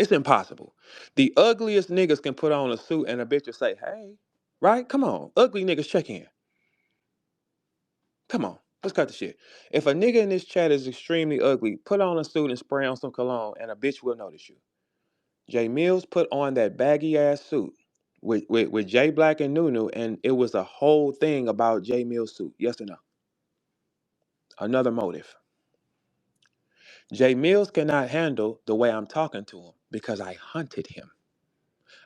It's impossible. The ugliest niggas can put on a suit and a bitch will say, hey, right? Come on. Ugly niggas check in. Come on. Let's cut the shit. If a nigga in this chat is extremely ugly, put on a suit and spray on some cologne and a bitch will notice you. Jay Millz put on that baggy ass suit with Jay Black and Nunu, and it was a whole thing about Jay Millz' suit. Yes or no? Another motive. Jay Millz cannot handle the way I'm talking to him because I hunted him.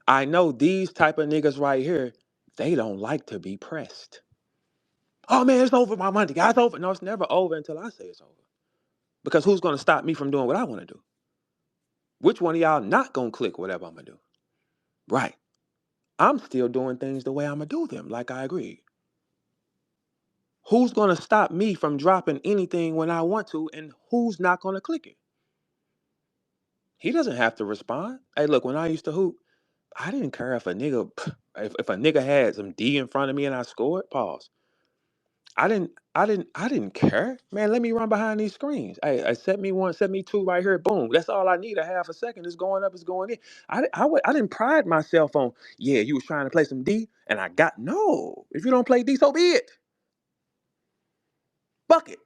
I know these type of niggas right here, they don't like to be pressed. Oh man, it's over my money. Guys, over. No, it's never over until I say it's over. Because who's gonna stop me from doing what I want to do? Which one of y'all not gonna click whatever I'm gonna do? Right. I'm still doing things the way I'm gonna do them, like I agreed. Who's gonna stop me from dropping anything when I want to, and who's not gonna click it? He doesn't have to respond. Hey, look, when I used to hoop, I didn't care if a nigga if a nigga had some D in front of me and I scored. Pause. I didn't care. Man, let me run behind these screens. Hey, set me one, set me two right here. Boom. That's all I need. A half a second. It's going up, it's going in. I didn't pride myself on, yeah, you was trying to play some D and I got no. If you don't play D, so be it. Bucket.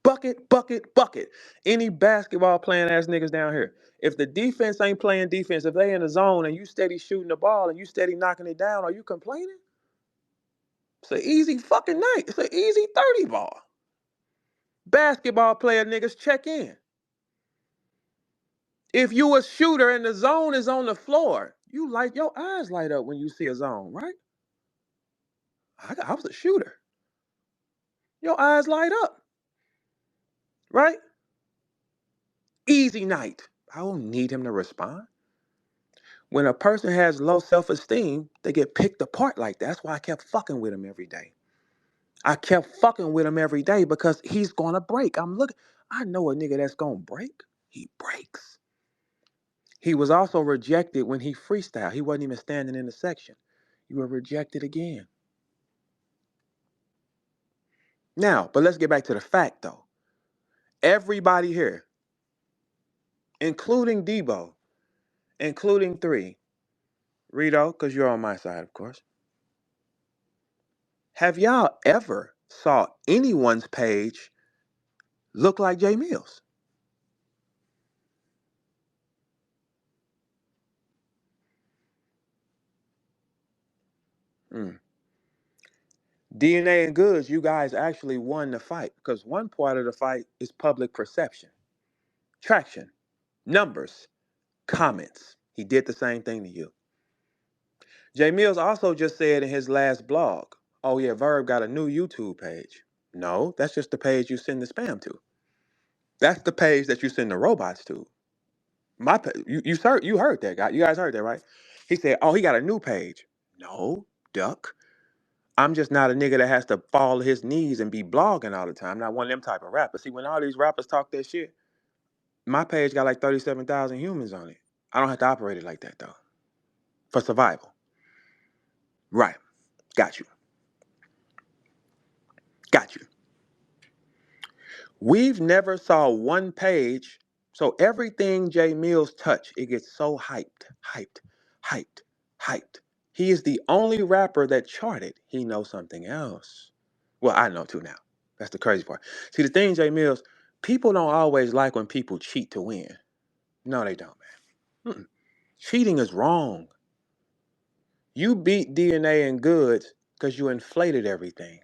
Bucket, bucket, bucket. Any basketball playing ass niggas down here. If the defense ain't playing defense, if they in the zone and you steady shooting the ball and you steady knocking it down, are you complaining? It's an easy fucking night. It's an easy 30 ball. Basketball player niggas check in. If you a shooter and the zone is on the floor, you light your eyes light up when you see a zone, right? I was a shooter. Your eyes light up, right? Easy night. I don't need him to respond. When a person has low self-esteem, they get picked apart like that. That's why I kept fucking with him every day. I kept fucking with him every day because he's gonna break. I know a nigga that's gonna break. He breaks. He was also rejected when he freestyled. He wasn't even standing in the section. You were rejected again. Now, but let's get back to the fact though. Everybody here, including Debo, including 3, Rito, because you're on my side, of course. Have y'all ever saw anyone's page look like Jay Millz? DNA and Goodz, you guys actually won the fight because one part of the fight is public perception, traction, numbers, comments. He did the same thing to you. Jay Millz also just said in his last blog, oh yeah, Verb got a new YouTube page. No, that's just the page you send the spam to. That's the page that you send the robots to. You heard that guy. You guys heard that, right? He said, oh, he got a new page. No, duck. I'm just not a nigga that has to fall to his knees and be blogging all the time. I'm not one of them type of rappers. See, when all these rappers talk that shit, my page got like 37,000 humans on it. I don't have to operate it like that though. For survival. Right. Got you. Got you. We've never saw one page. So everything Jay Millz touch, it gets so hyped, hyped, hyped. He is the only rapper that charted. He knows something else. Well, I know too now. That's the crazy part. See, the thing, Jay Millz, people don't always like when people cheat to win. No, they don't, man. Cheating is wrong. You beat DNA and Goodz because you inflated everything.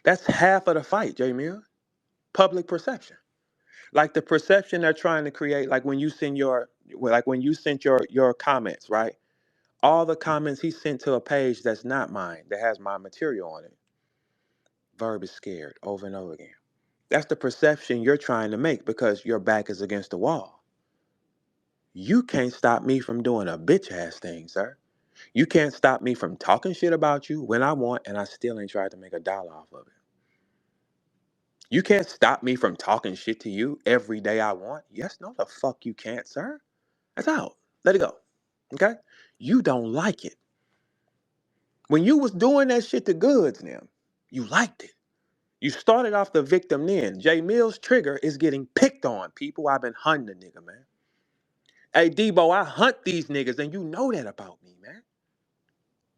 That's half of the fight, Jay Millz. Public perception. Like the perception they're trying to create, like when you send your comments, right? All the comments he sent to a page that's not mine, that has my material on it. Verb is scared over and over again. That's the perception you're trying to make because your back is against the wall. You can't stop me from doing a bitch ass thing, sir. You can't stop me from talking shit about you when I want and I still ain't tried to make a dollar off of it. You can't stop me from talking shit to you every day I want. Yes, no, the fuck you can't, sir. That's out. Let it go. Okay? You don't like it. When you was doing that shit to Goodz now, you liked it. You started off the victim then. Jay Millz' trigger is getting picked on. People, I've been hunting the nigga, man. Hey, Debo, I hunt these niggas, and you know that about me, man.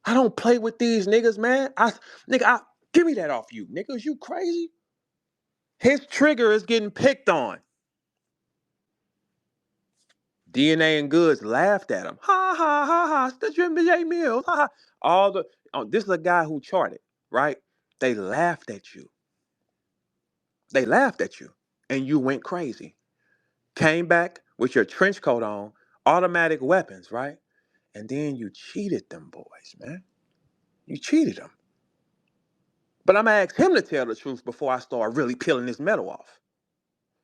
I don't play with these niggas, man. Give me that off you, niggas. You crazy? His trigger is getting picked on. DNA and Goodz laughed at him. Ha ha ha ha. It's the Jimmy J Mills. Ha ha. This is a guy who charted, right? They laughed at you. They laughed at you, and you went crazy. Came back with your trench coat on, automatic weapons, right? And then you cheated them boys, man. You cheated them. But I'm gonna ask him to tell the truth before I start really peeling this metal off.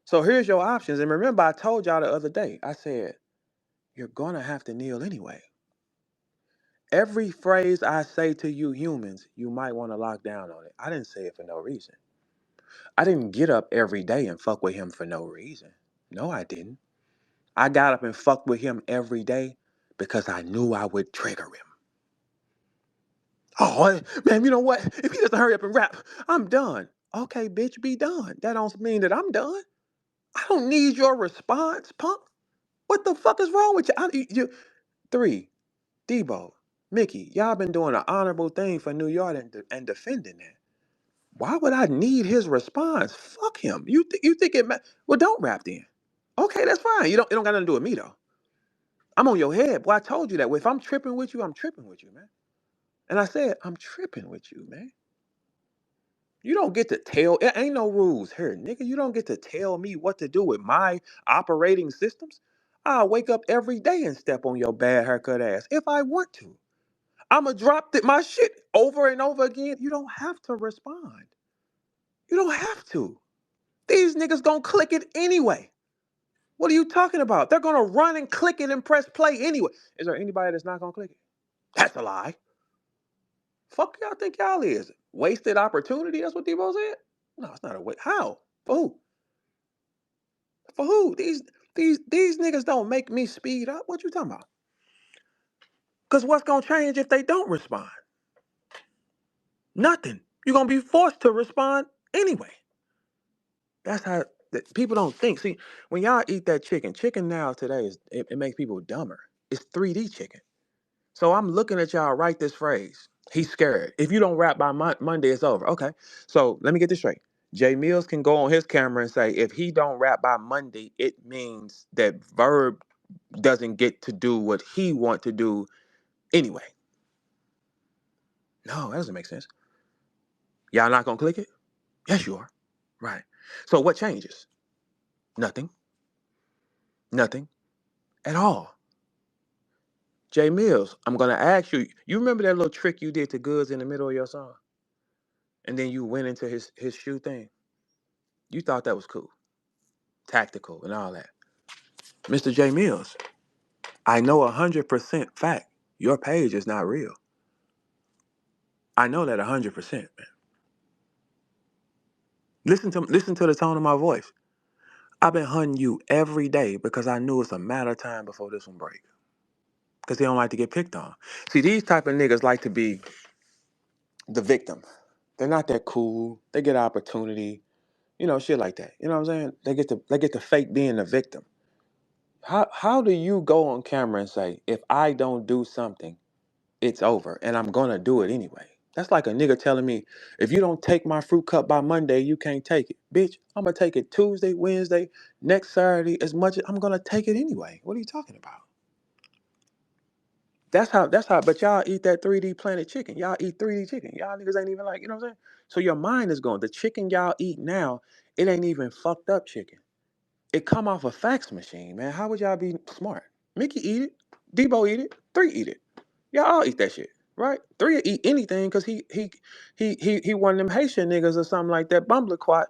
So here's your options. And remember, I told y'all the other day, I said, you're gonna have to kneel anyway. Every phrase I say to you humans, you might want to lock down on it. I didn't say it for no reason. I didn't get up every day and fuck with him for no reason. No, I didn't. I got up and fucked with him every day because I knew I would trigger him. Oh, man, you know what? If he doesn't hurry up and rap, I'm done. Okay, bitch, be done. That don't mean that I'm done. I don't need your response, punk. What the fuck is wrong with you? Three, Debo, Mickey, y'all been doing an honorable thing for New York and defending that. Why would I need his response? Fuck him. You think it? Well, don't rap then. Okay, that's fine. It don't got nothing to do with me though. I'm on your head. Boy, I told you that. Well, if I'm tripping with you, I'm tripping with you, man. And I said, I'm tripping with you, man. You don't get to tell, it ain't no rules here, nigga. You don't get to tell me what to do with my operating systems. I'll wake up every day and step on your bad haircut ass if I want to. I'ma drop my shit over and over again. You don't have to respond. You don't have to. These niggas gonna click it anyway. What are you talking about? They're gonna run and click it and press play anyway. Is there anybody that's not gonna click it? That's a lie. Fuck y'all think y'all is? Wasted opportunity? That's what Debo said? No, it's not a waste. How? For who? For who? These niggas don't make me speed up. What you talking about? Because what's gonna change if they don't respond? Nothing. You're gonna be forced to respond anyway. That's how people don't think. See, when y'all eat that chicken now today it makes people dumber. It's 3D chicken. So I'm looking at y'all write this phrase. He's scared. If you don't rap by Monday, it's over. Okay. So let me get this straight. Jay Mills can go on his camera and say, if he don't rap by Monday, it means that Verb doesn't get to do what he want to do anyway. No, that doesn't make sense. Y'all not gonna click it? Yes, you are. Right. So what changes? Nothing. Nothing at all. Jay Mills, I'm gonna ask you. You remember that little trick you did to Goodz in the middle of your song, and then you went into his shoe thing. You thought that was cool, tactical, and all that. Mr. J Mills, I know 100% fact your page is not real. I know that 100%, man. Listen to the tone of my voice. I've been hunting you every day because I knew it's a matter of time before this one break. Because they don't like to get picked on. See, these type of niggas like to be the victim. They're not that cool. They get opportunity, shit like that. You know what I'm saying? They get to fake being the victim. How do you go on camera and say, if I don't do something, it's over and I'm gonna do it anyway? That's like a nigga telling me, if you don't take my fruit cup by Monday, you can't take it. Bitch, I'm gonna take it Tuesday, Wednesday, next Saturday, as much as I'm gonna take it anyway. What are you talking about? That's how, but y'all eat that 3D Planet chicken. Y'all eat 3D chicken. Y'all niggas ain't even like, you know what I'm saying? So your mind is going, the chicken y'all eat now, it ain't even fucked up chicken. It come off a fax machine, man. How would y'all be smart? Mickey eat it. Debo eat it. 3 eat it. Y'all all eat that shit, right? 3 eat anything because he one of them Haitian niggas or something like that. Bumblequat,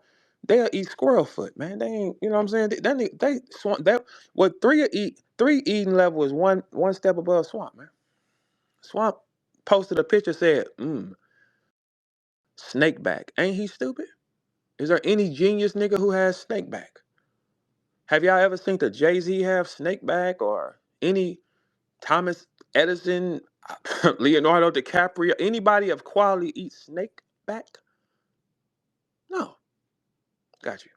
they'll eat squirrel foot, man. They ain't, you know what I'm saying? They swamp that. What 3 eat? 3 eating level is one step above swamp, man. Swamp posted a picture said, snake back. Ain't he stupid? Is there any genius nigga who has snake back? Have y'all ever seen the Jay-Z have snake back or any Thomas Edison, Leonardo DiCaprio, anybody of quality eat snake back? No. Got you.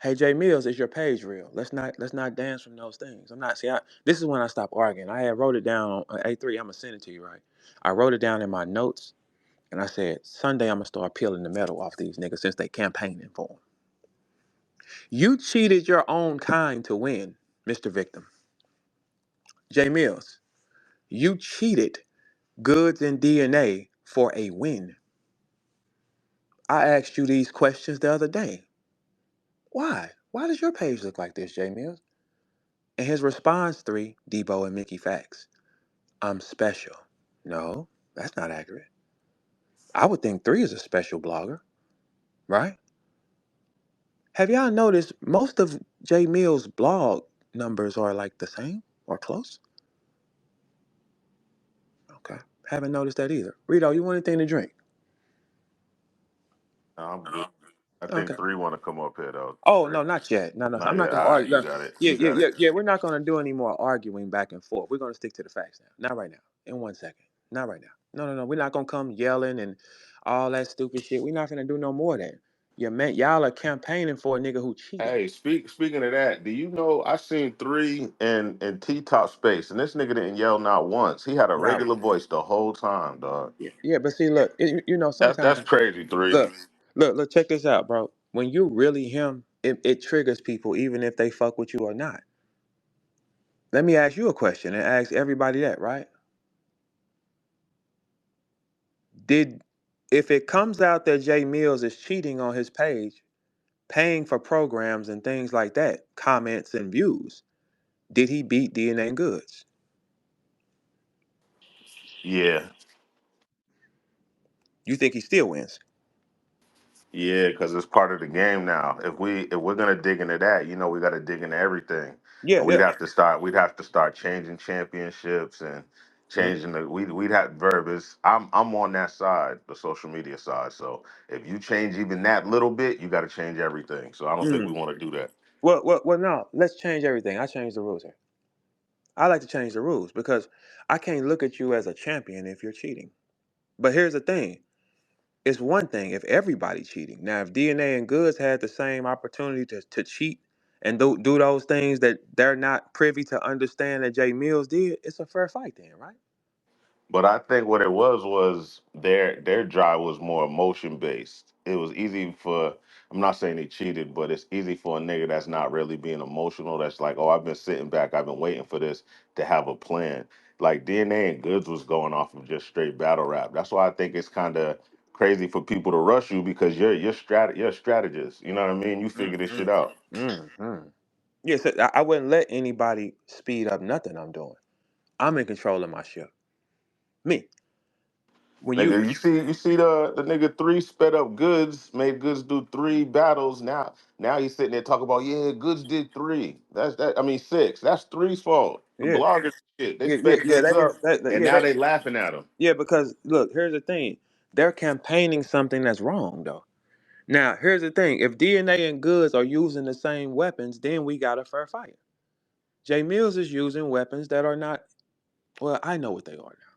Hey Jay Mills, is your page real? Let's not dance from those things. I'm not see I, this is when I stopped arguing. I had wrote it down on A3. I'm gonna send it to you, right? I wrote it down in my notes and I said, Sunday I'm gonna start peeling the metal off these niggas since they campaigning for them. You cheated your own kind to win, Mr. Victim. Jay Mills, you cheated Goodz and DNA for a win. I asked you these questions the other day. Why? Why does your page look like this, Jay Mills? And his response, 3, Debo and Mickey Facts. I'm special. No, that's not accurate. I would think 3 is a special blogger, right? Have y'all noticed most of Jay Mills' blog numbers are like the same or close? Okay. Haven't noticed that either. Rito, you want anything to drink? No, I'm good. I Okay. think 3 want to come up here though. Oh Three. no, not yet. No, no. I'm Not not yet. gonna All right, argue. you No. got it. Yeah, You yeah, got yeah, it. yeah. We're not gonna do any more arguing back and forth. We're gonna stick to the facts now. Not right now. In 1 second. Not right now. No, no, no. We're not gonna come yelling and all that stupid shit. We're not gonna do no more of that. Y'all are campaigning for a nigga who cheated. Hey, speaking of that, do you know I seen 3 in T Top space, and this nigga didn't yell not once. He had a Not regular voice the whole time, dog. yeah, yeah. But see, look, That's sometimes crazy. 3. look, look. Check this out, bro. When you really him, it triggers people, even if they fuck with you or not. Let me ask you a question and ask everybody that, right? Did if it comes out that Jay Mills is cheating on his page, paying for programs and things like that, comments and views, did he beat DNA and Goodz? Yeah, You think he still wins? yeah, because it's part of the game now. If we're gonna dig into that, we got to dig into everything, Yeah, and yeah. we'd have to start changing championships and changing we'd have Verb is I'm on that side, the social media side. So if you change even that little bit, you got to change everything. So I don't think we Mm. want to do that. Well, no. Let's change everything. I change the rules here. I like to change the rules because I can't look at you as a champion if you're cheating. But here's the thing. It's one thing if everybody cheating. Now, if DNA and Goods had the same opportunity to cheat and do those things that they're not privy to understand that Jay Mills did, it's a fair fight then, right? But I think what it was their drive was more emotion based. It was easy for I'm not saying they cheated, but it's easy for a nigga that's not really being emotional. That's like, oh, I've been sitting back, I've been waiting for this to have a plan. Like DNA and Goods was going off of just straight battle rap. That's why I think it's kind of crazy for people to rush you because you're a strategist. You know what I mean? You figure this shit out. Mm-hmm. Yes, I wouldn't let anybody speed up nothing I'm doing. I'm in control of my ship. Me. When you Nigga, you see the nigga 3 sped up Goods, made Goods do 3 battles. Now he's sitting there talking about, yeah, Goods did 3. That's that. I mean 6. That's three's fault. The yeah, bloggers shit. They yeah, yeah, sped yeah, Goods up, and yeah, now they laughing at him. yeah, because look, here's the thing. They're campaigning something that's wrong though. Now, here's the thing. If DNA and Goods are using the same weapons, then we got a fair fight. Jay Mills is using weapons that are not, well, I know what they are now.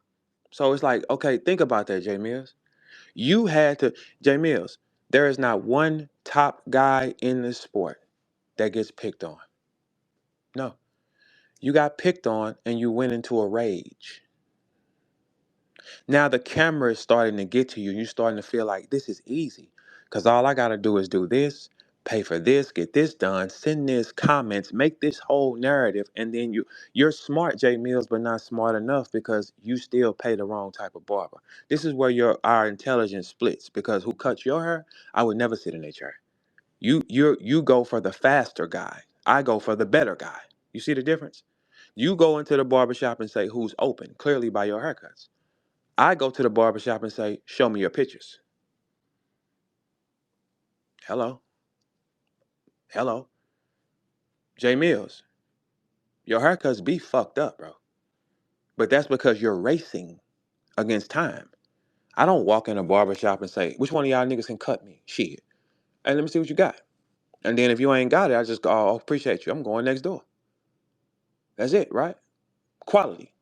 So it's like, okay, think about that, Jay Mills. You had to, Jay Mills, there is not one top guy in this sport that gets picked on. No. You got picked on and you went into a rage. Now the camera is starting to get to you. You're starting to feel like this is easy. Because all I got to do is do this, pay for this, get this done, send this comments, make this whole narrative. And then you're smart, Jay Mills, but not smart enough because you still pay the wrong type of barber. This is where our intelligence splits. Because who cuts your hair? I would never sit in a chair. You go for the faster guy. I go for the better guy. You see the difference? You go into the barbershop and say who's open, clearly by your haircuts. I go to the barbershop and say, show me your pictures. Hello. Hello. Jay Mills, your haircuts be fucked up, bro. But that's because you're racing against time. I don't walk in a barbershop and say, which one of y'all niggas can cut me? Shit. And let me see what you got. And then if you ain't got it, I just go, oh, appreciate you. I'm going next door. That's it, right? Quality.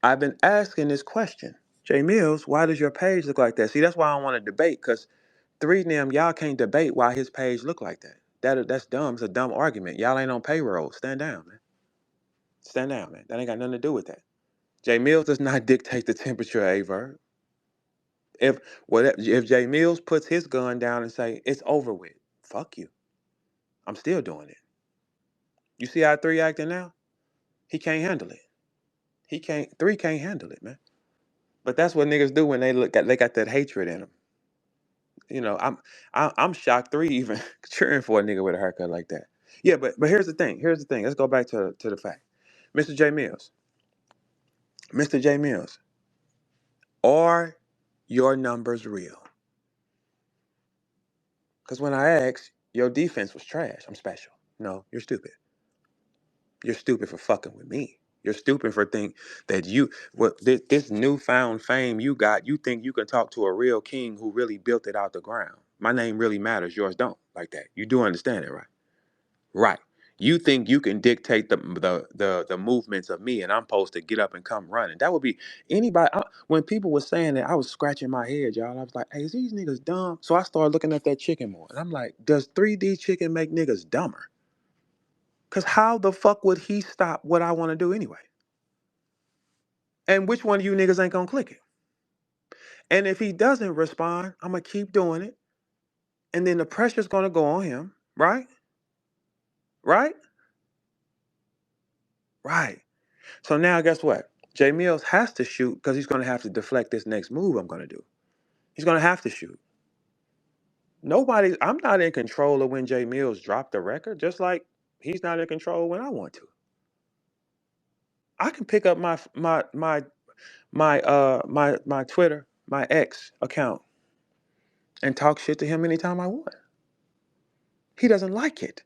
I've been asking this question. Jay Mills, why does your page look like that? See, that's why I don't want to debate, because 3 of them, y'all can't debate why his page look like that. That's dumb. It's a dumb argument. Y'all ain't on payroll. Stand down, man. Stand down, man. That ain't got nothing to do with that. Jay Mills does not dictate the temperature of a verb. If Jay Mills puts his gun down and say it's over with, fuck you. I'm still doing it. You see how 3 acting now? He can't handle it. He can't. 3 can't handle it, man. But that's what niggas do when they got that hatred in them. You know, I'm shocked 3 even cheering for a nigga with a haircut like that. Yeah, but here's the thing. Here's the thing. Let's go back to the fact. Mr. J Mills. Mr. J Mills. Are your numbers real? Because when I asked, your defense was trash. I'm special. No, you're stupid. You're stupid for fucking with me. You're stupid for think that this newfound fame you got, you think you can talk to a real king who really built it out the ground. My name really matters, yours don't, like that. You do understand it, right? Right. You think you can dictate the movements of me, and I'm supposed to get up and come running. That would be anybody. When people were saying that, I was scratching my head, y'all. I was like, "Hey, is these niggas dumb?" So I started looking at that chicken more, and I'm like, "Does 3D chicken make niggas dumber? Cause how the fuck would he stop what I want to do anyway? And which one of you niggas ain't gonna click it? And if he doesn't respond, I'm gonna keep doing it, and then the pressure's gonna go on him, right? Right? Right. So now guess what? Jay Mills has to shoot because he's gonna have to deflect this next move I'm gonna do. He's gonna have to shoot. I'm not in control of when Jay Mills dropped the record, just like he's not in control when I want to. I can pick up my Twitter, my X account, and talk shit to him anytime I want. He doesn't like it.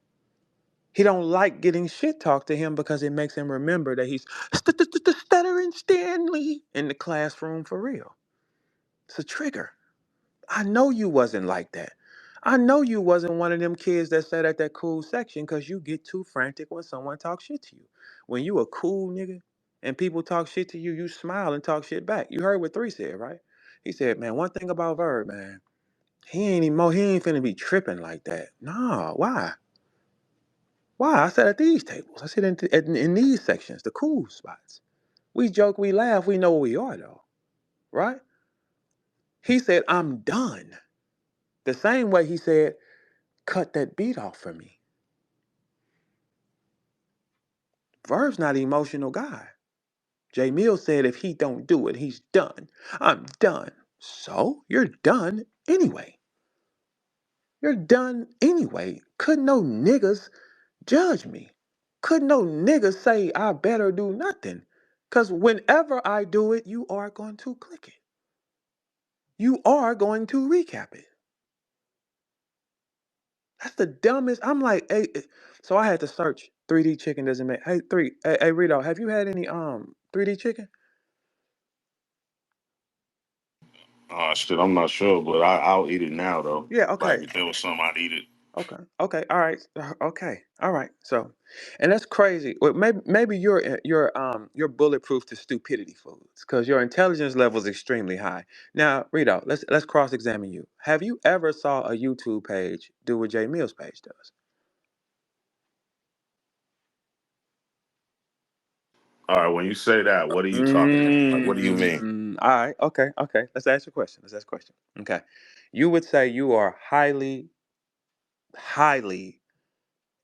He don't like getting shit talked to him because it makes him remember that he's stuttering Stanley in the classroom for real. It's a trigger. I know you wasn't like that. I know you wasn't one of them kids that sat at that cool section because you get too frantic when someone talks shit to you. When you a cool nigga and people talk shit to you, you smile and talk shit back. You heard what 3 said, right? He said, man, one thing about Verb, man, he ain't finna be tripping like that. Nah, why? Why? I sat at these tables. I sit in these sections, the cool spots. We joke, we laugh, we know what we are though, right? He said, I'm done. The same way he said, cut that beat off for me. Verb's not an emotional guy. Jay Mills said if he don't do it, he's done. I'm done. So you're done anyway. You're done anyway. Couldn't no niggas judge me. Couldn't no niggas say I better do nothing. Cause whenever I do it, you are going to click it. You are going to recap it. That's the dumbest. I'm like, hey, so I had to search 3D chicken doesn't make. Hey Rito, have you had any 3D chicken? Shit, I'm not sure, but I'll eat it now though. Yeah, Like okay. if there was something, I'd eat it. Okay, all right, okay, all right. So, and that's crazy. Well, maybe you're bulletproof to stupidity foods because your intelligence level is extremely high. Now, Rito, let's cross examine you. Have you ever saw a YouTube page do what Jay Mills page does? All right, when you say that, what are you talking about? Like, what do you mean? All right. Okay. Let's ask a question. Let's ask a question. Okay. You would say you are highly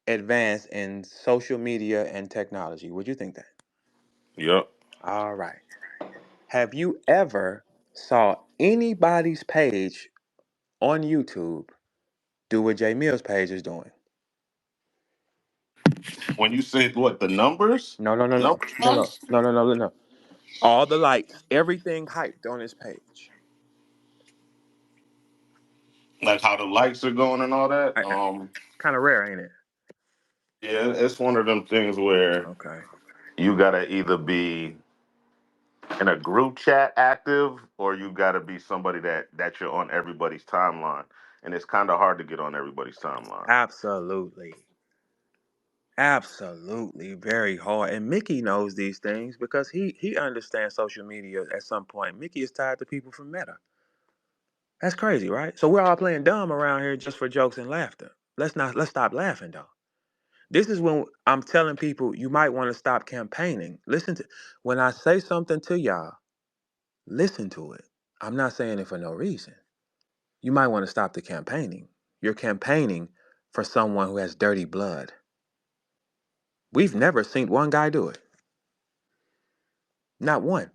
advanced in social media and technology. Would you think that? Yep. All right. Have you ever saw anybody's page on YouTube do what Jay Mills' page is doing? When you say what, the numbers? No, no, no, no, Numbers no, no, wise? no, no, no, no. All the likes, everything hyped on his page. Like how the likes are going and all that. Kind of rare, ain't it? Yeah, it's one of them things where Okay. you gotta either be in a group chat active or you gotta be somebody that you're on everybody's timeline. And it's kind of hard to get on everybody's timeline. Absolutely. Absolutely. Very hard. And Mickey knows these things because he understands social media at some point. Mickey is tied to people from Meta. That's crazy, right? So we're all playing dumb around here just for jokes and laughter. Let's stop laughing though. This is when I'm telling people you might want to stop campaigning. Listen to when I say something to y'all, listen to it. I'm not saying it for no reason. You might want to stop the campaigning. You're campaigning for someone who has dirty blood. We've never seen one guy do it. Not one.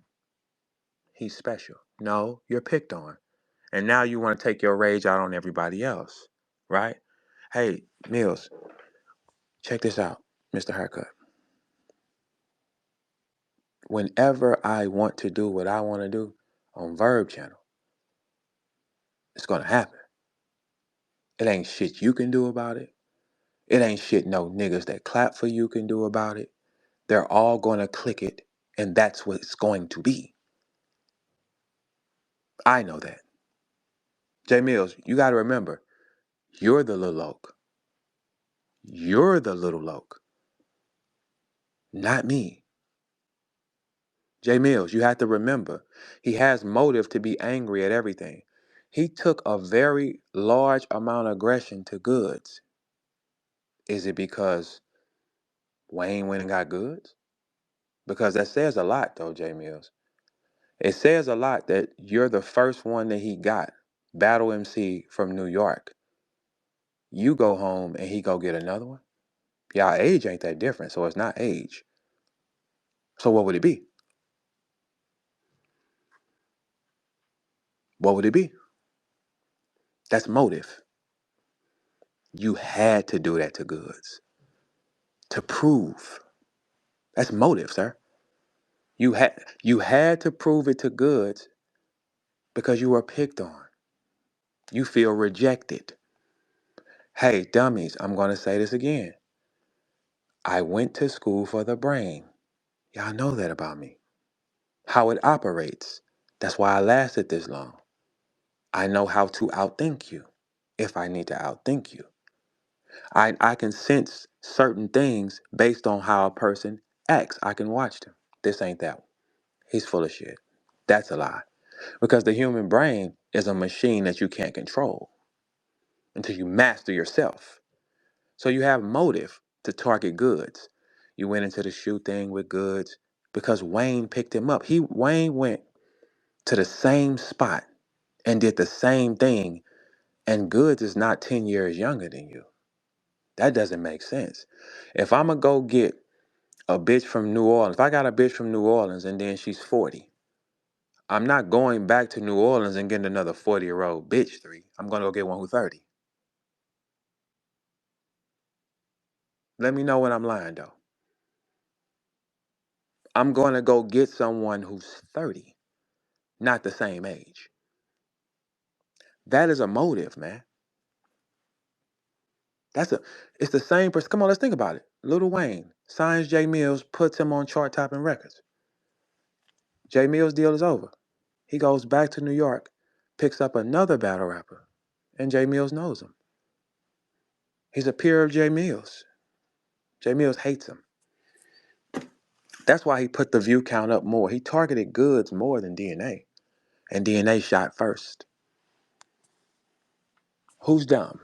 He's special. No, you're picked on. And now you want to take your rage out on everybody else, right? Hey, Millz, check this out, Mr. Haircut. Whenever I want to do what I want to do on Verb channel, it's going to happen. It ain't shit you can do about it. It ain't shit no niggas that clap for you can do about it. They're all going to click it, and that's what it's going to be. I know that. J Millz, you got to remember, you're the little oak. You're the little oak, not me. J Millz, you have to remember, he has motive to be angry at everything. He took a very large amount of aggression to Goodz. Is it because Wayne went and got Goodz? Because that says a lot, though, J Millz. It says a lot that you're the first one that he got, Battle MC from New York. You go home and he go get another one. Y'all age ain't that different, so it's not age. So what would it be? What would it be? That's motive. You had to do that to Goodz to prove. That's motive, sir. You had to prove it to Goodz because you were picked on. You feel rejected. Hey, dummies, I'm going to say this again. I went to school for the brain. Y'all know that about me. How it operates. That's why I lasted this long. I know how to outthink you if I need to outthink you. I can sense certain things based on how a person acts. I can watch them. This ain't that one. He's full of shit. That's a lie. Because the human brain is a machine that you can't control until you master yourself. So you have motive to target Goodz. You went into the shoe thing with Goodz because Wayne picked him up. Wayne went to the same spot and did the same thing, and Goodz is not 10 years younger than you. That doesn't make sense. If I'm gonna go get a bitch from New Orleans, if I got a bitch from New Orleans and then she's 40, I'm not going back to New Orleans and getting another 40-year-old bitch 3. I'm gonna go get one who's 30. Let me know when I'm lying though. I'm gonna go get someone who's 30, not the same age. That is a motive, man. It's the same person. Come on, let's think about it. Lil Wayne signs J Mills, puts him on chart topping records. J Mills' deal is over. He goes back to New York, picks up another battle rapper, and J Mills knows him. He's a peer of J Mills. J Mills hates him. That's why he put the view count up more. He targeted Goodz more than DNA, and DNA shot first. Who's dumb?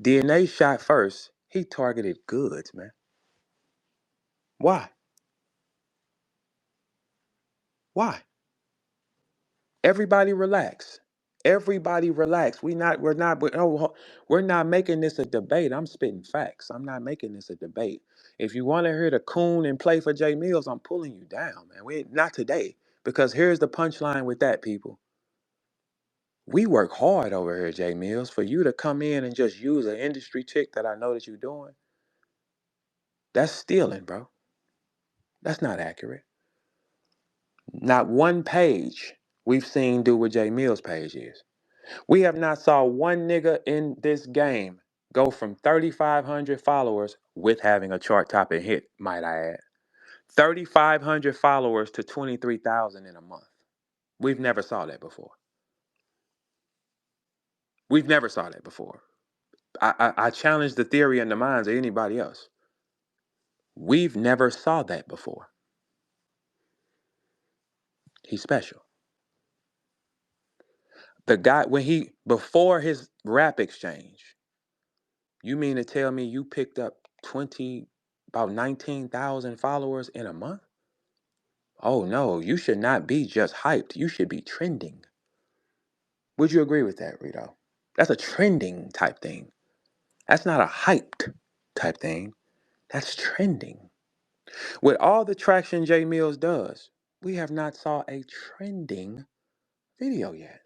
DNA shot first. He targeted Goodz, man. Why? Why? Everybody relax. Everybody relax. We're not making this a debate. I'm spitting facts. I'm not making this a debate. If you want to hear the coon and play for Jay Mills, I'm pulling you down, man. Not today. Because here's the punchline with that, people. We work hard over here, Jay Mills. For you to come in and just use an industry chick that I know that you're doing, that's stealing, bro. That's not accurate. Not one page we've seen do what Jay Mills' page is. We have not saw one nigga in this game go from 3,500 followers with having a chart topping hit, might I add. 3,500 followers to 23,000 in a month. We've never saw that before. We've never saw that before. I challenge the theory in the minds of anybody else. We've never saw that before. He's special. The guy, before his rap exchange, You mean to tell me you picked up 20, about 19,000 followers in a month? Oh no, you should not be just hyped. You should be trending. Would you agree with that, Rito? That's a trending type thing. That's not a hyped type thing. That's trending. With all the traction J Mills does, we have not saw a trending video yet.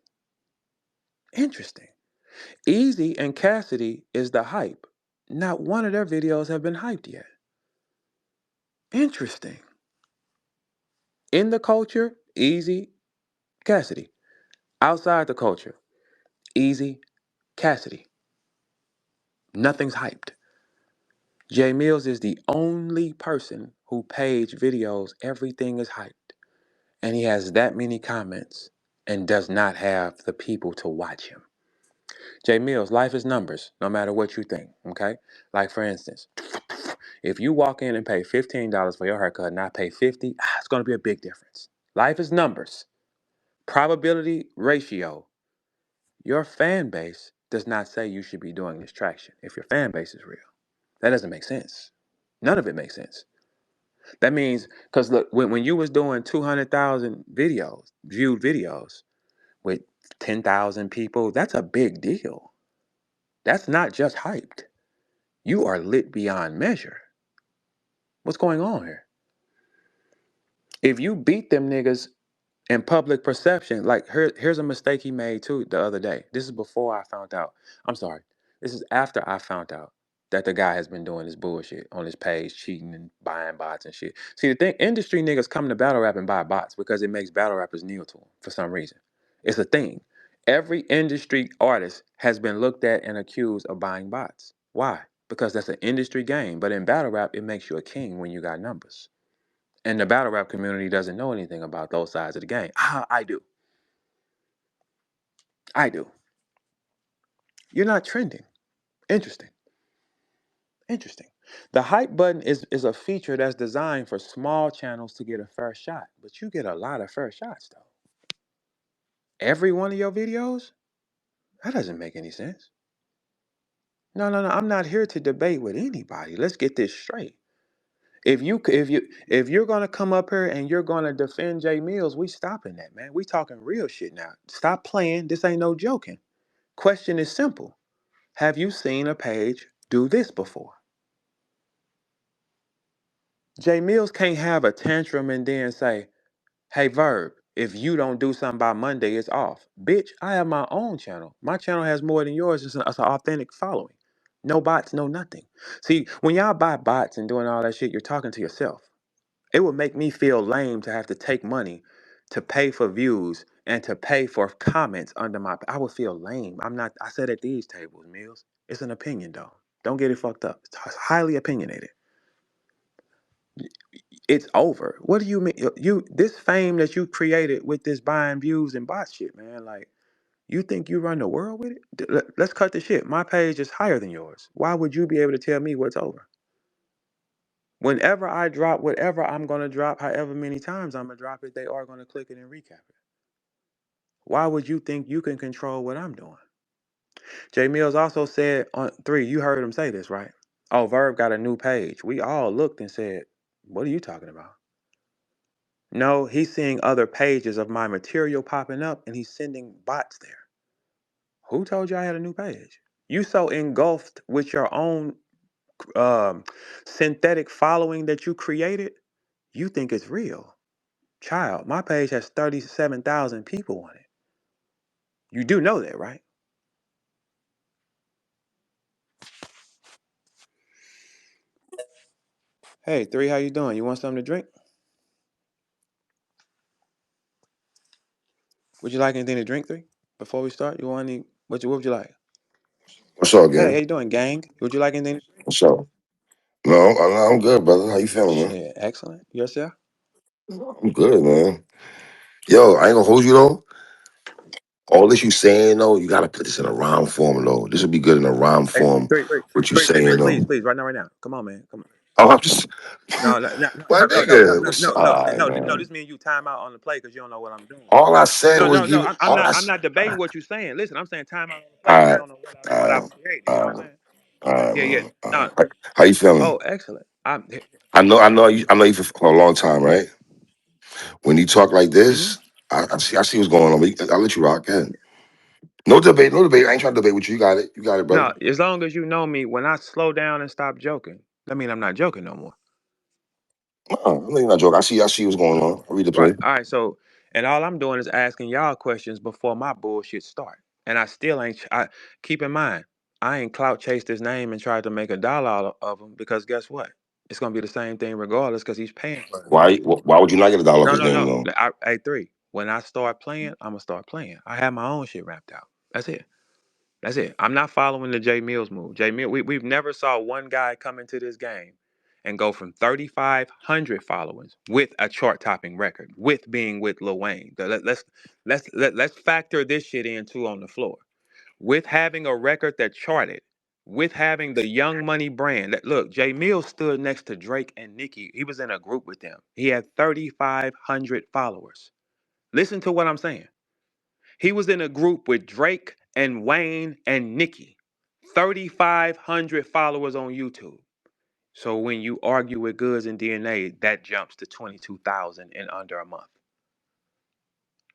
Interesting. Easy and Cassidy is the hype. Not one of their videos have been hyped yet. Interesting. In the culture, Easy, Cassidy. Outside the culture, Easy, Cassidy. Nothing's hyped. J Mills is the only person who page videos, everything is hyped. And he has that many comments and does not have the people to watch him. J Mills, life is numbers, no matter what you think, okay? Like for instance, if you walk in and pay $15 for your haircut and I pay 50, it's gonna be a big difference. Life is numbers. Probability ratio. Your fan base does not say you should be doing this traction if your fan base is real. That doesn't make sense. None of it makes sense. That means, because look, when you was doing 200,000 videos, viewed videos with 10,000 people, that's a big deal. That's not just hyped. You are lit beyond measure. What's going on here? If you beat them niggas in public perception, like here's a mistake he made too the other day. This is before I found out. I'm sorry. This is after I found out that the guy has been doing this bullshit on his page, cheating and buying bots and shit. See, the thing, industry niggas come to battle rap and buy bots because it makes battle rappers kneel to them for some reason. It's a thing. Every industry artist has been looked at and accused of buying bots. Why? Because that's an industry game. But in battle rap, it makes you a king when you got numbers. And the battle rap community doesn't know anything about those sides of the game. I do. I do. You're not trending. Interesting. Interesting. The hype button is a feature that's designed for small channels to get a first shot, but you get a lot of first shots though. Every one of your videos? That doesn't make any sense. No, no, no. I'm not here to debate with anybody. Let's get this straight. If you're gonna come up here and you're gonna defend Jay Mills, we stopping that, man. We talking real shit now. Stop playing. This ain't no joking. Question is simple. Have you seen a page do this before? Jay Mills can't have a tantrum and then say, hey, Verb, if you don't do something by Monday, it's off. Bitch, I have my own channel. My channel has more than yours. It's an authentic following. No bots, no nothing. See, when y'all buy bots and doing all that shit, you're talking to yourself. It would make me feel lame to have to take money to pay for views and to pay for comments under my. I would feel lame. I'm not. I said at these tables, Mills. It's an opinion, though. Don't get it fucked up. It's highly opinionated. It's over. What do you mean? You this fame that you created with this buying views and bot shit, man. Like you think you run the world with it? Let's cut the shit. My page is higher than yours. Why would you be able to tell me what's over? Whenever I drop whatever I'm gonna drop, however many times I'm gonna drop it, they are gonna click it and recap it. Why would you think you can control what I'm doing? Jay Mills also said on three, you heard him say this, right? Oh, Verb got a new page. We all looked and said, what are you talking about? No, he's seeing other pages of my material popping up and he's sending bots there. Who told you I had a new page? You so engulfed with your own um, synthetic following that you created, you think it's real. Child, my page has 37,000 people on it. You do know that, right? Hey, three, how you doing? You want something to drink? Would you like anything to drink, three? Before we start, you want any? What would you like? What's up, Hey, how gang? you doing, gang? Would you like anything? What's up? No, I'm good, brother. How you feeling, man? Shit, excellent. Yourself? I'm good, man. Yo, I ain't gonna hold you though. All this you saying though, you gotta put this in a rhyme form though. This would be good in a rhyme Hey, form. three, three, What you three, three, three. saying Please, though? please, right now, right now. Come on, man. Come on. Oh, I'm just No, no, no, my no, no, no, no, nigga. no, What's no, all no, right, no. No, man? this means you time out on the play because you don't know what I'm doing. All I said No, was no, no. give I'm all not. I I'm s- not debating what you're saying. Listen, I'm saying time out on the play all because you right, don't know what all I've right, created. You know all what I'm right. saying? All right, Yeah, yeah. man. All No. right. How you feeling? Oh, excellent. I'm. I know you for a long time, right? When you talk like Mm-hmm. this, I see what's going on. But I'll let you rock. Ahead. No debate, no debate. I ain't trying to debate with you. You got it, brother. No, as long as you know me, when I slow down and stop joking, that mean I'm not joking no more. No, I know you're not joking. I see what's going on. I read the Right. play. All right. So, and all I'm doing is asking y'all questions before my bullshit start. And I still ain't. I keep in mind, I ain't clout chased his name and tried to make $1 out of him because guess what? It's gonna be the same thing regardless because he's paying for it. Why would you not get $1 off No, his no, name no. though? A3. When I start playing, I'm gonna start playing. I have my own shit wrapped out. That's it. That's it. I'm not following the Jay Mills move. Jay Mills, we've never saw one guy come into this game and go from 3,500 followers with a chart-topping record, with being with Lil Wayne. Let's factor this shit in too on the floor. With having a record that charted, with having the Young Money brand. Look, Jay Mills stood next to Drake and Nicki. He was in a group with them. He had 3,500 followers. Listen to what I'm saying. He was in a group with Drake and Wayne and Nicki. 3,500 followers on YouTube. So when you argue with Goodz and DNA, that jumps to 22,000 in under a month.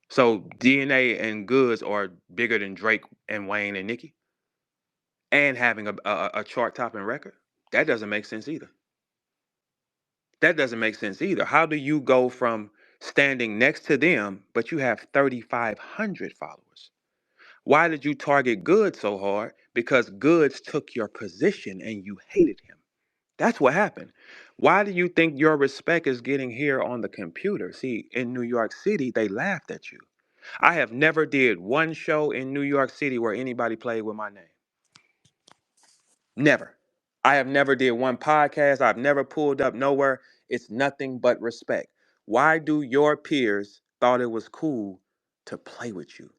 So DNA and Goodz are bigger than Drake and Wayne and Nicki, and having a chart topping record. That doesn't make sense either. That doesn't make sense either. How do you go from standing next to them, but you have 3,500 followers? Why did you target Goodz so hard? Because Goodz took your position and you hated him. That's what happened. Why do you think your respect is getting here on the computer? See, in New York City, they laughed at you. I have never did one show in New York City where anybody played with my name. Never. I have never did one podcast. I've never pulled up nowhere. It's nothing but respect. Why do your peers thought it was cool to play with you?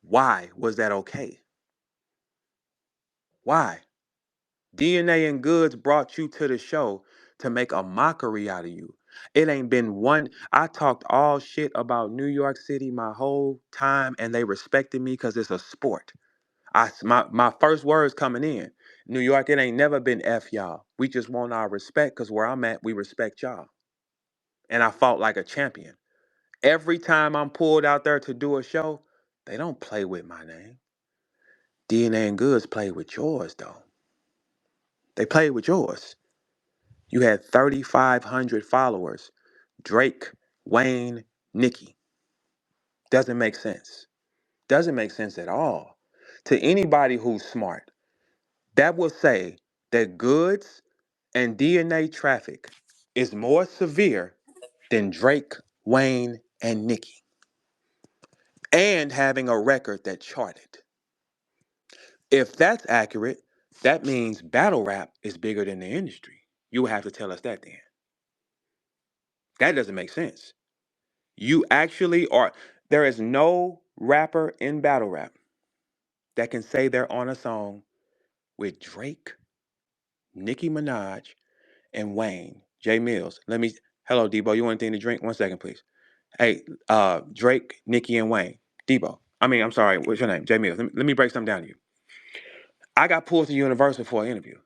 Why was that okay? Why? DNA and Goodz brought you to the show to make a mockery out of you. It ain't been one. I talked all shit about New York City my whole time, and they respected me because it's a sport. My first words coming in. New York, it ain't never been F y'all. We just want our respect because where I'm at, we respect y'all. And I fought like a champion. Every time I'm pulled out there to do a show, they don't play with my name. DNA and Goodz play with yours, though. They play with yours. You had 3,500 followers. Drake, Wayne, Nicki. Doesn't make sense. Doesn't make sense at all. To anybody who's smart, that will say that Goodz and DNA traffic is more severe than Drake, Wayne, and Nicki, and having a record that charted. If that's accurate, that means battle rap is bigger than the industry. You would have to tell us that then. That doesn't make sense. You actually are. There is no rapper in battle rap that can say they're on a song with Drake, Nicki Minaj, and Wayne. Jay Mills. Let me. Hello, Debo. You want anything to drink? 1 second, please. Hey, Drake, Nicki, and Wayne. Debo. I'm sorry. What's your name? Jay Mills. Let me break something down to you. I got pulled to Universal for an interview.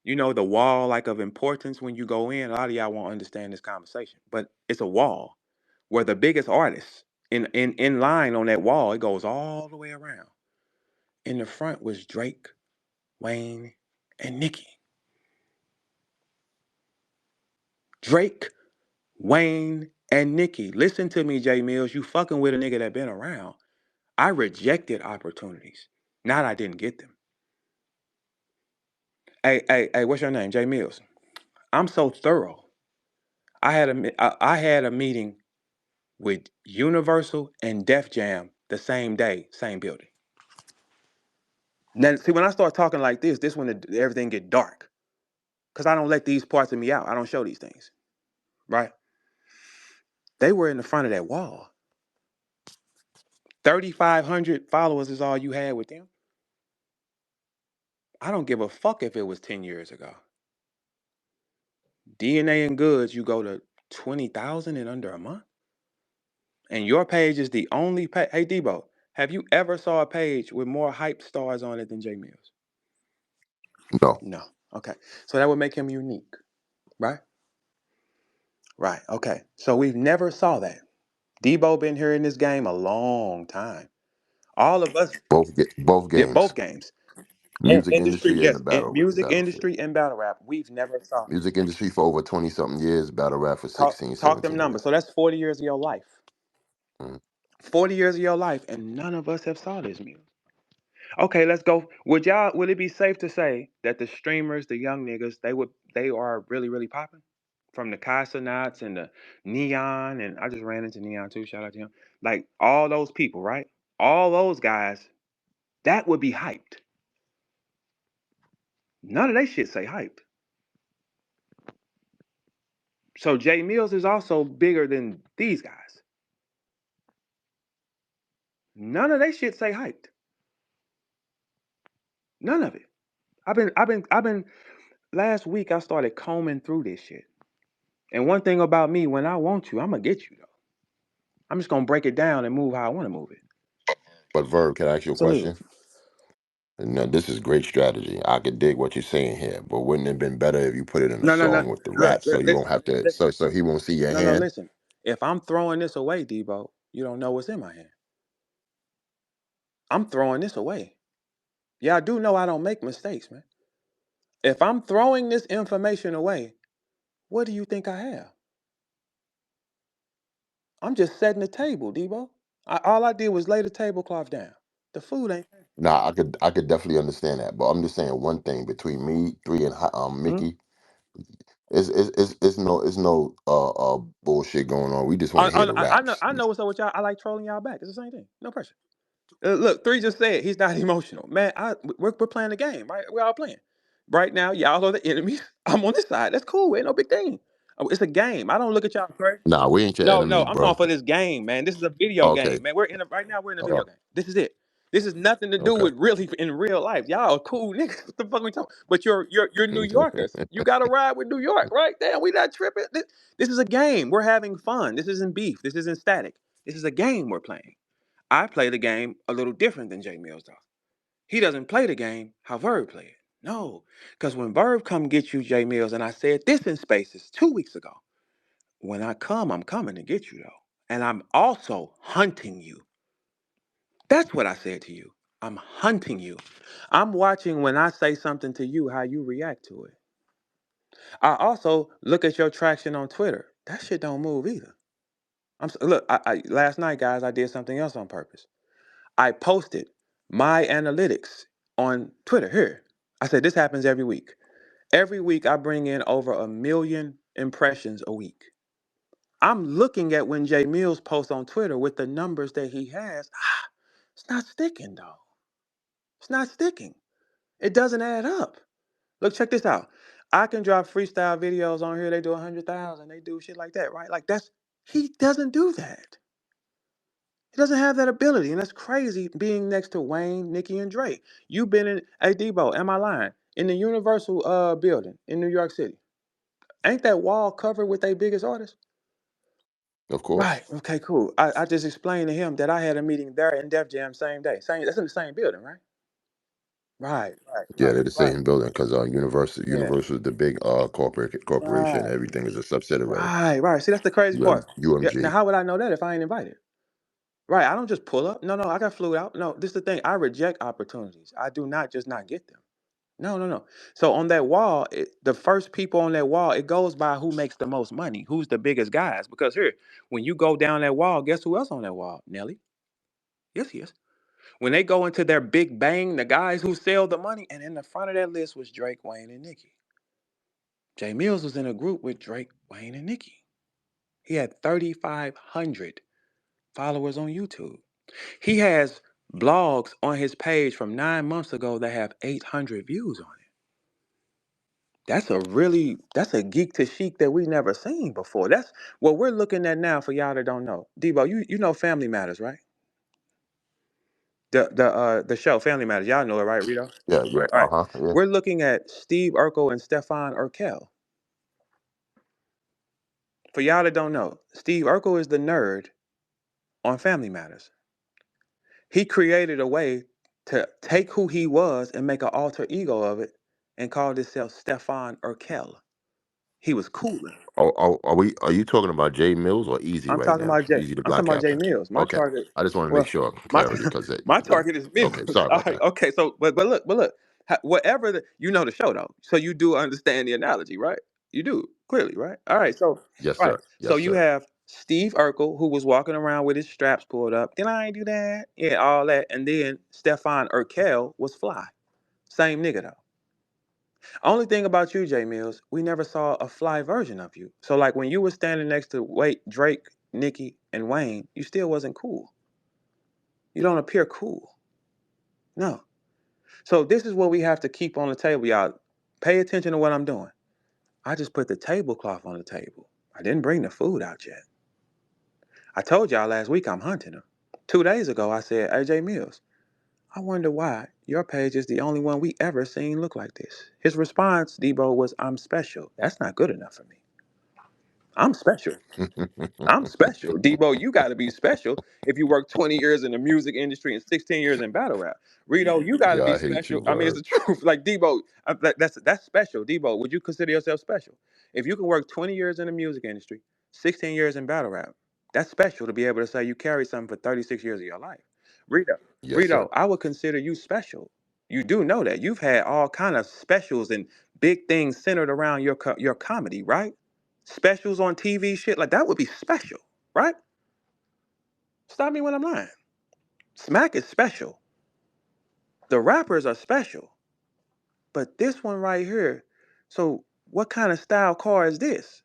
You know the wall like of importance when you go in. A lot of y'all won't understand this conversation, but it's a wall where the biggest artists in line on that wall, it goes all the way around. In the front was Drake, Wayne, and Nicki. Drake, Wayne, and Nicki. Listen to me, Jay Mills. You fucking with a nigga that been around. I rejected opportunities. Not I didn't get them. Hey, what's your name? Jay Mills. I'm so thorough. I had a meeting with Universal and Def Jam the same day, same building. Now, see, when I start talking like this when everything get dark, because I don't let these parts of me out. I don't show these things, right? They were in the front of that wall. 3,500 followers is all you had with them. I don't give a fuck if it was 10 years ago. DNA and Goodz, you go to 20,000 in under a month, and your page is the only page. Hey, Debo. Have you ever saw a page with more hype stars on it than Jay Mills? No. No. Okay. So that would make him unique, right? Right. Okay. So we've never saw that. Debo been here in this game a long time. All of us, Both yeah, games. both games. And Music industry, industry and the yes. In music battlefield. industry and battle rap, we've never saw it. Music industry for over 20 something years, battle rap for Talk 16, talk them 17 numbers. years. So that's 40 years of your life. Mhm. 40 years of your life, and none of us have saw this music. Okay, let's go. Would it be safe to say that the streamers, the young niggas, they are really, really popping? From the Casanats and the Neon, and I just ran into Neon too, shout out to him. Like all those people, right? All those guys, that would be hyped. None of they shit say hyped. So Jay Mills is also bigger than these guys. None of they shit say hyped. None of it. I've been last week I started combing through this shit. And one thing about me, when I want you, I'm gonna get you though. I'm just gonna break it down and move how I want to move it. But Verb, can I ask you a Absolutely. question? No, this is great strategy. I could dig what you're saying here, but wouldn't it have been better if you put it in a No, no, no. song with the Look, rap so you won't listen, have to listen. so he won't see your No, no, hand? listen. If I'm throwing this away, Debo, you don't know what's in my hand. I'm throwing this away. Yeah, I do know I don't make mistakes, man. If I'm throwing this information away, what do you think I have? I'm just setting the table, Debo. All I did was lay the tablecloth down. The food ain't. Nah, I could definitely understand that, but I'm just saying one thing between me, three, and Hmm? Mickey, it's no bullshit going on. We just want to hear the raps. I know what's up with y'all. I like trolling y'all back. It's the same thing. No pressure. Look, three just said he's not emotional. Man, we're playing the game, right? We're all playing. Right now, y'all are the enemies. I'm on this side. That's cool. Ain't no big thing. It's a game. I don't look at y'all crazy. Nah, we ain't your No, no, enemies, I'm talking bro. for this game, man. This is a video Okay, game, man. Right now we're in a uh, video game. This is it. This is nothing to do okay. with really in real life. Y'all are cool niggas. What the fuck we talking? But you're New Yorkers. You gotta ride with New York, right? Damn, we not tripping. This is a game. We're having fun. This isn't beef. This isn't static. This is a game we're playing. I play the game a little different than Jay Mills does. He doesn't play the game how Verb play it. No, because when Verb come get you, Jay Mills, and I said this in Spaces 2 weeks ago. When I come, I'm coming to get you though, and I'm also hunting you. That's what I said to you. I'm hunting you. I'm watching when I say something to you, how you react to it. I also look at your traction on Twitter. That shit don't move either. Look. Last night, guys, I did something else on purpose. I posted my analytics on Twitter here. I said this happens every week. Every week I bring in over 1 million impressions a week. I'm looking at when Jay Mills posts on Twitter with the numbers that he has. It's not sticking though. It's not sticking. It doesn't add up. Look, check this out. I can drop freestyle videos on here. They do 100,000. They do shit like that, right? Like he doesn't do that. He doesn't have that ability, and that's crazy. Being next to Wayne, Nicki, and Drake. You've been in. Hey, Debo, am I lying? In the Universal building in New York City, ain't that wall covered with their biggest artists? Of course. Right. Okay. Cool. I just explained to him that I had a meeting there in Def Jam same day. Same. That's in the same building, right? Right. Right. Yeah, Right. they're the Right. same building because Universal Yeah. Universal is the big corporation. Right. Everything is a subsidiary. Right. Right. See, that's the crazy part. Yeah. Now, UMG. how would I know that if I ain't invited? Right. I don't just pull up. No. No. I got flew out. No. This is the thing. I reject opportunities. I do not just not get them. No, no, no. So on that wall, the first people on that wall, it goes by who makes the most money, who's the biggest guys. Because here, when you go down that wall, guess who else on that wall? Nelly. Yes, he is. When they go into their big bang, the guys who sell the money, and in the front of that list was Drake, Wayne, and Nicki. Jay Mills was in a group with Drake, Wayne, and Nicki. He had 3,500 followers on YouTube. He has blogs on his page from 9 months ago that have 800 views on it. That's a geek to chic that we never seen before. That's what we're looking at now for y'all that don't know. Debo, you know Family Matters, right? The show Family Matters. Y'all know it, right, Rito? Yeah, yeah. All right. Yeah. We're looking at Steve Urkel and Stefan Urkel. For y'all that don't know, Steve Urkel is the nerd on Family Matters. He created a way to take who he was and make an alter ego of it and called himself Stefan Urkel. He was cooler. Are you talking about Jay Mills or Easy I'm right talking now? about Jay. Easy the I'm Black talking about Jay Captain. Mills. My Okay. target. I just want to make Well, sure my clarity because my target is okay, Mills. sorry All about right. that. Okay. So, but look. Whatever you know the show though, so you do understand the analogy, right? You do clearly, right? All right. So, Yes, right. sir. So Yes, you sir. have Steve Urkel who was walking around with his straps pulled up. Then I ain't do that. Yeah, all that. And then Stefan Urkel was fly. Same nigga though. Only thing about you, Jay Mills, we never saw a fly version of you. So like when you were standing next to Drake, Nicki, and Wayne, you still wasn't cool. You don't appear cool. No. So this is what we have to keep on the table, y'all. Pay attention to what I'm doing. I just put the tablecloth on the table. I didn't bring the food out yet. I told y'all last week I'm hunting him. 2 days ago, I said, AJ Mills, I wonder why your page is the only one we ever seen look like this. His response, Debo, was, I'm special. That's not good enough for me. I'm special. I'm special. Debo, you got to be special if you work 20 years in the music industry and 16 years in battle rap. Rito, you got to Yeah, be I hate special. you, I mean, it's Verb. the truth. Like Debo, that's special. Debo, would you consider yourself special? If you can work 20 years in the music industry, 16 years in battle rap, that's special to be able to say you carry something for 36 years of your life. Rito, Yes, sir. Rito, I would consider you special. You do know that. You've had all kind of specials and big things centered around your comedy, right? Specials on TV, shit like that would be special, right? Stop me when I'm lying. Smack is special. The rappers are special, but this one right here. So, what kind of style car is this?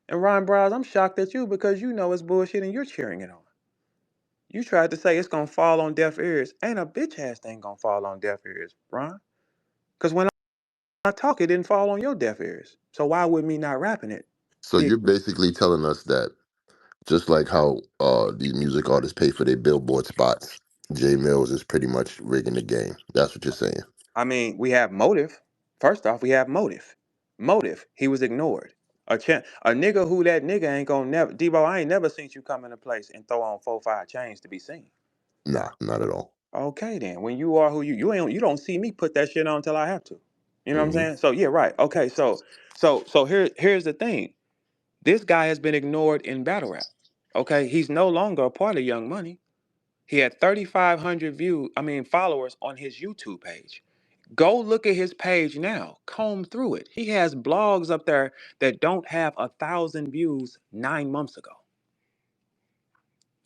And Ron Browse, I'm shocked at you because you know it's bullshit and you're cheering it on. You tried to say it's gonna fall on deaf ears. Ain't a bitch ass thing gonna fall on deaf ears, Ron. Because when I talk, it didn't fall on your deaf ears. So why would me not rapping it? So you're basically telling us that just like how these music artists pay for their billboard spots, Jay Mills is pretty much rigging the game. That's what you're saying. I mean, we have motive. First off, we have motive. Motive. He was ignored. A nigga who that nigga ain't gonna never. Debo, I ain't never seen you come into place and throw on 4-5 chains to be seen. Nah, not at all. Okay, then. When you are who you don't see me put that shit on until I have to. You know what I'm Hmm. saying? So yeah, right. Okay, so here's the thing. This guy has been ignored in battle rap. Okay, he's no longer a part of Young Money. He had 3,500 followers on his YouTube page. Go look at his page now. Comb through it. He has blogs up there that don't have 1,000 views 9 months ago.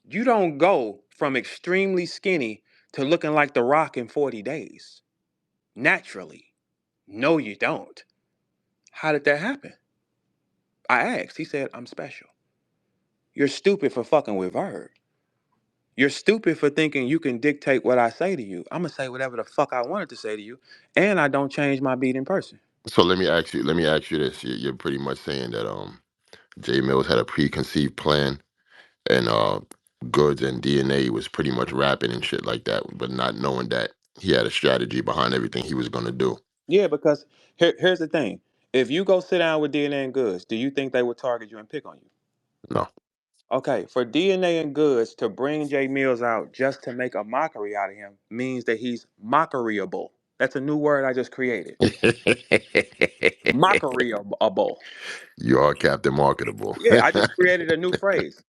You don't go from extremely skinny to looking like The Rock in 40 days. Naturally. No, you don't. How did that happen? I asked. He said, I'm special. You're stupid for fucking with Verb. You're stupid for thinking you can dictate what I say to you. I'm going to say whatever the fuck I wanted to say to you, and I don't change my beat in person. So let me ask you this. You're pretty much saying that Jay Mills had a preconceived plan and Goodz and DNA was pretty much rapping and shit like that, but not knowing that he had a strategy behind everything he was gonna do. Yeah, because here's the thing. If you go sit down with DNA and Goods, do you think they would target you and pick on you? No. Okay, for DNA and Goods to bring Jay Mills out just to make a mockery out of him means that he's mockeryable. That's a new word I just created. Mockeryable. You are Captain Marketable. Yeah, I just created a new phrase.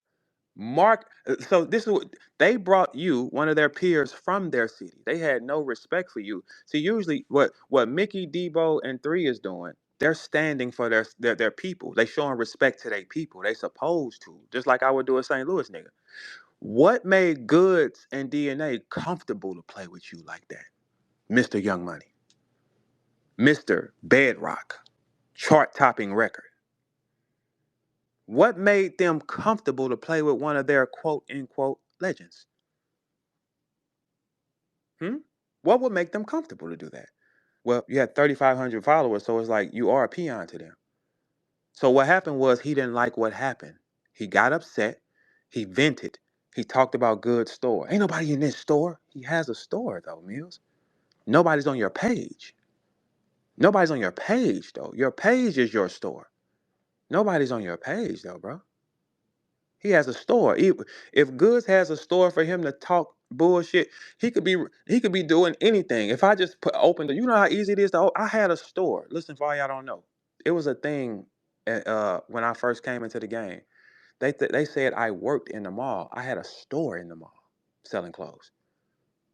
So this is what they brought you, one of their peers from their city. They had no respect for you. See, usually what Mickey, Debo, and Three is doing, they're standing for their people. They showing respect to their people. They supposed to, just like I would do a St. Louis nigga. What made Goods and DNA comfortable to play with you like that, Mr. Young Money, Mr. Bedrock, chart-topping record? What made them comfortable to play with one of their quote unquote legends? Hmm? What would make them comfortable to do that? Well, you had 3,500 followers, so it's like you are a peon to them. So what happened was he didn't like what happened. He got upset. He vented. He talked about Good's store. Ain't nobody in this store. He has a store though, Mills. Nobody's on your page. Nobody's on your page though. Your page is your store. Nobody's on your page though, bro. He has a store. If Goods has a store for him to talk bullshit. He could be doing anything. If I just opened, you know how easy it is to. I had a store. Listen, for all y'all don't know, it was a thing. When I first came into the game, they said I worked in the mall. I had a store in the mall selling clothes.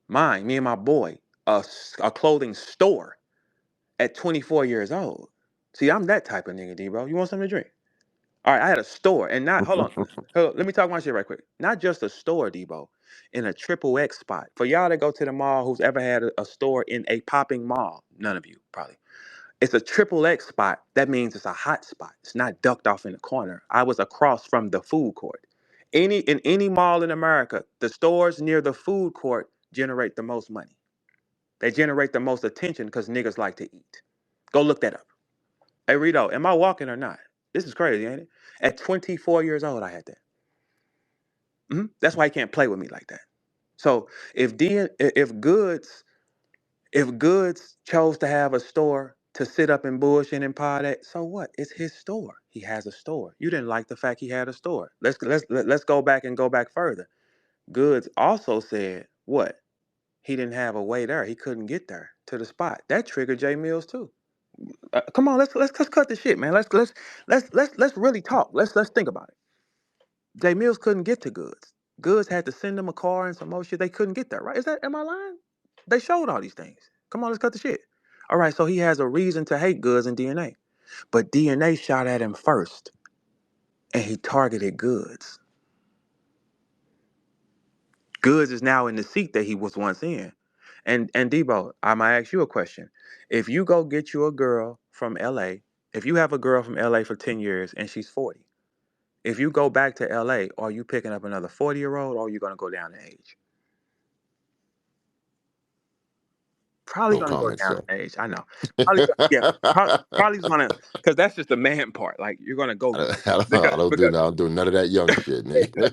Mine, me and my boy, a clothing store at 24 years old. See, I'm that type of nigga, D bro. You want something to drink? All right, I had a store, and not hold on, let me talk my shit right quick. Not just a store, Debo, in a triple X spot. For y'all that go to the mall, who's ever had a store in a popping mall, none of you probably. It's a triple X spot. That means it's a hot spot. It's not ducked off in the corner. I was across from the food court. In any mall in America, the stores near the food court generate the most money. They generate the most attention because niggas like to eat. Go look that up. Hey Rito, am I walking or not? This is crazy, ain't it? At 24 years old, I had that. That's why he can't play with me like that. So if Goodz chose to have a store to sit up and bullshit and pod at, so what? It's his store. He has a store. You didn't like the fact he had a store. Let's go back and go back further. Goodz also said what? He didn't have a way there. He couldn't get there to the spot. That triggered Jay Mills too. Come on, let's cut the shit, man. Let's really talk. Let's think about it. Jay Mills couldn't get to Goodz. Goodz had to send them a car and some more shit. They couldn't get there, right? Am I lying? They showed all these things. Come on, let's cut the shit. All right, so he has a reason to hate Goodz and DNA. But DNA shot at him first, and he targeted Goodz. Goodz is now in the seat that he was once in. And Debo, I'm gonna ask you a question. If you go get you a girl from LA, if you have a girl from LA for 10 years and she's 40, if you go back to LA, are you picking up another 40-year-old or are you gonna go down in age? Probably No gonna go comment, down sir. in age. I know. Yeah, probably gonna, because that's just the man part. Like you're gonna go I don't do, I don't do none of that young shit, nigga.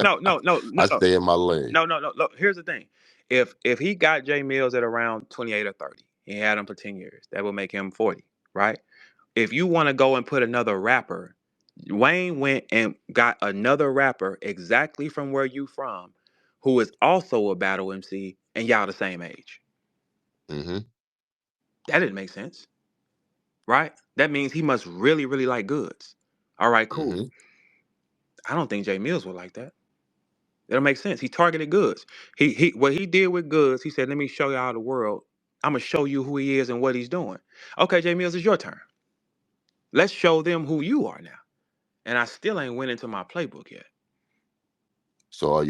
no, no, no, no, I no. stay in my lane. No. Look, here's the thing. If he got Jay Mills at around 28 or 30, he had him for 10 years. That would make him 40, right? If you want to go and put another rapper, Wayne went and got another rapper exactly from where you from, who is also a battle MC, and y'all the same age. Mm-hmm. That didn't make sense, right? That means he must really, really like Goodz. All right, cool. Mm-hmm. I don't think Jay Mills would like that. It'll make sense. He targeted Goodz. He what he did with Goodz, he said, let me show y'all the world. I'm gonna show you who he is and what he's doing. Okay, Jay Mills, it's your turn. Let's show them who you are now. And I still ain't went into my playbook yet. So are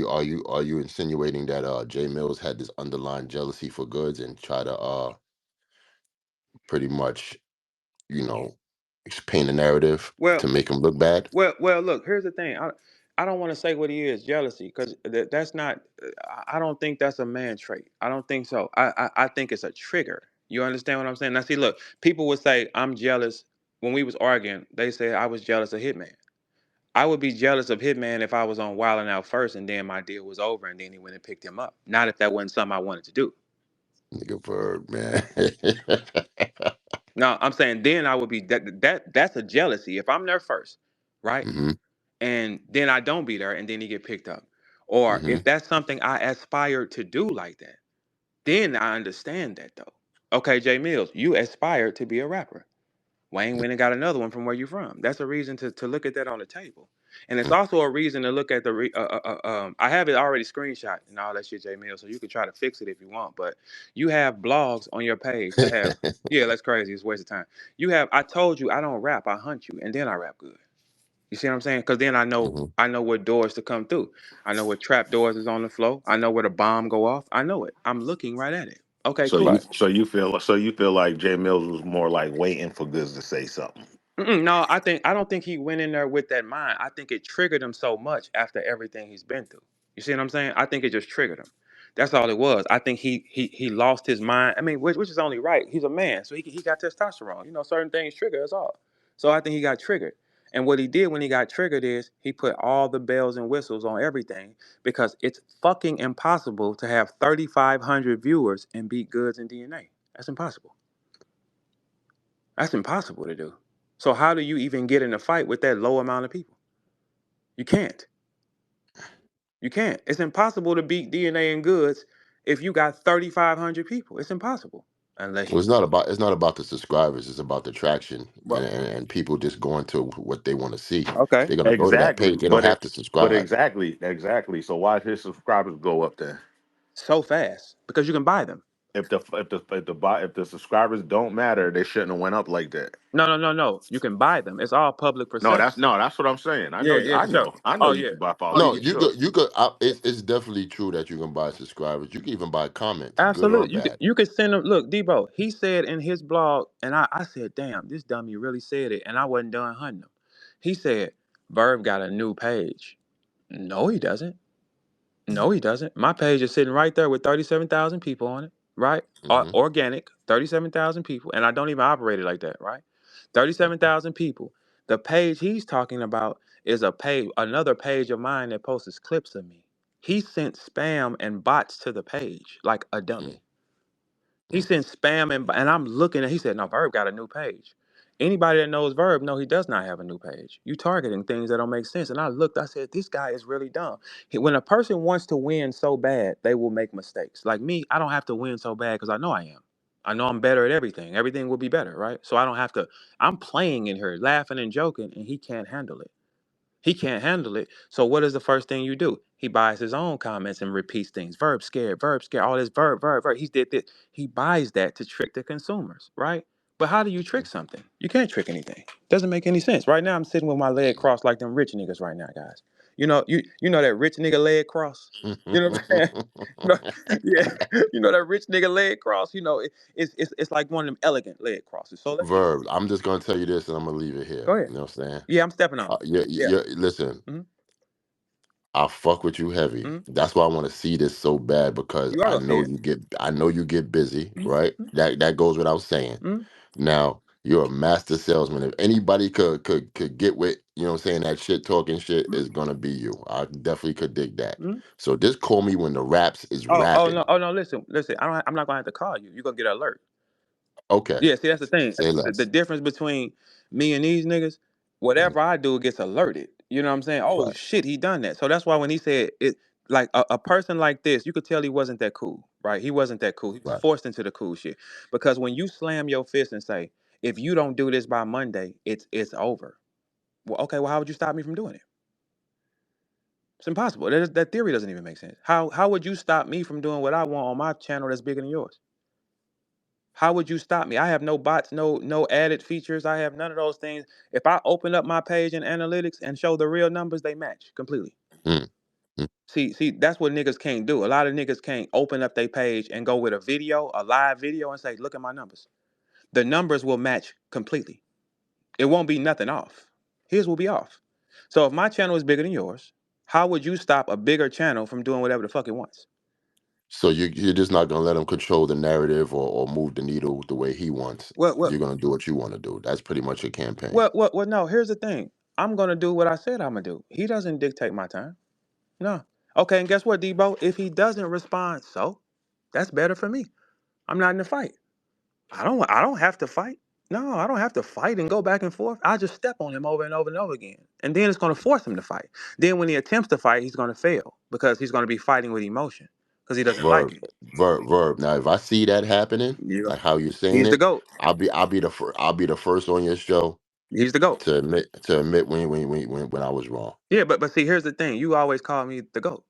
you insinuating that Jay Mills had this underlying jealousy for Goods and try to pretty much, you know, paint a narrative Well, to make him look bad? well. Look, here's the thing. I don't want to say what he is, jealousy, because that's not. I don't think that's a man trait. I don't think so. I think it's a trigger. You understand what I'm saying? Now, see, look, people would say I'm jealous. When we was arguing, they said I was jealous of Hitman. I would be jealous of Hitman if I was on Wild 'N Out first, and then my deal was over, and then he went and picked him up. Not if that wasn't something I wanted to do. Nigga Verb, man. No, I'm saying then I would be that's a jealousy. If I'm there first, right? Mm-hmm. And then I don't be there, and then he get picked up. Or Mm-hmm. if that's something I aspired to do like that, then I understand that though. Okay, Jay Mills, you aspired to be a rapper. Wayne went and got another one from where you from. That's a reason to look at that on the table. And it's also a reason to look at I have it already screenshot and all that shit, Jay Mills, so you can try to fix it if you want. But you have blogs on your page that have, yeah, that's crazy. It's a waste of time. I told you I don't rap, I hunt you, and then I rap good. You see what I'm saying? Because then Mm-hmm. I know what doors to come through. I know what trap doors is on the floor. I know where the bomb go off. I know it. I'm looking right at it. Okay, So cool. Right. you feel like Jay Mills was more like waiting for Goods to say something. No, I don't think he went in there with that mind. I think it triggered him so much after everything he's been through. You see what I'm saying? I think it just triggered him. That's all it was. I think he lost his mind. I mean, which is only right. He's a man, so he got testosterone. You know, certain things trigger us all. So I think he got triggered. And what he did when he got triggered is he put all the bells and whistles on everything because it's fucking impossible to have 3,500 viewers and beat Goodz and DNA. That's impossible. That's impossible to do. So how do you even get in a fight with that low amount of people? You can't. You can't. It's impossible to beat DNA and Goodz if you got 3,500 people. It's impossible unless Well, you. it's not about the subscribers. It's about the traction Well, and people just going to what they want to see. okay. They're gonna go to that Exactly, page. They don't have to but subscribe. exactly. So why his subscribers go up then? So fast because you can buy them. If the subscribers don't matter, they shouldn't have went up like that. No, no, no, no. You can buy them. It's all public perception. No, that's what I'm saying. Yeah, yeah, for sure. I know Oh you yeah. can buy Oh followers No, yeah. for you sure. could you could. It's definitely true that you can buy subscribers. You can even buy comments, good or Absolutely. You could bad. you could send them. Look, Debo, he said in his blog, and I said, damn, this dummy really said it, and I wasn't done hunting him. He said, Verb got a new page. No, he doesn't. No, he doesn't. My page is sitting right there with 37,000 people on it, right? Hmm. Organic, 37,000 people. And I don't even operate it like that, right? 37,000 people. The page he's talking about is a page, another page of mine that posts clips of me. He sent spam and bots to the page like a dummy. He sent spam and I'm looking at. He said, "No, Verb got a new page." Anybody that knows Verb, no, he does not have a new page. You targeting things that don't make sense. And I looked. I said, "This guy is really dumb." When a person wants to win so bad, they will make mistakes. Like me, I don't have to win so bad because I know I am. I know I'm better at everything. Everything will be better, right? So I don't have to. I'm playing in here, laughing and joking, and he can't handle it. He can't handle it. So what is the first thing you do? He buys his own comments and repeats things. Verb scared, all this verb. He did this. He buys that to trick the consumers, right? But how do you trick something? You can't trick anything. Doesn't make any sense. Right now I'm sitting with my leg crossed like them rich niggas right now, guys. You know that rich nigga leg cross? You know what I'm saying? You know, yeah, you know that rich nigga leg cross. It's like one of them elegant leg crosses. So let me Verb. I'm just gonna tell you this, and I'm gonna leave it here. go ahead. You know what I'm saying? Yeah, I'm stepping on it. Yeah. Listen, hmm I fuck with you heavy. hmm That's why I want to see this so bad because You are gonna see it. I know you get busy, right? hmm That goes without saying. hmm Now, you're a master salesman. If anybody could get with, you know what I'm saying, that shit talking shit hmm is gonna be you. I definitely could dig that. hmm So just call me when the raps is oh no, rapping. oh no. Listen. I'm not gonna have to call you. You're gonna get an alert. Okay. Yeah. See, that's the thing. Say The less. difference between me and these niggas, Mhm. whatever I do gets alerted. You know what I'm saying? Oh Right, shit, he done that. So that's why when he said it, like a person like this, you could tell he wasn't that cool, right? He wasn't that cool. He was right. forced into the cool shit. Because when you slam your fist and say, if you don't do this by Monday, it's over. Well, okay. Well, how would you stop me from doing it? It's impossible. That theory doesn't even make sense. How would you stop me from doing what I want on my channel that's bigger than yours? How would you stop me? I have no bots, no added features. I have none of those things. If I open up my page in analytics and show the real numbers, they match completely. Mm, mm. See, that's what niggas can't do. A lot of niggas can't open up their page and go with a video, a live video, and say, "Look at my numbers." The numbers will match completely. It won't be nothing off. His will be off. So if my channel is bigger than yours, how would you stop a bigger channel from doing whatever the fuck it wants? So you're just not gonna let him control the narrative or move the needle the way he wants. Well, well, You're gonna do what you want to do. That's pretty much your campaign. well. No. Here's the thing. I'm gonna do what I said I'm gonna do. He doesn't dictate my time. No. Okay, and guess what, Debo? If he doesn't respond, so that's better for me. I'm not in the fight. I don't have to fight. No, I don't have to fight and go back and forth. I just step on him over and over and over again. And then it's gonna force him to fight. Then when he attempts to fight, he's gonna fail because he's gonna be fighting with emotion because he doesn't like Verb, it. verb. Now, if I see that happening, Yeah. like how you're saying He's the it, GOAT. I'll be the first on your show He's the GOAT. to admit when I was wrong. Yeah, but see, here's the thing. You always call me the GOAT,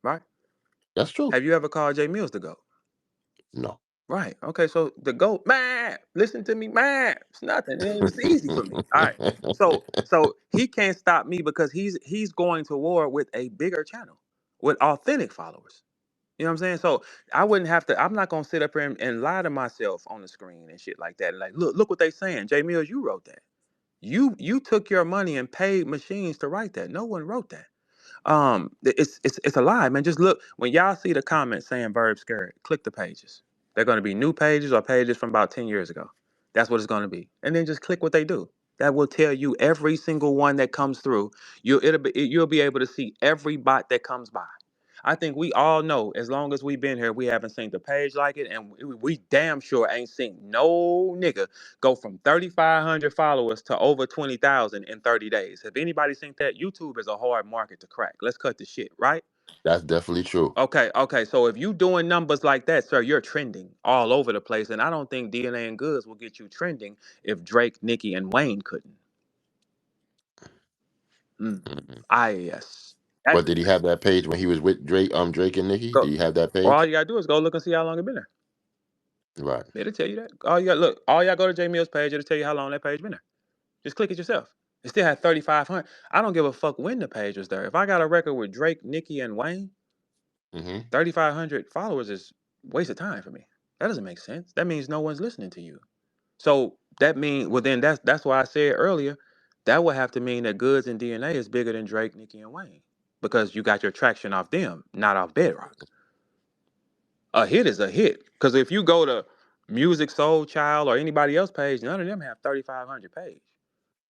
right? That's true. Have you ever called Jay Mills the GOAT? No. Right. Okay. So the goat, man, listen to me, man. It's nothing. It's easy for me. All right. So he can't stop me because he's going to war with a bigger channel with authentic followers. You know what I'm saying? So I wouldn't have to. I'm not gonna sit up here and lie to myself on the screen and shit like that. And like, look what they saying. Jay Mills, you wrote that. You took your money and paid machines to write that. No one wrote that. It's a lie, man. Just look when y'all see the comments saying Verb scared, click the pages. They're going to be new pages or pages from about 10 years ago. That's what it's going to be. And then just click what they do. That will tell you every single one that comes through. You'll be able to see every bot that comes by. I think we all know as long as we've been here, we haven't seen the page like it, and we damn sure ain't seen no nigga go from 3,500 followers to over 20,000 in 30 days. If anybody think that, YouTube is a hard market to crack. Let's cut the shit, right? That's definitely true. Okay, okay. So if you doing numbers like that, sir, you're trending all over the place, and I don't think DNA and Goods will get you trending if Drake, Nicki, and Wayne couldn't. Mm. Mhm. Yes. That, But did he have that page when he was with Drake and Nicki? go, Did he have that well, all page? you gotta do is go look and see how long it been there. Right. It'll tell you that. All you got look. All y'all go to J Mill's page. It'll tell you how long that page been there. Just click it yourself. It still had 3,500. I don't give a fuck when the page was there. If I got a record with Drake, Nicki, and Wayne, Hmm. 3,500 followers is waste of time for me. That doesn't make sense. That means no one's listening to you. So that means, well, then that's why I said earlier, that would have to mean that Goods and DNA is bigger than Drake, Nicki, and Wayne, because you got your traction off them, not off Bedrock. A hit is a hit, because if you go to Music Soul Child or anybody else page, none of them have 3,500 page.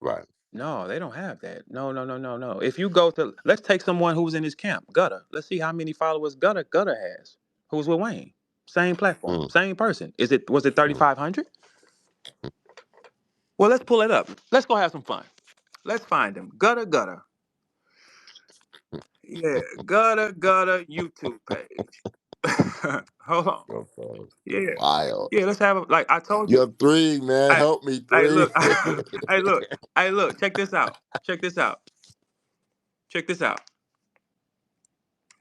Right. No, they don't have that. No, no, no, no, no. If you go to, let's take someone who's in his camp, Gutter. Let's see how many followers Gutter has. Who's with Wayne? Same platform, Mm. same person. Was it Mm. 3,500? Well, let's pull it up. Let's go have some fun. Let's find him. Gutter. Yeah, Gutter YouTube page. Hold on. Your phone. Yeah. Wild. Yeah, let's have a, like I told you. You're three, man. I Help me, I three. look. Hey look. Hey look. Check this out. Check this out. Check this out.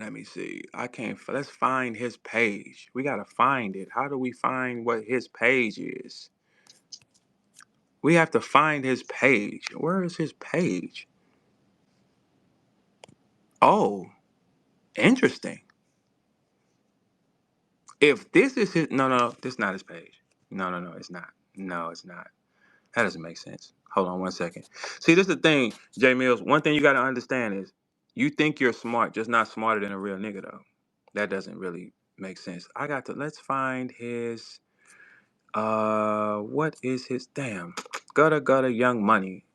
Let me see. I can't. Let's find his page. We gotta find it. How do we find what his page is? We have to find his page. Where is his page? Oh, interesting. If this is his, no, this is not his page. No, it's not. No, it's not. That doesn't make sense. Hold on one second. See, this is the thing, Jay Mills. One thing you got to understand is you think you're smart, just not smarter than a real nigga, though. That doesn't really make sense. Let's find his, what is his, damn, Gutter Young Money.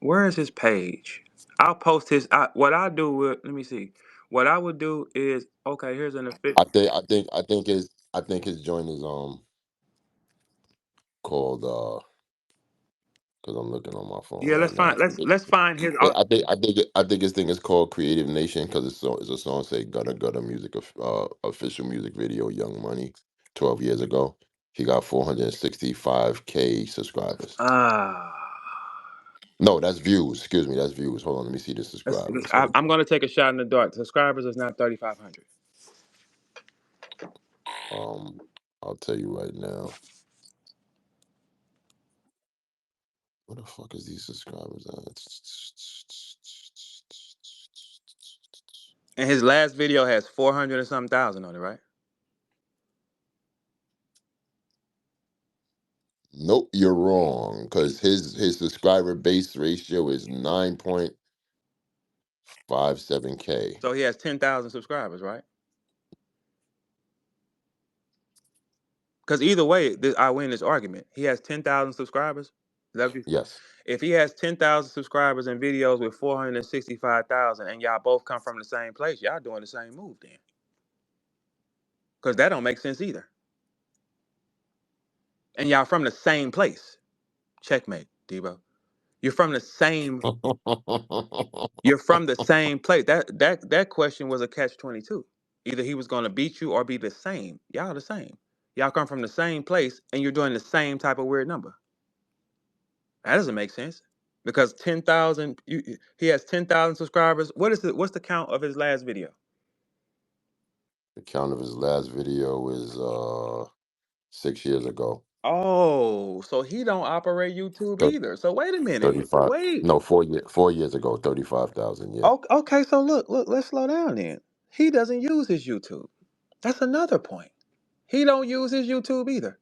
Where is his page? I'll post his, what I do with, let me see. What I would do is, okay, here's an official. I think his joint is called because I'm looking on my phone Yeah, right let's now. find, let's find his, I think his thing is called Creative Nation because it's a song say Gutter Music official music video Young Money 12 years ago. He got 465K subscribers. ah. No, that's views. Excuse me, that's views. Hold on, let me see the subscribers. Hold I'm going to take a shot in the dark. Subscribers is not 3,500. on. I'll tell you right now. What the fuck is these subscribers at? And his last video has 400 and something thousand on it, right? Nope, you're wrong. Because his subscriber base ratio is 9.57K. So he has 10,000 subscribers, right? Because either way, I win this argument. He has 10,000 subscribers. Is that what you- Yes. If he has 10,000 subscribers and videos with 465,000 and y'all both come from the same place, y'all doing the same move then. Because that don't make sense either. And y'all from the same place. Checkmate, Debo. You're from the same You're from the same place. That question was a catch-22. Either he was going to beat you or be the same. Y'all the same. Y'all come from the same place and you're doing the same type of weird number. That doesn't make sense. Because 10,000 he has 10,000 subscribers. What's the count of his last video? The count of his last video is 6 years ago. Oh, so he don't operate YouTube Thir- either. So wait a minute. 35. Wait. No, 4 years ago, 35,000. Yeah. Okay, so look, let's slow down then. He doesn't use his YouTube. That's another point. He don't use his YouTube either.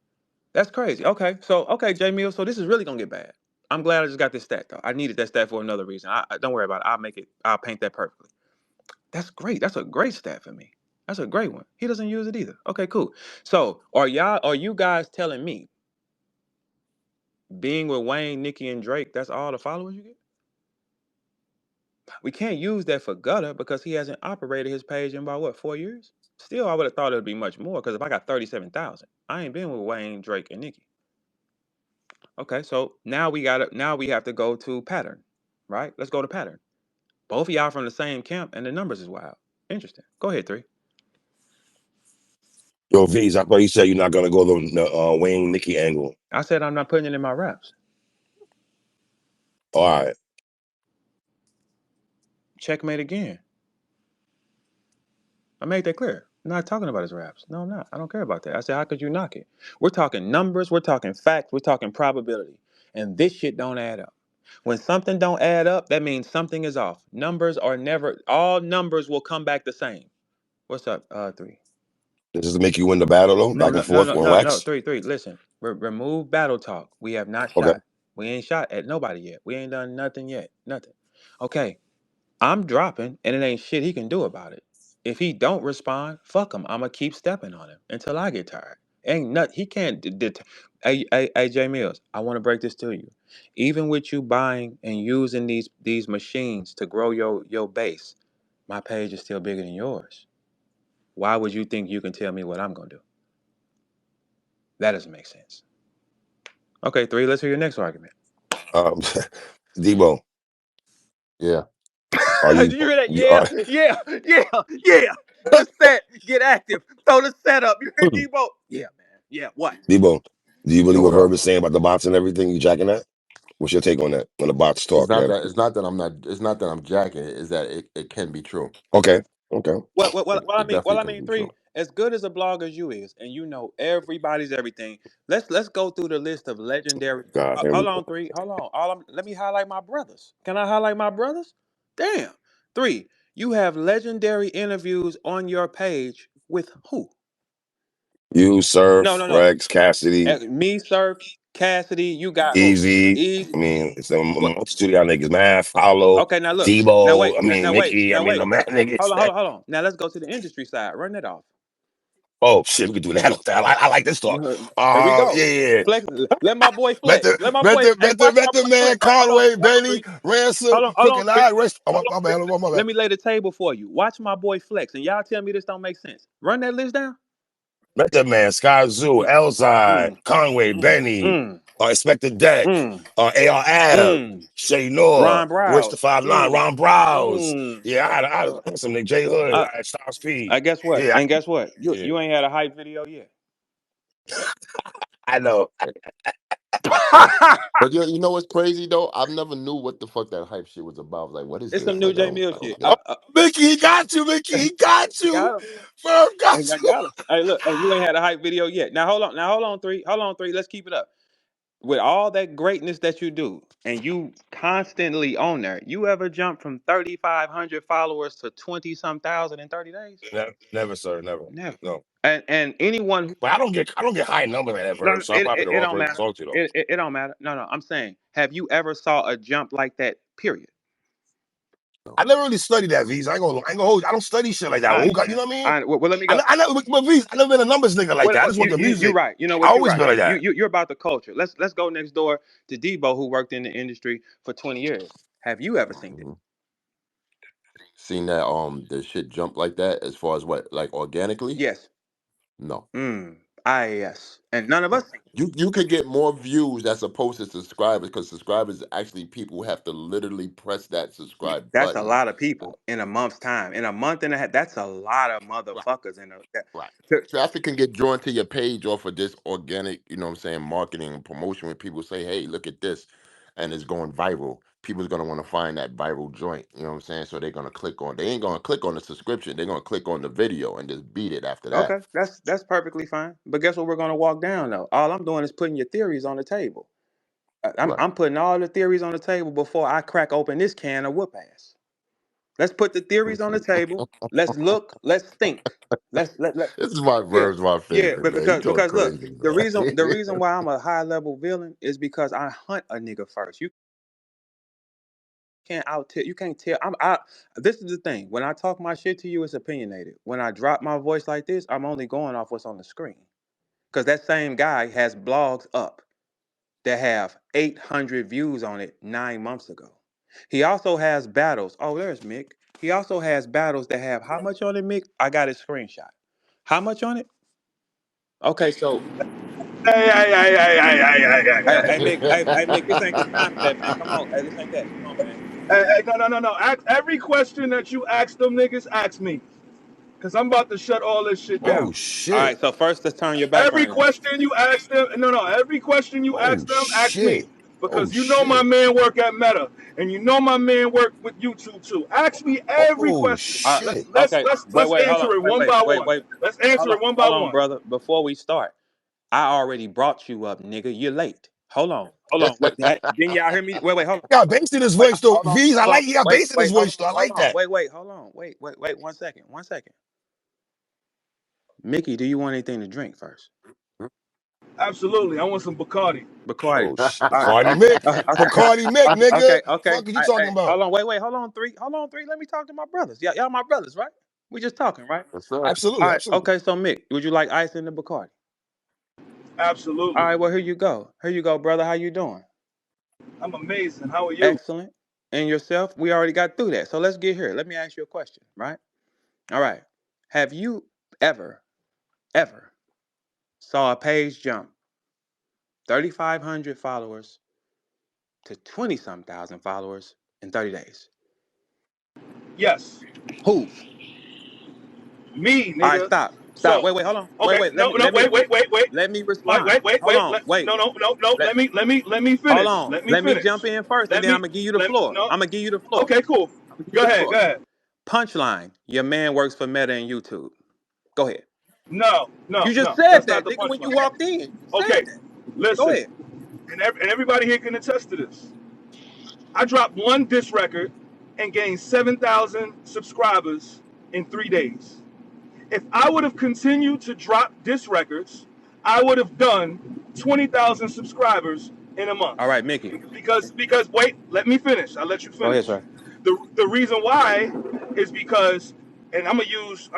That's crazy. Okay, J Mill. So this is really gonna get bad. I'm glad I just got this stat though. I needed that stat for another reason. Don't worry about it. I'll make it. I'll paint that perfectly. That's great. That's a great stat for me. That's a great one. He doesn't use it either. Okay, cool. So are you guys telling me being with Wayne, Nicki, and Drake, that's all the followers you get? We can't use that for Gutter because he hasn't operated his page in about what, 4 years? Still, I would have thought it would be much more because if I got 37,000, I ain't been with Wayne, Drake, and Nicki. Okay, so now we have to go to pattern, right? Let's go to pattern. Both of y'all from the same camp and the numbers is wild. Interesting. Go ahead, 3. Yo, V's, I thought you said you're not gonna go the Wayne Nicki angle. I said I'm not putting it in my raps. All right. Checkmate again. I made that clear. I'm not talking about his raps. No, I'm not. I don't care about that. I said, how could you knock it? We're talking numbers. We're talking facts. We're talking probability. And this shit don't add up. When something don't add up, that means something is off. Numbers are never, all numbers will come back the same. What's up, 3? Does this make you win the battle though? No, Back no, and no, forth no, on no, no. wax? 3. Listen, remove battle talk. We have not Okay. shot. We ain't shot at nobody yet. We ain't done nothing yet. Nothing. Okay. I'm dropping, and it ain't shit he can do about it. If he don't respond, fuck him. I'ma keep stepping on him until I get tired. Ain't nut. He can't. Hey, J Mills. I want to break this to you. Even with you buying and using these machines to grow your base, my page is still bigger than yours. Why would you think you can tell me what I'm gonna do? That doesn't make sense. Okay, 3. Let's hear your next argument. Debo, Yeah. are Did you you hear that? you Yeah, are yeah, yeah, yeah. Get set, get active, throw the setup. You hear Debo? Yeah, man. Yeah, what? Debo? Do you believe Yo, what what Verb up? is saying about the bots and everything? You jacking that? What's your take on that? When the bots It's talk and not that. everything? It's not that I'm not. It's not that I'm jacking it. It's that it can be true. Okay. Okay. It Well, definitely I can mean, be 3. true. As good as a blogger as you is, and you know everybody's everything. Let's go through the list of legendary. God, here we Hold go. on, 3. Hold on. Let me highlight my brothers. Can I highlight my brothers? Damn. 3. You have legendary interviews on your page with who? You, No, Surf, no, no. Rex, Cassidy, Me, Surf, Cassidy. You got who? Easy. I Easy. mean, it's a What? multitude of y'all niggas, man. Follow, Okay, now look. Now Debo. wait. I mean, Now wait. Nikki. I Now mean, the wait. man niggas. Hold on. Now let's go to the industry side. Run that off. Oh shit, we could do that. I like this talk. Here we go. Yeah, yeah. Flex. Let my boy Met flex. the Let my met boy. the Hey, met the watch my met the boy man flex. Hold on. Conway, Hold on, Benny, 3. Ransom, Hold on, Cooking 3. Eye, rest. Oh Hold on, my 3. bad, my bad. Let me lay the table for you. Watch my boy flex, and y'all tell me this don't make sense. Run that list down. Met the man, Sky Zoo, Mm, Elzai, mm, Conway, mm, Benny, mm, Inspector Deck, mm, AR Ab, mm. Shay Noor, Ron Wish the Browse. 5'9", Mm, Ron Browse. mm. Yeah, I had some Nick J Hood, Uh, I had Styles P. I guess what? Yeah, And guess what? You yeah, you ain't had a hype video yet. I know. But you know what's crazy though? I've never knew what the fuck that hype shit was about. Like, what is It's some this? new Like, J Mill I don't shit. get it. Mickey, he got you, Mickey, he got I you. got him. Verb got I you. got him. Hey, look, and you ain't had a hype video yet. Now hold on. Now hold on, 3. Hold on, 3. Let's keep it up. With all that greatness that you do, and you constantly on there, you ever jump from 3,500 followers to 20 some thousand in 30 days? Never, sir, never. Never. No. And anyone who But I don't get high numbers like that, no, Verb, so I'm probably the it wrong don't person to matter. talk to though. It don't matter. No, I'm saying, have you ever saw a jump like that? Period. I never really studied that, V's. I ain't gonna hold you. I don't study shit like that. I Who got, you understand. know what I mean? Well, let me go. I never, but V's, I never been a numbers nigga like Well, that. I just want the you're music. right. You know I what? You're always right. been like that. You're about the culture. Let's go next door to Debo, who worked in the industry for 20 years. Have you ever seen it? Mhm. Seen that the shit jump like that as far as what, like, organically? Yes. No. Yes. And none of us No. seen it. You could get more views that's opposed to subscribers because subscribers actually people who have to literally press that subscribe That's a button. lot of Uh, people in a month's time. In a month and a half, that's a lot of Right. motherfuckers in a that, Right. to- Traffic can get drawn to your page off of this organic, you know what I'm saying, marketing and promotion when people say, hey, look at this, and it's going viral. People's gonna want to find that viral joint, you know what I'm saying? So they're gonna click on, they ain't gonna click on the subscription, they're gonna click on the video and just beat it after that. okay, that's perfectly fine. But guess what we're gonna walk down though? All I'm doing is putting your theories on the table. Right. I'm putting all the theories on the table before I crack open this can of whoop ass. Let's put the theories on the table. Let's look. Let's think. Let This is my yeah, verb's my yeah. favorite, But man. You going because look, crazy, the reason man. why I'm a high level villain is because I hunt a nigga first. You can't tell. This is the thing. When I talk my shit to you, it's opinionated. When I drop my voice like this, I'm only going off what's on the screen. Because that same guy has blogs up that have 800 views on it 9 months ago. He also has battles. Oh, there's Mick. He also has battles that have how much on it, Mick? I got his screenshot. How much on it? Okay, so Hey, hey, hey, hey, hey, hey, hey, hey, hey Mick, hey Mick, this ain't the time for that, man. Come on, hey, this ain't that. Come on, man. Hey, no. Ask every question that you ask them niggas, ask me. because I'm about to shut all this shit down. Oh All shit. right. So first, let's turn your Every background on. question you ask them, no, every question you Oh ask them, ask shit. me. Oh Because you know my shit. man work at Meta, and you know my man work with YouTube too. Ask me every Oh question. All right. shit. Okay. Let's Wait. Hold on. answer it one by one. Let's answer it one by Hold on, one. brother. Before we start, I already brought you up, nigga. You're late. Hold on. Wait. Didn't y'all hear me? Wait. Hold on. Got bass in his Wait. voice though. Hold on. V's, I Hold on. like he got Wait. bass in his Hold voice though. I on. Hold like on. that. Hold on. Wait. 1 second. 1 second. Mickey, do you want anything to drink first? Absolutely. I want some Bacardi. Bacardi. Oh shit. All right. Bacardi Mick. Okay. Bacardi Mick, nigga. Okay. Fuck are you talking Hey, about? hold on. Wait. Hold on, three. Let me talk to my brothers. Y'all my brothers, right? We just talking, right? Yes, sir. Absolutely, All right. absolutely. Okay. So Mick, would you like ice in the Bacardi? All Absolutely. right. Well, here you go. Brother. How you doing? I'm amazing. How are you? Excellent. And yourself? We already got through that. So let's get here. Let me ask you a question, right? All right. Have you ever saw a page jump 3,500 followers to 20 some thousand followers in 30 days? Yes. Who? Me, All right, nigga. stop. So, Wait, hold on. okay. Wait. No, no, wait. Let me respond. Hold on. Wait. No. Let, Let me hold finish. on. Let me Let me finish. jump in first and Let then I'm me gonna give you the let floor. no. I'm gonna give you the floor. Okay, cool. I'm gonna give you Go the ahead. floor. Go ahead. Punchline. Your man works for Meta and YouTube. Go ahead. No, You no, just no. said That's not that, the nigga, when you punchline. walked in. You just said Okay. that. Go Listen. ahead. And everybody here can attest to this. I dropped one disc record and gained 7,000 subscribers in 3 days. If I would have continued to drop disc records, I would have done 20,000 subscribers in a month. All right, Mickey. Because wait, let me finish. I'll let you Go ahead, finish. sir. The reason why is because, and I'm gonna use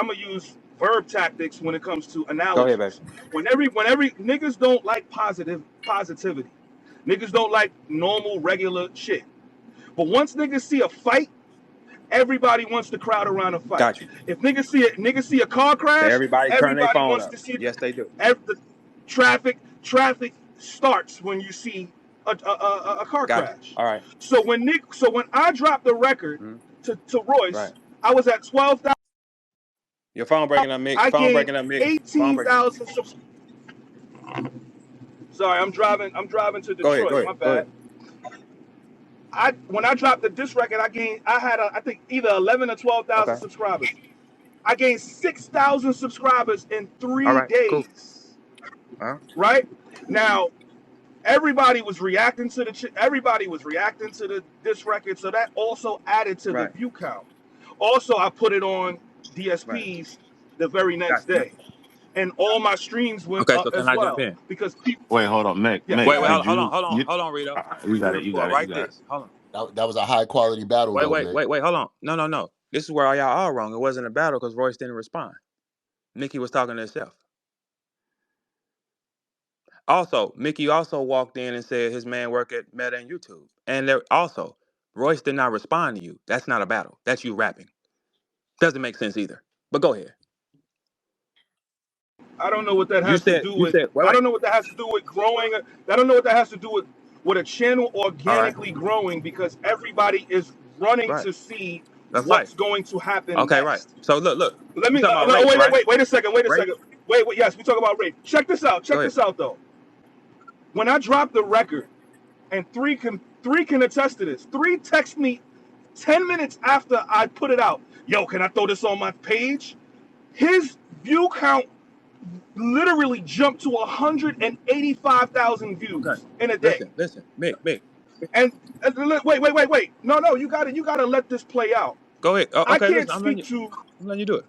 verb tactics when it comes to Go ahead, baby. analogies. When every niggas don't like positivity. Niggas don't like normal regular shit. But once niggas see a fight, everybody wants to crowd around a fight. Got you. If niggas see a car So crash, everybody turn their everybody phone wants up. to see Yes, they do. the traffic starts when you see a car Got you. crash. All right. So when I dropped the record Mhm. to Royce, Right. I was at 12,000. Your phone breaking up, Mick. I Phone gained breaking up, Mick. Phone breaking up. 18,000 Sorry, I'm driving to Go ahead. Detroit. My Go ahead. bad. When I dropped the disc record, I had I think either 11 or 12,000 Okay. subscribers. I gained 6,000 subscribers in All three right. Cool. days. Uh-huh. Right now, everybody was reacting to the disc record, so that also added to the Right. view count. Also, I put it on Right. DSPs the very Got next you. day, and all my streams went Okay. So up can as I jump well in? because people. Wait, hold on, Mick. Yeah, Mick, go Wait. ahead. did Hold on, Rito. you got Do it. the You floor. got it. You Write got it. this. Hold on. That was a high quality battle though, Mick. Hold on. No. This is where y'all are wrong. It wasn't a battle because Royce didn't respond. Mickey was talking to himself. Also, Mickey also walked in and said his man work at Meta and YouTube. And there also, Royce did not respond to you. That's not a battle. That's you rapping. Doesn't make sense either. But go ahead. I don't know what that You has to said do with. wait, I wait. don't know what that has to do with growing. I don't know what that has to do with a channel All right. organically growing because everybody is running Right. to see That's right. what's going to happen Okay, right. next. So look. Let We me. talking about No, race, right? wait a second. Wait a Race? second. Wait. Yes, we talk about rape. Check this out. Go Check ahead. this out though. When I dropped the record, and three can attest to this. Three text me 10 minutes after I put it out. Yo, can I throw this on my page? His view count literally jumped to 185,000 Okay. views in a day. Listen. Mick. And wait. No, you gotta let this play out. Go ahead. I Okay, can't listen. speak to I'm letting you do it.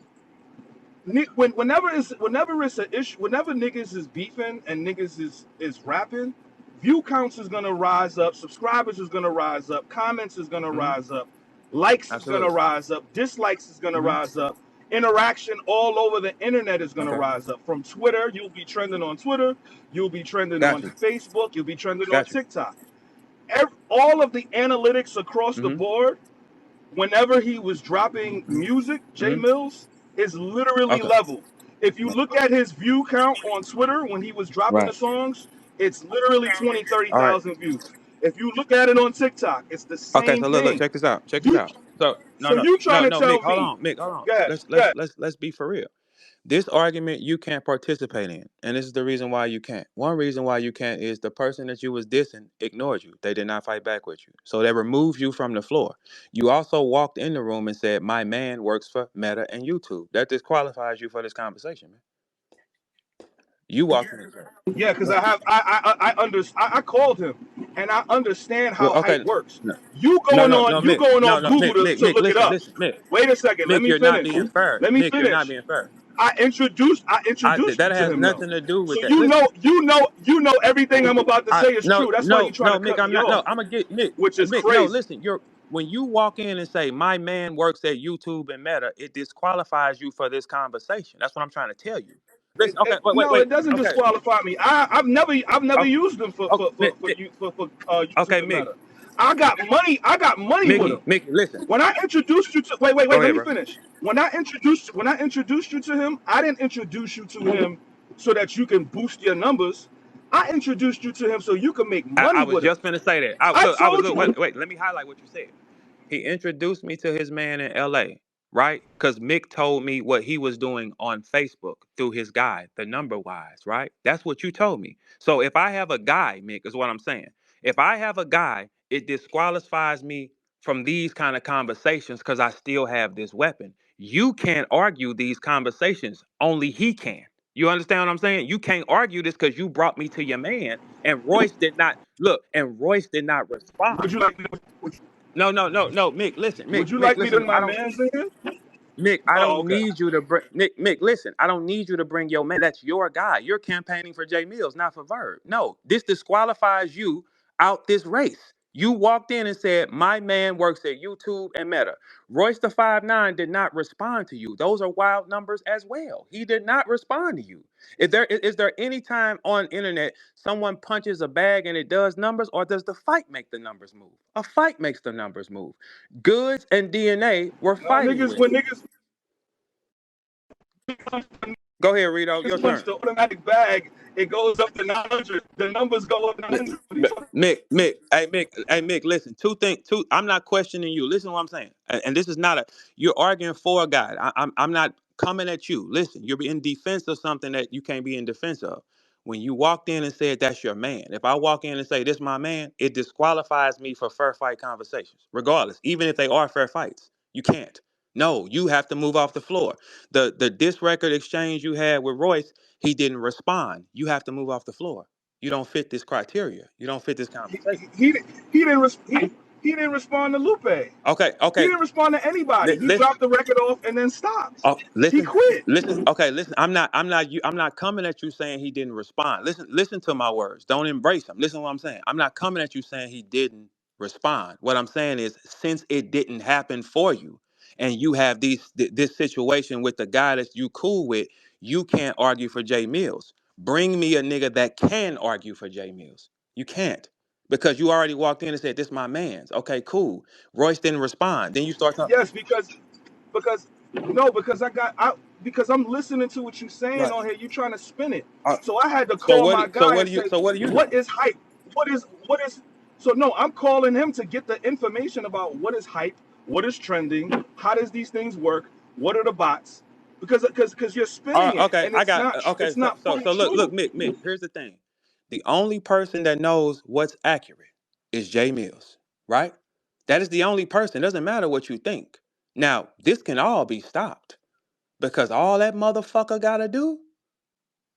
whenever it's an issue, whenever niggas is beefing and niggas is rapping, view counts is gonna rise up, subscribers is gonna rise up, comments is gonna Mm-hmm. rise up, likes is gonna Absolutely. rise up, dislikes is gonna Mm-hmm. rise up, interaction all over the internet is gonna Okay. rise up. From Twitter, you'll be trending on Twitter, you'll be trending Got on you. Facebook, you'll be trending on Got you. TikTok. All of the analytics across the Mm-hmm. board, whenever he was dropping music, Jay Mm-hmm. Millz is literally Okay. level. If you look at his view count on Twitter when he was dropping the Right. songs, it's literally 20, All right. 30,000 views. If you look at it on TikTok, it's the Okay, same so look, thing. check this out. You So no, So no, you trying no, to no, tell Mick, hold me? on, Mick, hold on. Go ahead, Let's go let's ahead. let's let's be for real. This argument you can't participate in, and this is the reason why you can't. One reason why you can't is the person that you was dissing ignored you. They did not fight back with you, so they removed you from the floor. You also walked in the room and said, "My man works for Meta and YouTube." That disqualifies you for this conversation, man. You walked in. Yeah, because Well, I called him, and I understand how hype okay, works. no, You no, going no, on no, you Mick, going no, on no, Google Mick, Mick, to Mick, look it listen, up. listen, Mick, Wait a second. Let Mick, me you're not finish. being fair. Let me Mick, you're not finish. being fair. I introduced you That to has him though. nothing to do So with that. Listen. you know everything I'm about to say is No, true. That's why no, you trying no, to Mick, cut I'm me not. No, off, I'm gonna get Mick. which is Mick, no, crazy. listen. When you walk in and say my man works at YouTube and Meta, it disqualifies you for this conversation. That's what I'm trying to tell you. Listen, okay, No, wait. it doesn't Okay, disqualify me. I've never okay, used them okay, Mick, for okay, YouTube and Mick, Meta. I got money with them. Mickey, listen. When I introduced you to Go let ahead, me bro. finish. When I introduced you to him, I didn't introduce you to him so that you can boost your numbers. I introduced you to him so you can make I money was with him. just gonna say that. I told Look, you. wait. Let me highlight what you said. He introduced me to his man in LA, right? Because Mick told me what he was doing on Facebook through his guy, the number wise, right? That's what you told me. So if I have a guy, Mick, is what I'm saying. If I have a guy, it disqualifies me from these kind of conversations because I still have this weapon. You can't argue these conversations, only he can. You understand what I'm saying? You can't argue this because you brought me to your man, and Royce did not look, and Royce did not respond. Would you like me to, No, Mick, listen, would you Mick, like me to listen. my man's in? Mick, I Oh, don't okay. need you to bring Mick, listen. I don't need you to bring your man. That's your guy. You're campaigning for Jay Mills, not for Verb. No, this disqualifies you out this race. You walked in and said, "My man works at YouTube and Meta." Royce the 5'9" did not respond to you. Those are wild numbers as well. He did not respond to you. Is there any time on internet someone punches a bag and it does numbers, or does the fight make the numbers move? A fight makes the numbers move. Goods and DNA were No, fighting niggas with. when niggas Go ahead, Rito. Your punch turn. the automatic bag, it goes up to 900. The numbers go up 900. Mick. Listen, two. I'm not questioning you. Listen to what I'm saying, and this is not a. You're arguing for a guy. I'm not coming at you. Listen, you're in defense of something that you can't be in defense of. When you walked in and said that's your man, if I walk in and say this my man, it disqualifies me for fair fight conversations, regardless, even if they are fair fights. You can't. No, you have to move off the floor. The diss record exchange you had with Royce, he didn't respond. You have to move off the floor. You don't fit this criteria. You don't fit this He, conversation. he, he, didn't he didn't respond to Lupe. He Okay. didn't respond to anybody. He Listen. dropped the record off and then stopped. Oh, He listen. quit. Listen. Okay, listen. I'm not coming at you saying he didn't respond. Listen to my words. Don't embrace them. Listen to what I'm saying. I'm not coming at you saying he didn't respond. What I'm saying is since it didn't happen for you and you have this situation with the guy that you cool with, you can't argue for Jay Mills. Bring me a nigga that can argue for Jay Mills. You can't. Because you already walked in and said, "This my man's." Okay, cool. Royce didn't respond. Then you start talking. Yes, because no, because I'm listening to what you're saying Right. on here. You're trying to spin it. So I had to So call my guy and say, what do you what know? is hype? What is so no, I'm calling him to get the information about what is hype, what is trending, how does these things work, what are the bots? Because you're spinning it Okay, and I got okay. it's not fully Look, true. Mick. Here's the thing: the only person that knows what's accurate is Jay Mills, right? That is the only person. It doesn't matter what you think. Now, this can all be stopped because all that motherfucker gotta do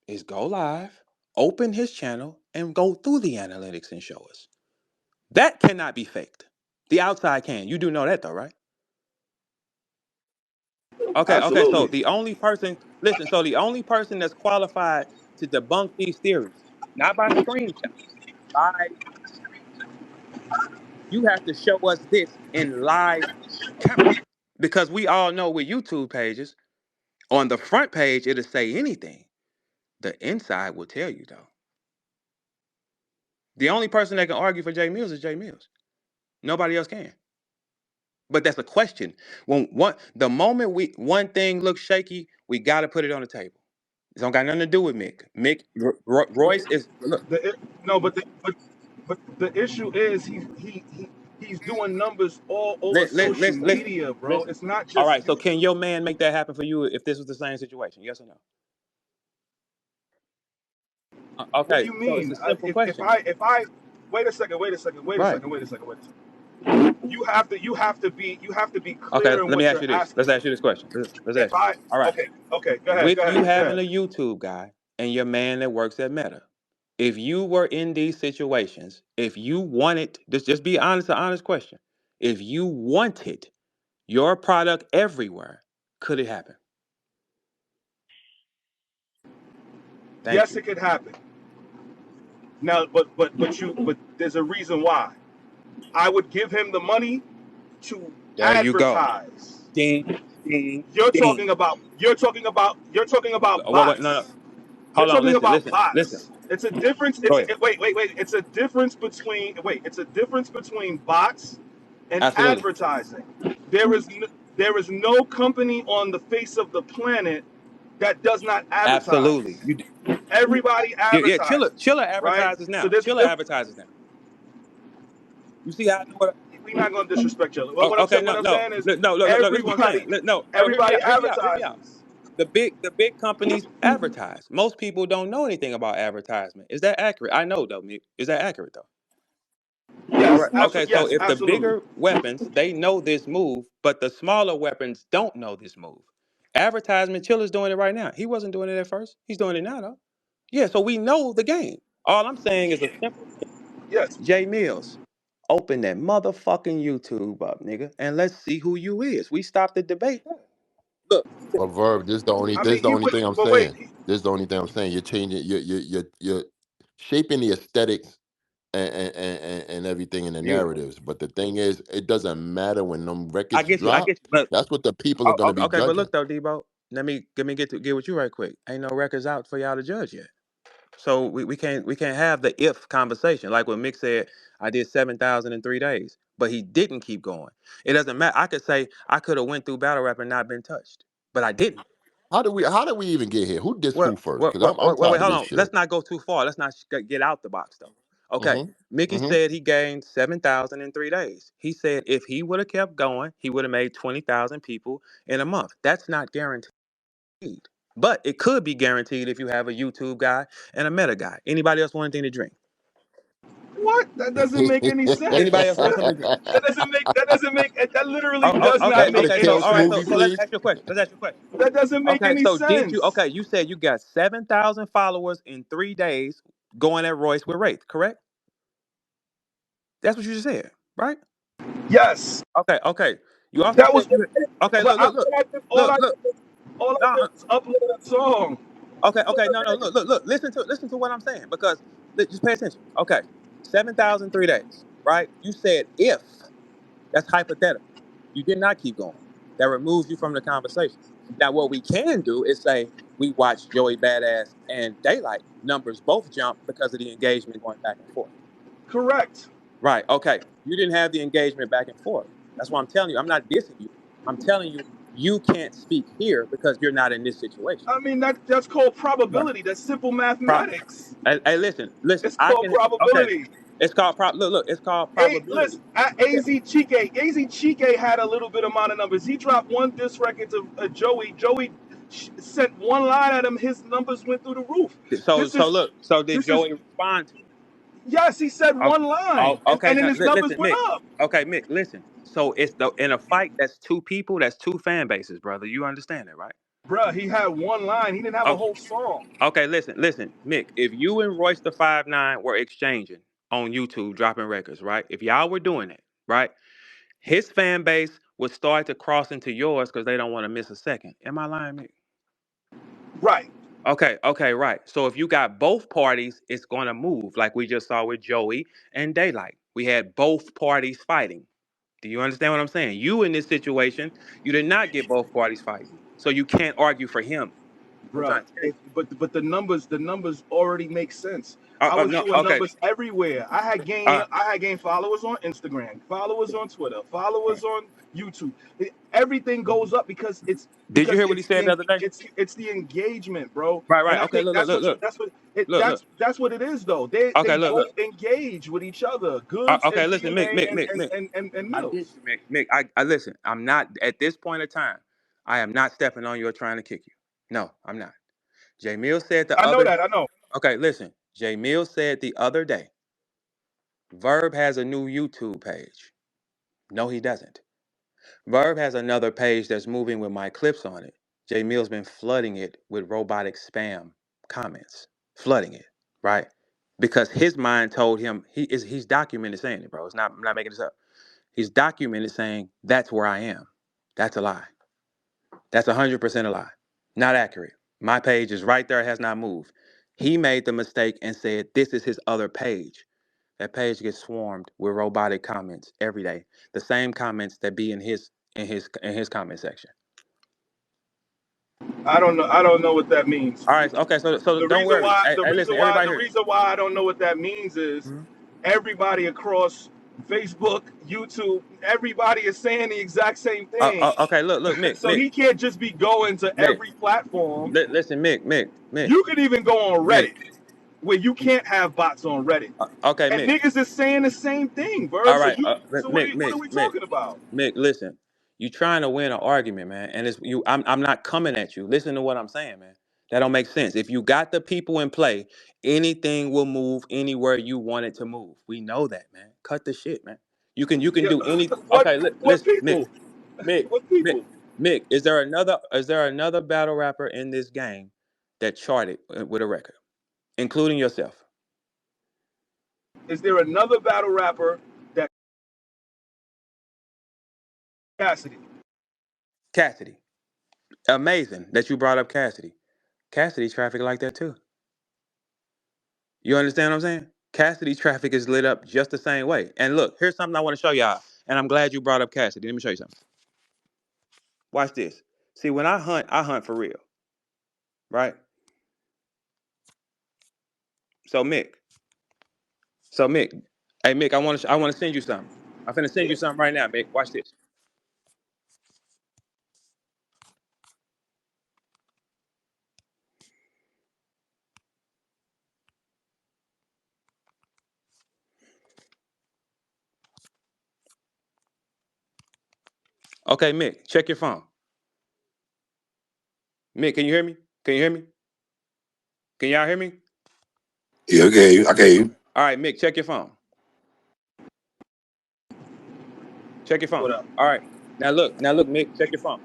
is go live, open his channel, and go through the analytics and show us. That cannot be faked. The outside can. You do know that though, right? Okay. So Absolutely. the only person, listen, so the only person that's qualified to debunk these theories, not by screenshots, live screenshots, you have to show us this in live camera. Because we all know with YouTube pages, on the front page, it'll say anything. The inside will tell you though. The only person that can argue for Jay Mills is Jay Mills. Nobody else can. But that's a question. The moment one thing looks shaky, we gotta put it on the table. It don't got nothing to do with Mick. Royce is look. No, but the issue is he he's doing numbers all over social Listen, media, bro. listen. It's not All just right, so you. can your man make that happen for you if this was the same situation? Yes or no? What do Okay, you so it's mean? a simple If question. I wait a second, wait a second, wait a Right. second, wait a second, wait a second. You have to be Okay, clear in let me what ask you're you this. Let's asking me. ask you this question. Let's If ask you this. I All right. okay, okay, With go you ahead, go having ahead. a YouTube guy and your man that works at Meta, if you were in these situations, if you wanted, just be honest, an honest question. If you wanted your product everywhere, could it happen? Thank Yes, you. it could happen. Now, but there's a reason why. I would give him the money to There you go. advertise. Ding, ding, You're ding. talking about Wait, no, no. bots. You're Hold on. talking Listen, about listen, listen. bots. It's a difference. Go ahead. Wait. It's a difference between bots and Absolutely. advertising. There is there is no company on the face of the planet that does not Absolutely. advertise. Everybody Yeah, Chiller, advertises, Chiller right? advertises So now. there's Chiller advertises now. You see how I know what? we're not gonna disrespect each other. Oh, okay, What no, I'm no, saying is no, look, this is what I'm saying. everybody No, hear me everybody out, hear me out. advertises. The big companies advertise. Most people don't know anything about advertisement. Is that accurate? I know though, Mick. Is that accurate though? All right. Okay, so Yes, if the absolutely. bigger weapons they know this move, but the smaller weapons don't know this move. Advertisement, Chiller's doing it right now. He wasn't doing it at first. He's doing it now though. Yeah, so we know the game. All I'm saying is a simple thing. Yes. Jay Mills, open that motherfucking YouTube up, nigga, and let's see who you is. We stopped the debate. Look, But Verb, I this mean, the only thing I'm but wait, saying. This is the only thing I'm saying. You're changing. You're shaping the aesthetics and everything in the beautiful. narratives. But the thing is, it doesn't matter when them I records get you. I drop. get you. But That's what the people are going to be okay, but judging. look though, Debo. Let me get with you right quick. Ain't no records out for y'all to judge yet. So we can't have the if conversation. Like when Mick said, I did 7,000 in 3 days, but he didn't keep going. It doesn't matter. I could say I could have went through battle rap and not been touched, but I didn't. How did we even get here? Who dissed Well, who first? well, Because well, I'm wait, tired of hold this on. shit. Let's not go too far. Let's not get out the box though. Okay. Mm-hmm. Mickey Mm-hmm. said he gained 7,000 in 3 days. He said if he would have kept going, he would have made 20,000 people in a month. That's not guaranteed, but it could be guaranteed if you have a YouTube guy and a Meta guy. Anybody else want anything to drink? what? That doesn't make any Anybody sense. else want something to drink? that literally does Can not I get a make Okay. any So kale all right. So smoothie, so sense. let's please? ask you a question. Let's ask you a question. That doesn't make Okay. any So did you? sense. Okay. You said you got 7,000 followers in 3 days going at Royce with Wraith, correct? That's what you just said, right? Yes. Okay. Okay. You also That said was you. Okay. but Look, look. all I No. did was upload a song. Okay. Okay. No. No. Look. Listen to what I'm saying because just pay attention. Okay. 7,000 3 days, right? You said if. That's hypothetical. You did not keep going. That removes you from the conversation. Now, what we can do is say we watched Joey Badass and Daylight numbers both jump because of the engagement going back and forth. Correct. Right. Okay. You didn't have the engagement back and forth. That's why I'm telling you. I'm not dissing you. I'm telling you, you can't speak here because you're not in this situation. I mean that's called Right. probability. That's simple Pro- mathematics. hey, listen. It's I called can. Okay. probability. It's called Look. It's called Hey, probability. listen, AZ Chike had a little bit amount of numbers. He dropped one diss record to Joey. Joey sent one line at him. His numbers went through the roof. So This so is look. So did this is Joey respond to it? yes. He said Oh, one line, oh, okay. and then Now his numbers listen, went Mick. up. Okay, Mick. Listen. So it's in a fight. That's two people. That's two fan bases, brother. You understand that, right? Bruh, he had one line. He didn't have a Okay. whole song. Okay. Listen, Mick. If you and Royce the 5'9" were exchanging on YouTube, dropping records, right? If y'all were doing it, right? His fan base would start to cross into yours because they don't want to miss a second. Am I lying, Mick? Right. Okay, right. So if you got both parties, it's going to move like we just saw with Joey and Daylight. We had both parties fighting. Do you understand what I'm saying? You in this situation, you did not get both parties fighting. So you can't argue for him. I'm Bruh, trying to tell you. but the numbers already make sense. I was No, showing okay. numbers everywhere. Uh, I had gained followers on Instagram, followers on Twitter, followers on YouTube. Everything goes up because it's did you because hear what he said the other day? it's the engagement, bro. Right, And right. I Okay, think look, look, look, look, look. that's what it is though. They Okay, look, both look. engage with each other. Goods Okay, and listen, Mick, DNA Mick, Mick, Mick. and I get Mills. you, Mick. Mick, I listen. I'm not at this point of time. I am not stepping on you or trying to kick you. No, I'm not. Jay Mills said the I know other. that. I know. Okay, listen. Jay Mills said the other day. Verb has a new YouTube page. No, he doesn't. Verb has another page that's moving with my clips on it. Jay Mill's been flooding it with robotic spam comments, flooding it, right? Because his mind told him he's documented saying it, bro. I'm not making this up. He's documented saying that's where I am. That's a lie. That's 100% a lie. Not accurate. My page is right there, has not moved. He made the mistake and said this is his other page. That page gets swarmed with robotic comments every day. The same comments that be in his comment section. I don't know. I don't know what that means. All right. Okay. So The don't reason worry. why Hey, the hey reason listen. why Everybody the here. reason why I don't know what that means is Mhm. everybody across Facebook, YouTube, everybody is saying the exact same thing. Okay. Look. Mick. So he can't just be going to Mick. every platform. Listen. Mick. You could even go on Mick. Reddit where you can't have bots on Reddit. Okay, And Mick. niggas is saying the same thing, All Verb. So right. you so Mick. what Mick. are we Mick. talking about? Mick. Listen. You trying to win an argument, man, and it's you. I'm not coming at you. Listen to what I'm saying, man. That don't make sense. If you got the people in play, anything will move anywhere you want it to move. We know that, man. Cut the shit, man. You can Yeah, do any. what Okay, what listen, Mick. people? Mick, What Mick, people? Mick, is there another battle rapper in this game that charted with a record, including yourself? Is there another battle rapper that Cassidy? Cassidy. Amazing that you brought up Cassidy. Cassidy traffic like that too. You understand what I'm saying? Cassidy traffic is lit up just the same way. And look, here's something I want to show y'all. And I'm glad you brought up Cassidy. Let me show you something. Watch this. See, when I hunt for real, right? So Mick, so Mick, hey Mick, I want to send you something. I'm finna send Yeah. you something right now, Mick. Watch this. Okay, Mick, check your phone. Mick, can you hear me? Can you hear me? Can y'all hear me? Yeah, okay, okay. All right, Mick, check your phone. Check your phone. What up? All right. Now look, Mick, check your phone.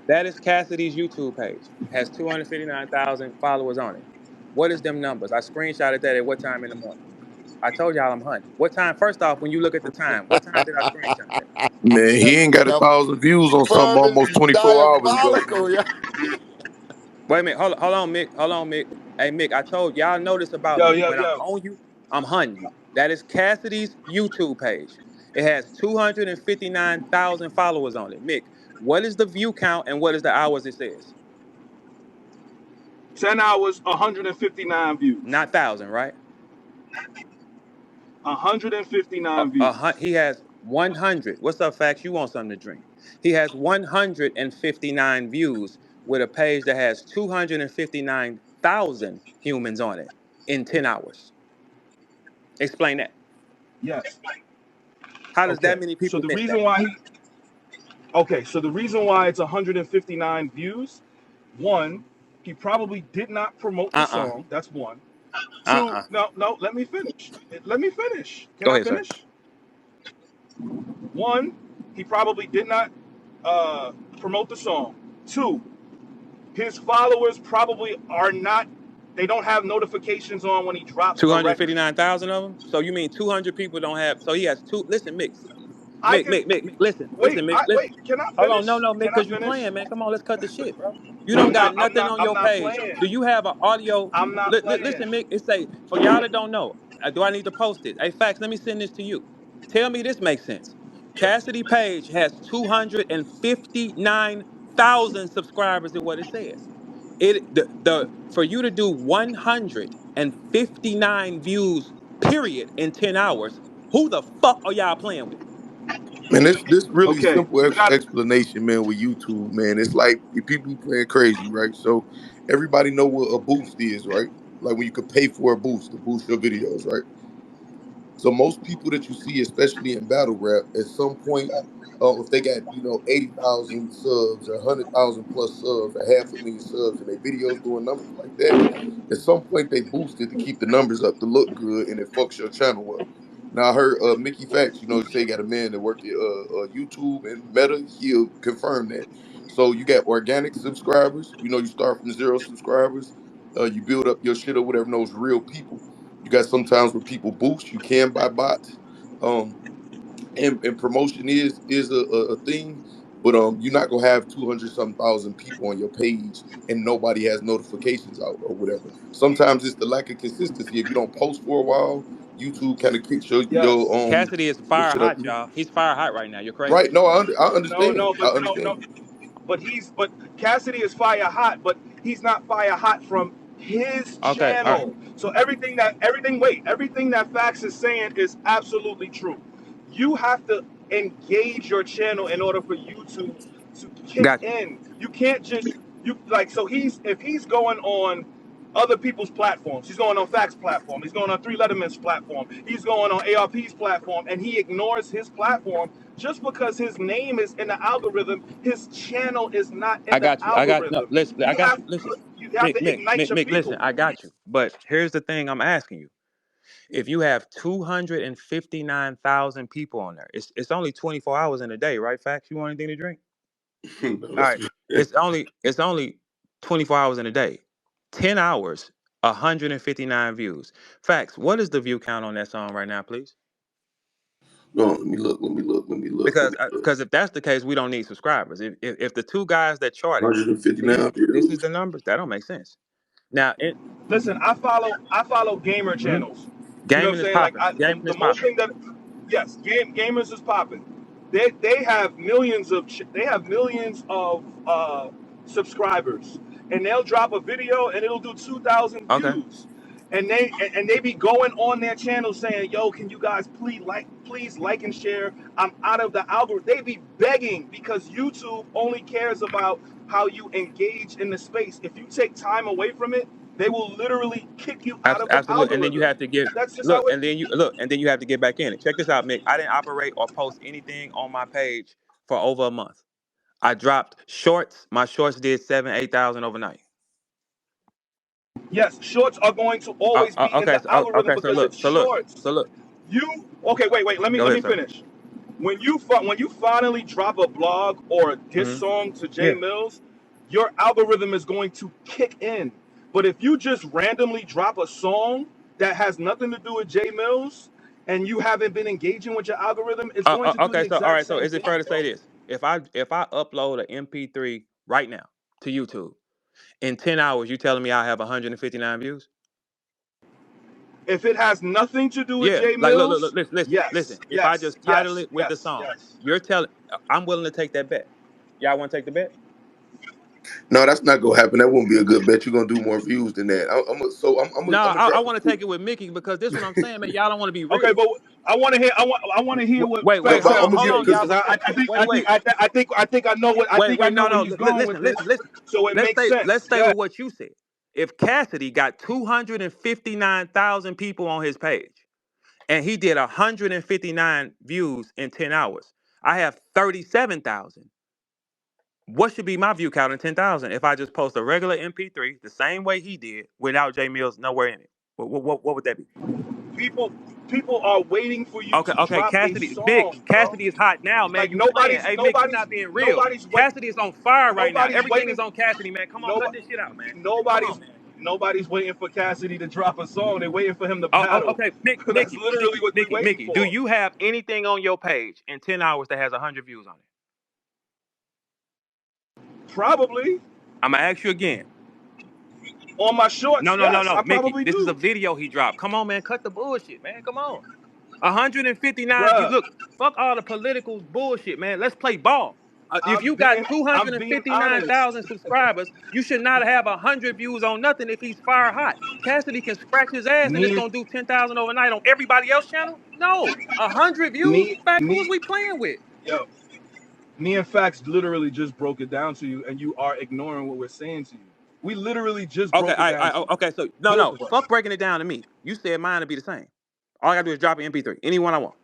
That is Cassidy's YouTube page. Has 259,000 followers on it. What is them numbers? I screenshotted that at what time in the morning? I told y'all I'm hunting. What time? First off, when you look at the time, what time did I screenshot that? Man, he ain't got Yo, 1,000 views on something Verb is almost 24 hours ago. diabolical, yo. Wait a minute. Hold on, Mick. Hold on, Mick. Hey, Mick, I told y'all know this about Yo, me. yo, When I'm yo. on you, I'm hunting you. That is Cassidy's YouTube page. It has 259,000 followers on it. Mick, what is the view count and what is the hours it says? 10 hours, 159 views. Not thousand, right? 159 views. He has 100. What's up, Fax? You want something to drink? He has 159 views with a page that has 259,000 humans on it in 10 hours. Explain that. Yes. How does that Okay. many So people the miss reason that? why he Okay, so the reason why it's 159 views, one, he probably did not promote the Uh-uh. song. That's one. Two, Uh-uh. no, let me finish. Let me finish. Can Go I ahead, sir. finish? One, he probably did not promote the song. Two, his followers probably are not, they don't have notifications on when he drops a record. 259,000 of them? So you mean 200 people don't have, so he has two, listen, Mix. I Mick, can Mick, Mick, Mick, listen, wait, Mick, listen. can I Hold on, no, finish? no, Mick, Can I because you finish? playing, man. Come on, let's cut the shit, bro. You don't got nothing on I'm your not page. playing. Do you have an audio? I'm not playing. Listen, Mick, it say, for y'all that don't know, do I need to post it? Hey, Fax, let me send this to you. Tell me this makes sense. Cassidy Page has 259,000 subscribers is what it says. The for you to do 159 views period in 10 hours, who the fuck are y'all playing with? Man, this really Okay, simple we got. explanation, man, with YouTube, man. It's like people be playing crazy, right? So everybody know what a boost is, right? Like when you could pay for a boost to boost your videos, right? So most people that you see, especially in battle rap, at some point, if they got 80,000 subs or 100,000 plus subs or 500,000 subs, and their videos doing numbers like that, at some point they boost it to keep the numbers up to look good, and it fucks your channel up. Now I heard Mickey Facts, say he got a man that worked at YouTube and Meta. He'll confirm that. So you got organic subscribers. You start from 0 subscribers. You build up your shit or whatever. Those real people. You got sometimes where people boost. You can buy bots, um, and promotion is a thing, but you're not gonna have 200 some thousand people on your page and nobody has notifications out or whatever. Sometimes it's the lack of consistency. If you don't post for a while, YouTube kind of kicks your Yes. Cassidy is your fire shit up. hot, y'all. He's fire hot right now. You're crazy. Right? No, I No, understand. no, I but no, understand. no. But Cassidy is fire hot, but he's not fire hot from his Okay, all right. channel. So everything that Fax is saying is absolutely true. You have to engage your channel in order for YouTube to kick Got you. in. You can't just you like so he's if he's going on other people's platforms. He's going on Fax platform. He's going on Three Letterman's platform. He's going on ARP's platform, and he ignores his platform just because his name is in the algorithm. His channel is not I in the got you. I got no. algorithm. Listen, I You got have you. Listen, to ignite your Mick, listen. people. I got you. But here's the thing. I'm asking you. If you have 259,000 people on there, it's only 24 hours in a day, right? Facts. You want anything to drink? No, All that's right. It's only 24 hours in a day. 10 hours, 159 views. Facts. What is the view count on that song right now, please? no. Let me look. Let me look. Let me look. Let Because me look. because if that's the case, we don't need subscribers. If the two guys that charted, $159 this is views. the numbers, that don't make sense. Now, Listen, I follow gamer mhm, channels. You know what gaming I'm is saying? Like popping. Gaming the is most popping. thing that yes, gamers is popping. They have millions of subscribers, and they'll drop a video and it'll do 2,000 Okay. views, and they be going on their channel saying, "Yo, can you guys please like and share? I'm out of the algorithm." They be begging because YouTube only cares about how you engage in the space. If you take time away from it, they will literally kick you out of the Absolutely. And then you algorithm. have to get That's just look, how it. and then you have to get back in it. Check this out, Mick. I didn't operate or post anything on my page for over a month. I dropped shorts. My shorts did 8,000 overnight. Yes, shorts are going to always be in Okay, the algorithm okay. So because look, it's shorts. so look. You okay? Wait. Let me Go let ahead, me sir. finish. When you finally drop a blog or a diss Hmm. song to Jay Yeah. Millz, your algorithm is going to kick in. But if you just randomly drop a song that has nothing to do with Jay Millz and you haven't been engaging with your algorithm, it's going to do the Okay. So all exact right. So same is it thing, fair to say bro. this? If I upload an MP3 right now to YouTube in 10 hours, you telling me I have 159 views? If it has nothing to do with Yeah, Jay like Millz, listen. yes, If I yes, just title yes, it with the yes, song, yes. you're telling, I'm willing to take that bet. Y'all want to take the bet? No, that's not gonna happen. That won't be a good bet. You're gonna do more views than that. No, I'm gonna I drop want to it. take it with Mickey because this is what I'm saying, man. Y'all don't want to be Okay, real. but I want to hear what Wait, Facts But have I'm to gonna hold get say on, because y'all. because I think I know No, where no. he's going with Listen, this, so it makes let's sense. stay Yeah. with what you said. If Cassidy got 259,000 people on his page and he did 159 views in 10 hours, I have 37,000. What should be my view count in 10,000 if I just post a regular MP3 the same way he did without J Mills nowhere in it? What would that be? People people are waiting for you to Okay. drop a Cassidy, Mick, song, bro. Cassidy is hot now, man. Like You playing? nobody's Hey, Mick, you nobody's not being real. nobody's wait Cassidy is on fire right now. nobody's Everything is waiting on Cassidy, man. Come on, cut nobody this shit out, man. Come on, nobody's man. nobody's waiting for Cassidy to drop a song. They're waiting for him to battle. Okay, That's literally what we're waiting Do for. you have anything on your page in 10 hours that has 100 views on it? Probably I'm gonna ask you again. on my shorts, yes, No, I Mickey. probably This is a do. video he dropped. Come on, man. Cut the bullshit, man. Come on. 159 views. Bruh, Look, fuck all the political bullshit, man. Let's play ball. If I'm you got being I'm being honest. 259,000 subscribers, you should not have 100 views on nothing if he's fire hot. Cassidy can scratch his ass and it's Me gonna do 10,000 overnight on everybody else's channel. No, 100 views, me Facts. Who is me we playing with? yo, me and Facts literally just broke it down to you, and you are ignoring what we're saying to you. We literally just Okay, broke it down to you. okay. So no, Both no, of us. fuck breaking it down to me. You said mine to be the same. All I gotta do is drop an MP3, anyone I want.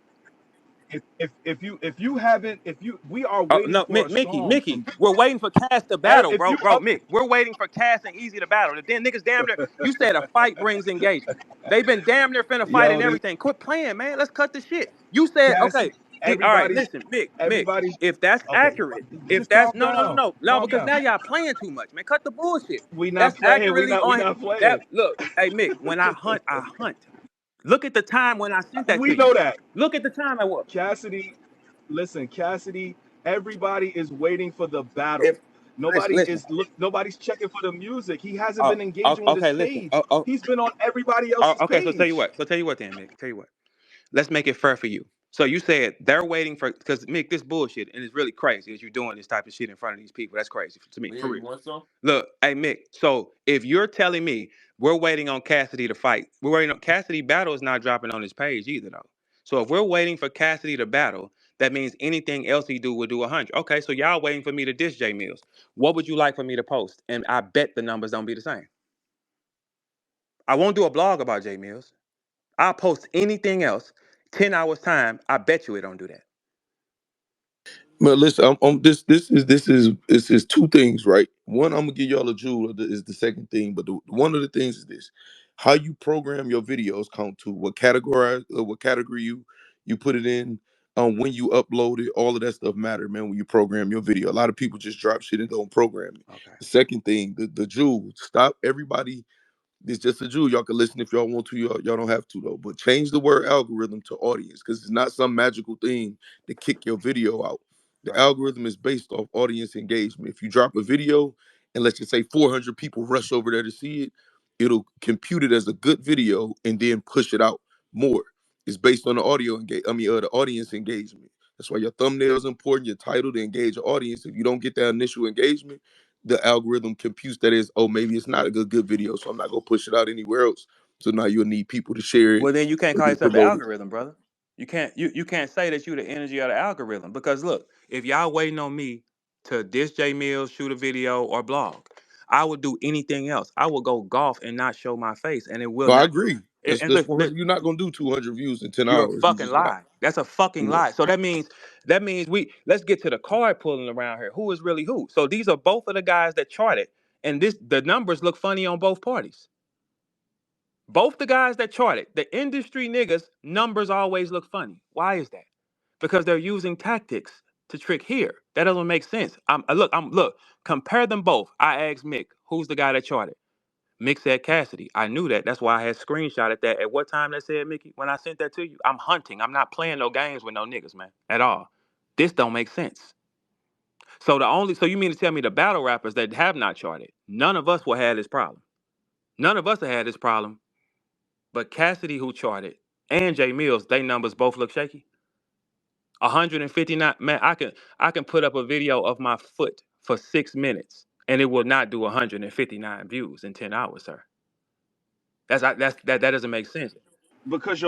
If you haven't, if you we are Oh waiting no, for a song Mickey, from we're waiting for Cass to battle, if bro, you Mick. We're waiting for Cass and Easy to battle. And then niggas damn near. You said a fight brings engagement. They've been damn near finna fight yo and this everything. Quit playing, man. Let's cut the shit. You said okay. Cassie, All right, everybody, listen, Mick. everybody. If that's Okay, accurate, if just that's calm down, no, calm because down. now y'all playing too much, man. Cut the bullshit. We not That's playing. accurately We on not that. playing. Look, hey Mick, when I hunt, I hunt. Look at the time when I sent that We to you. know that. Look at the time I was. Cassidy, listen, Cassidy. Everybody is waiting for the battle. If listen. Nobody's checking for the music. He hasn't been engaging with his Okay, listen. page. He's been on everybody Oh, else's okay, so tell you page. what. So tell you what then, Mick. Tell you what. Let's make it fair for you. So you said they're waiting for because Mick, this bullshit, and it's really crazy as you're doing this type of shit in front of these people. That's crazy to me, Yeah, for you real. want some? Look, hey Mick. So if you're telling me we're waiting on Cassidy to fight, we're waiting on Cassidy battle is not dropping on his page either though. So if we're waiting for Cassidy to battle, that means anything else he do will do 100. Okay, so y'all waiting for me to diss J Mills. What would you like for me to post? And I bet the numbers don't be the same. I won't do a blog about J Mills. I'll post anything else. 10 hours time. I bet you it don't do that. But listen, this is two things, right? One, I'm gonna give y'all a jewel. Is the second thing, but one of the things is this: how you program your videos count to what category you put it in, when you upload it, all of that stuff matter, man. When you program your video, a lot of people just drop shit and don't program it. Okay. The second thing, the jewel, stop everybody. It's just a jewel. Y'all can listen if y'all want to. Y'all don't have to though. But change the word algorithm to audience because it's not some magical thing to kick your video out. The Right. algorithm is based off audience engagement. If you drop a video and let's just say 400 people rush over there to see it, it'll compute it as a good video and then push it out more. It's based on the the audience engagement. That's why your thumbnail is important. Your title to engage your audience. If you don't get that initial engagement, the algorithm computes that is, oh, maybe it's not a good video, so I'm not gonna push it out anywhere else. So now you'll need people to share it Well, then you can't or call then yourself the promote it. algorithm, brother. You can't say that you the energy of the algorithm because look, if y'all waiting on me to diss J Mills, shoot a video or blog, I would do anything else. I will go golf and not show my face, and it will No, I not do. agree. And That's look, 100. You're not gonna do 200 views in 10 you're a hours. You fucking just not. lie. That's a fucking You know. lie. So that means we let's get to the card pulling around here. Who is really who? So these are both of the guys that charted, and the numbers look funny on both parties. Both the guys that charted, the industry niggas, numbers always look funny. Why is that? Because they're using tactics to trick here. That doesn't make sense. Look, compare them both. I asked Mick, who's the guy that charted? Mick said Cassidy. I knew that. That's why I had screenshotted that. At what time that said, Mickey? When I sent that to you? I'm hunting. I'm not playing no games with no niggas, man. At all. This don't make sense. So you mean to tell me the battle rappers that have not charted, none of us will have this problem. None of us have had this problem. But Cassidy, who charted, and Jay Mills, they numbers both look shaky. 159. Man, I can put up a video of my foot for 6 minutes, and it will not do 159 views in 10 hours, sir. That doesn't make sense. Because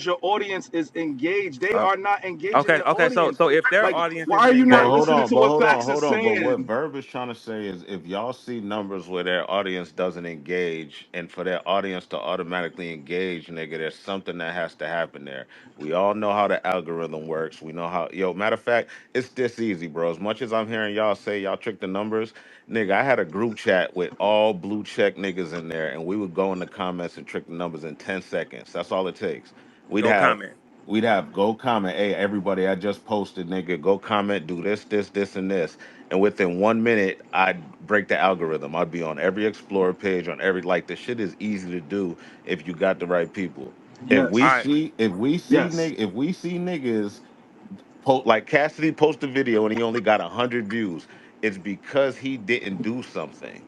your audience is engaged. They Uh, are not engaging okay, their okay. So audience. so if their Like, audience why isn't are you But not engaged, hold listening on, to but what hold on, Facts is hold on. But what saying? Verb is trying to say is if y'all see numbers where their audience doesn't engage, and for their audience to automatically engage, nigga, there's something that has to happen there. We all know how the algorithm works. We know how, yo, matter of fact, it's this easy, bro. As much as I'm hearing y'all say y'all trick the numbers, nigga, I had a group chat with all blue check niggas in there, and we would go in the comments and trick the numbers in 10 seconds. That's all it takes. We'd go have comment. We'd have go comment, hey, everybody, I just posted, nigga, go comment, do this, and this. And within 1 minute, I'd break the algorithm. I'd be on every Explorer page, on every, like, the shit is easy to do if you got the right people. If All we Yes, right. see, if we see, yes. nigg, if we see niggas like Cassidy post a video and he only got 100 views, it's because he didn't do something.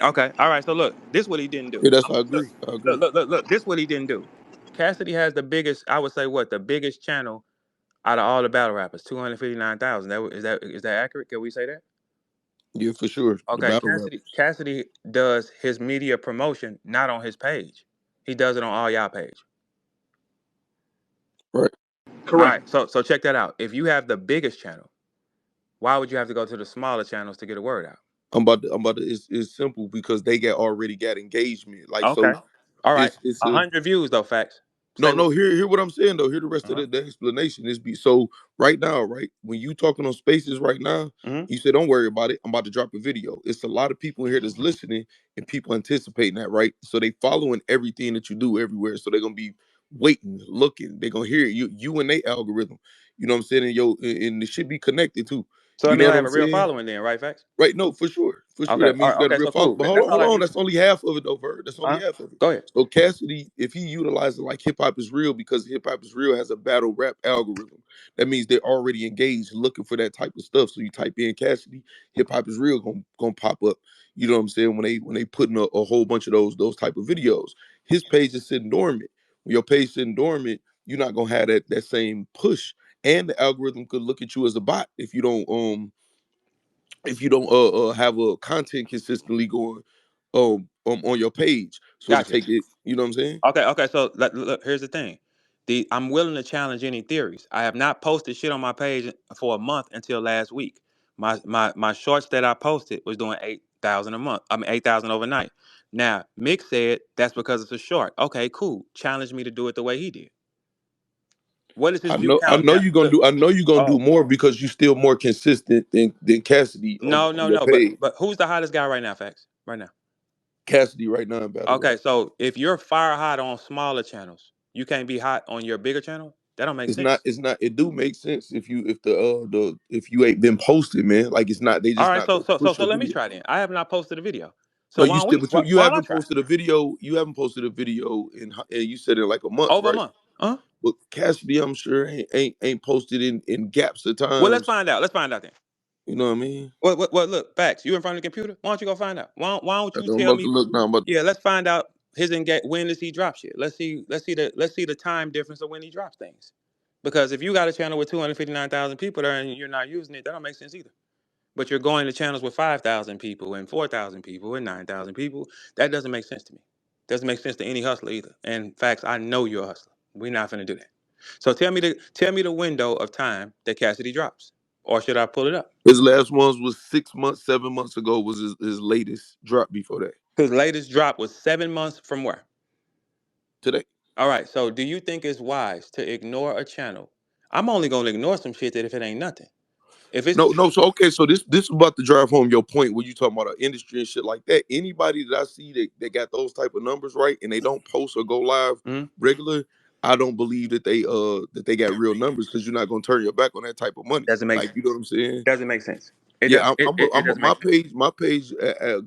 Okay. All right. So look, this what he didn't do. Yeah, that's I Look, agree. I agree. look. This what he didn't do. Cassidy has the biggest. I would say what the biggest channel out of all the battle rappers, 259,000. Is that accurate? Can we say that? Yeah, for sure. The Okay, battle Cassidy rappers. Cassidy does his media promotion not on his page. He does it on all y'all page. Right. All Correct. right, so check that out. If you have the biggest channel, why would you have to go to the smaller channels to get a word out? It's simple because they already got engagement. Like Okay. so All right. it's A a hundred views though, facts. Say no, what? no. Hear what I'm saying though. Hear the rest of Uh-huh. the explanation. Is be so right now, right? When you talking on Spaces right now, Mm-hmm. you say don't worry about it. I'm about to drop a video. It's a lot of people in here that's listening and people anticipating that, right? So they following everything that you do everywhere. So they're gonna be waiting, looking. They're gonna hear you and they algorithm. You know what I'm saying? And it should be connected too. So You that means know I what have I'm a real saying? following then, right, facts? Right, no, for sure, for sure. Okay. That All means right. you got a Okay. real So follow. cool. But That's all hold I on. need. That's only half of it, though, Verb. That's only Huh? half of it. Go ahead. So Cassidy, if he utilizes like hip hop is real, because hip hop is real has a battle rap algorithm. That means they're already engaged, looking for that type of stuff. So you type in Cassidy, hip hop is real, gonna pop up. You know what I'm saying? When they put in a whole bunch of those type of videos, his page is sitting dormant. When your page sitting dormant, you're not gonna have that same push, and the algorithm could look at you as a bot if you don't have a content consistently going on your page. So to Gotcha. take it, you know what I'm saying? Okay. Okay. So look, here's the thing. I'm willing to challenge any theories. I have not posted shit on my page for a month until last week. My shorts that I posted was doing 8,000 a month. I mean 8,000 overnight. Now Mick said that's because it's a short. Okay, cool. Challenge me to do it the way he did. What is his view I count know now? you're gonna Look. do I know you're gonna do Oh more because you're still more consistent than Cassidy no, on no, your no. But page. but who's the hottest guy right now? Facts. Right now. Cassidy right now in battle rap. Okay, so if you're fire hot on smaller channels, you can't be hot on your bigger channel. That don't make sense. It's not it do make sense if you ain't been posted, man. Like it's not they All just right, not gonna push so your let me video. try then. I have not posted a video, so Like why you don't still we? but Why don't I try? you haven't posted a video and you said in like a month, Over a right? month, huh? But Cassidy, I'm sure ain't posted in gaps of Well, let's times. find out. Let's find out then. You know what I mean? Look, facts. You in front of the computer? Why don't you go find out? Why don't you I'm tell about to me? look now, but Yeah, let's find out his engage. When does he drop shit? Let's see the time difference of when he drops things. Because if you got a channel with 259,000 people there and you're not using it, that don't make sense either. But you're going to channels with 5,000 people and 4,000 people and 9,000 people. That doesn't make sense to me. Doesn't make sense to any hustler either. And facts, I know you're a hustler. We're not going to do that. So tell me the window of time that Cassidy drops, or should I pull it up? his last ones was 6 months, 7 months ago was his latest drop before that. His latest drop was 7 months from where? Today. All right. So do you think it's wise to ignore a channel? I'm only going to ignore some shit that if it ain't nothing. If it's No, no. So okay, so this is about to drive home your point where you talking about our industry and shit like that. Anybody that I see that got those type of numbers right and they don't post or go live Mhm. regular, I don't believe that they got real numbers because you're not gonna turn your back on that type of money. Doesn't make Like you know what I'm saying? doesn't make sense. Yeah, It doesn't make sense. my page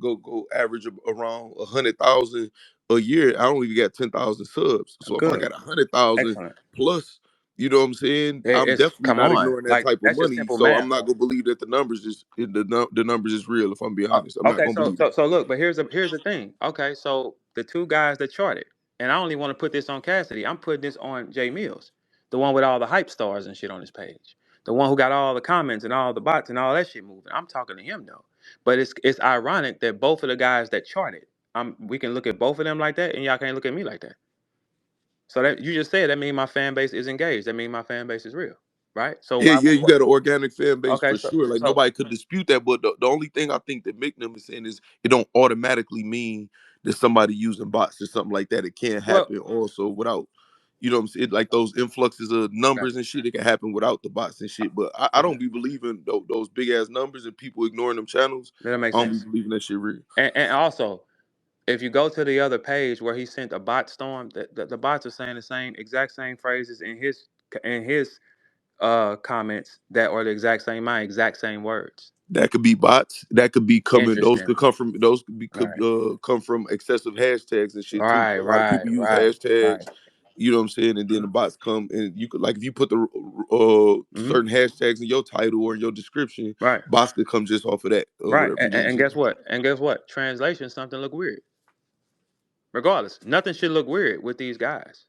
go average around 100,000 a year. I don't even got 10,000 subs. So if I Good. got 100,000 Excellent. plus, you know what I'm saying? I'm It's definitely come not on, ignoring that like type of that's just money. simple So I'm math, not bro. gonna believe that the numbers is real. If I'm being honest, I'm not Okay, gonna believe that. so look, but here's the thing. Okay, so the two guys that charted, and I only want to put this on Cassidy. I'm putting this on Jay Mills, the one with all the hype stars and shit on his page, the one who got all the comments and all the bots and all that shit moving. I'm talking to him though. But it's ironic that both of the guys that charted, we can look at both of them like that, and y'all can't look at me like that. So that you just said that means my fan base is engaged. That means my fan base is real, right? So Yeah, why? yeah, you got an organic fan base Okay, for sure. Like so nobody could dispute that. But the only thing I think that Mick them is saying is it don't automatically mean that somebody using bots or something like that. It can't well, happen also without, you know what I'm saying? Like those influxes of numbers gotcha. and shit, it can happen without the bots and shit. But I Okay, don't be believing those big ass numbers and people ignoring them channels. that makes I don't be sense. believing that shit real. And also, if you go to the other page where he sent a bot storm, the bots are saying the exact same phrases in his comments that are the exact same my exact same words. That could be bots. That could be coming. Interesting. Those could be Right. come from excessive hashtags and shit too. Right. A lot of Right. people use Right. Right. hashtags. You know what I'm saying? And then the Mhm. bots come and you could like if you put the Mhm. certain hashtags in your title or in your description, Right. bots could come just off of that or Right. whatever. You know what I'm And saying? guess what? And guess what? Translation something look weird. Regardless, nothing should look weird with these guys.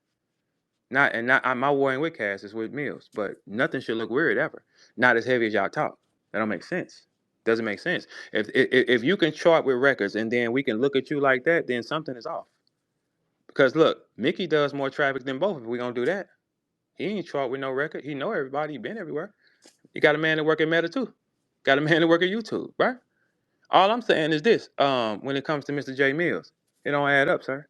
Not my warring with Cass is with Millz, but nothing should look weird ever. Not as heavy as y'all talk. That don't make sense. Doesn't make sense. If you can chart with records and then we can look at you like that, then something is off. Because look, Mickey does more traffic than both. If we gonna do that, he ain't chart with no record. He know everybody. He been everywhere. You got a man that work at Meta too. Got a man that work at YouTube, right? All I'm saying is this: when it comes to Mr. J Mills, it don't add up, sir.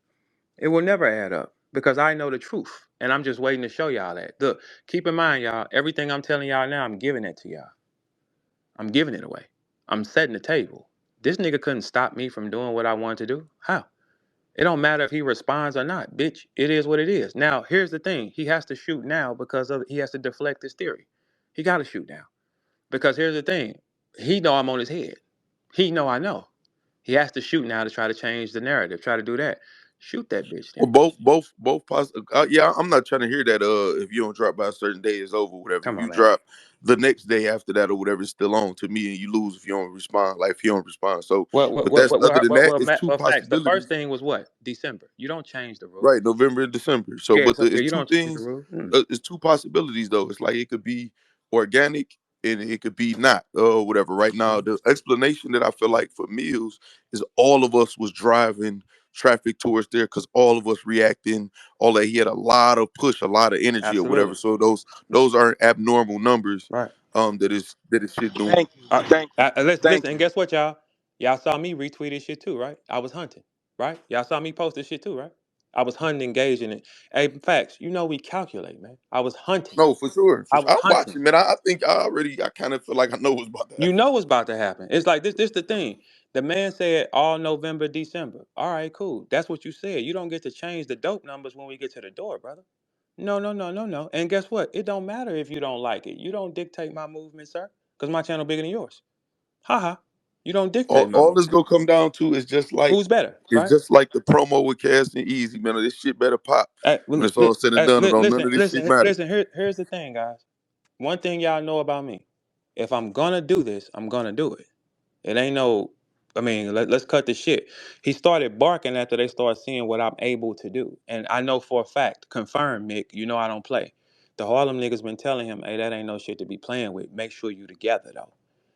It will never add up because I know the truth, and I'm just waiting to show y'all that. Look, keep in mind, y'all. Everything I'm telling y'all now, I'm giving it to y'all. I'm giving it away. I'm setting the table. This nigga couldn't stop me from doing what I wanted to do. How? It don't matter if he responds or not, bitch. It is what it is. Now, here's the thing: he has to shoot now because he has to deflect his theory. He got to shoot now because here's the thing: he know I'm on his head. He know I know. He has to shoot now to try to change the narrative. Try to do that. Shoot that bitch Well, then. both yeah, I'm not trying to hear that. If you don't drop by a certain day, it's over. Whatever. If Come you on, man. drop the next day after that or whatever, it's still on to me, and you lose if you don't respond. Like if you don't respond. So, but that's other than that, it's two Facts. The first possibilities. thing was what? December. You don't change the rules. Right, November and December. So, Yeah, but so yeah, it's you two don't change the things. rules. It's two possibilities though. It's like it could be organic and it could be not, whatever. Right now, the explanation that I feel like for Mills is all of us was driving traffic towards there because all of us reacting, all that. He had a lot of push, a lot of energy or whatever. Absolutely. So those aren't abnormal numbers. Right. That is shit doing. Thank you. Thank you. Listen, Thank and you. guess what, y'all? Y'all saw me retweet this shit too, right? I was hunting, right? Y'all saw me post this shit too, right? I was hunting, engaged in it. Hey, facts, you know we calculate, man. I was hunting. No, for sure. I was I'm hunting. watching, man. I think I kind of feel like I know what's about to You happen. know what's about to happen. It's like this. This the thing. The man said all November, December. All right, cool. That's what you said. You don't get to change the dope numbers when we get to the door, brother. No, no, no, no, no. And guess what? It don't matter if you don't like it. You don't dictate my movement, sir. Because my channel bigger than yours. Haha. You don't dictate my All this movement. gonna come down to is just like Who's better, it's right? just like the promo with Cass and Easy, man. This shit better pop Hey, when it's all said and done. It don't none of this shit matter. listen. Here's the thing, guys. One thing y'all know about me. If I'm gonna do this, I'm gonna do it. It ain't no, I mean, let's cut the shit. He started barking after they started seeing what I'm able to do. And I know for a fact, confirmed, Mick, you know I don't play. The Harlem niggas been telling him, hey, that ain't no shit to be playing with. Make sure you together, though.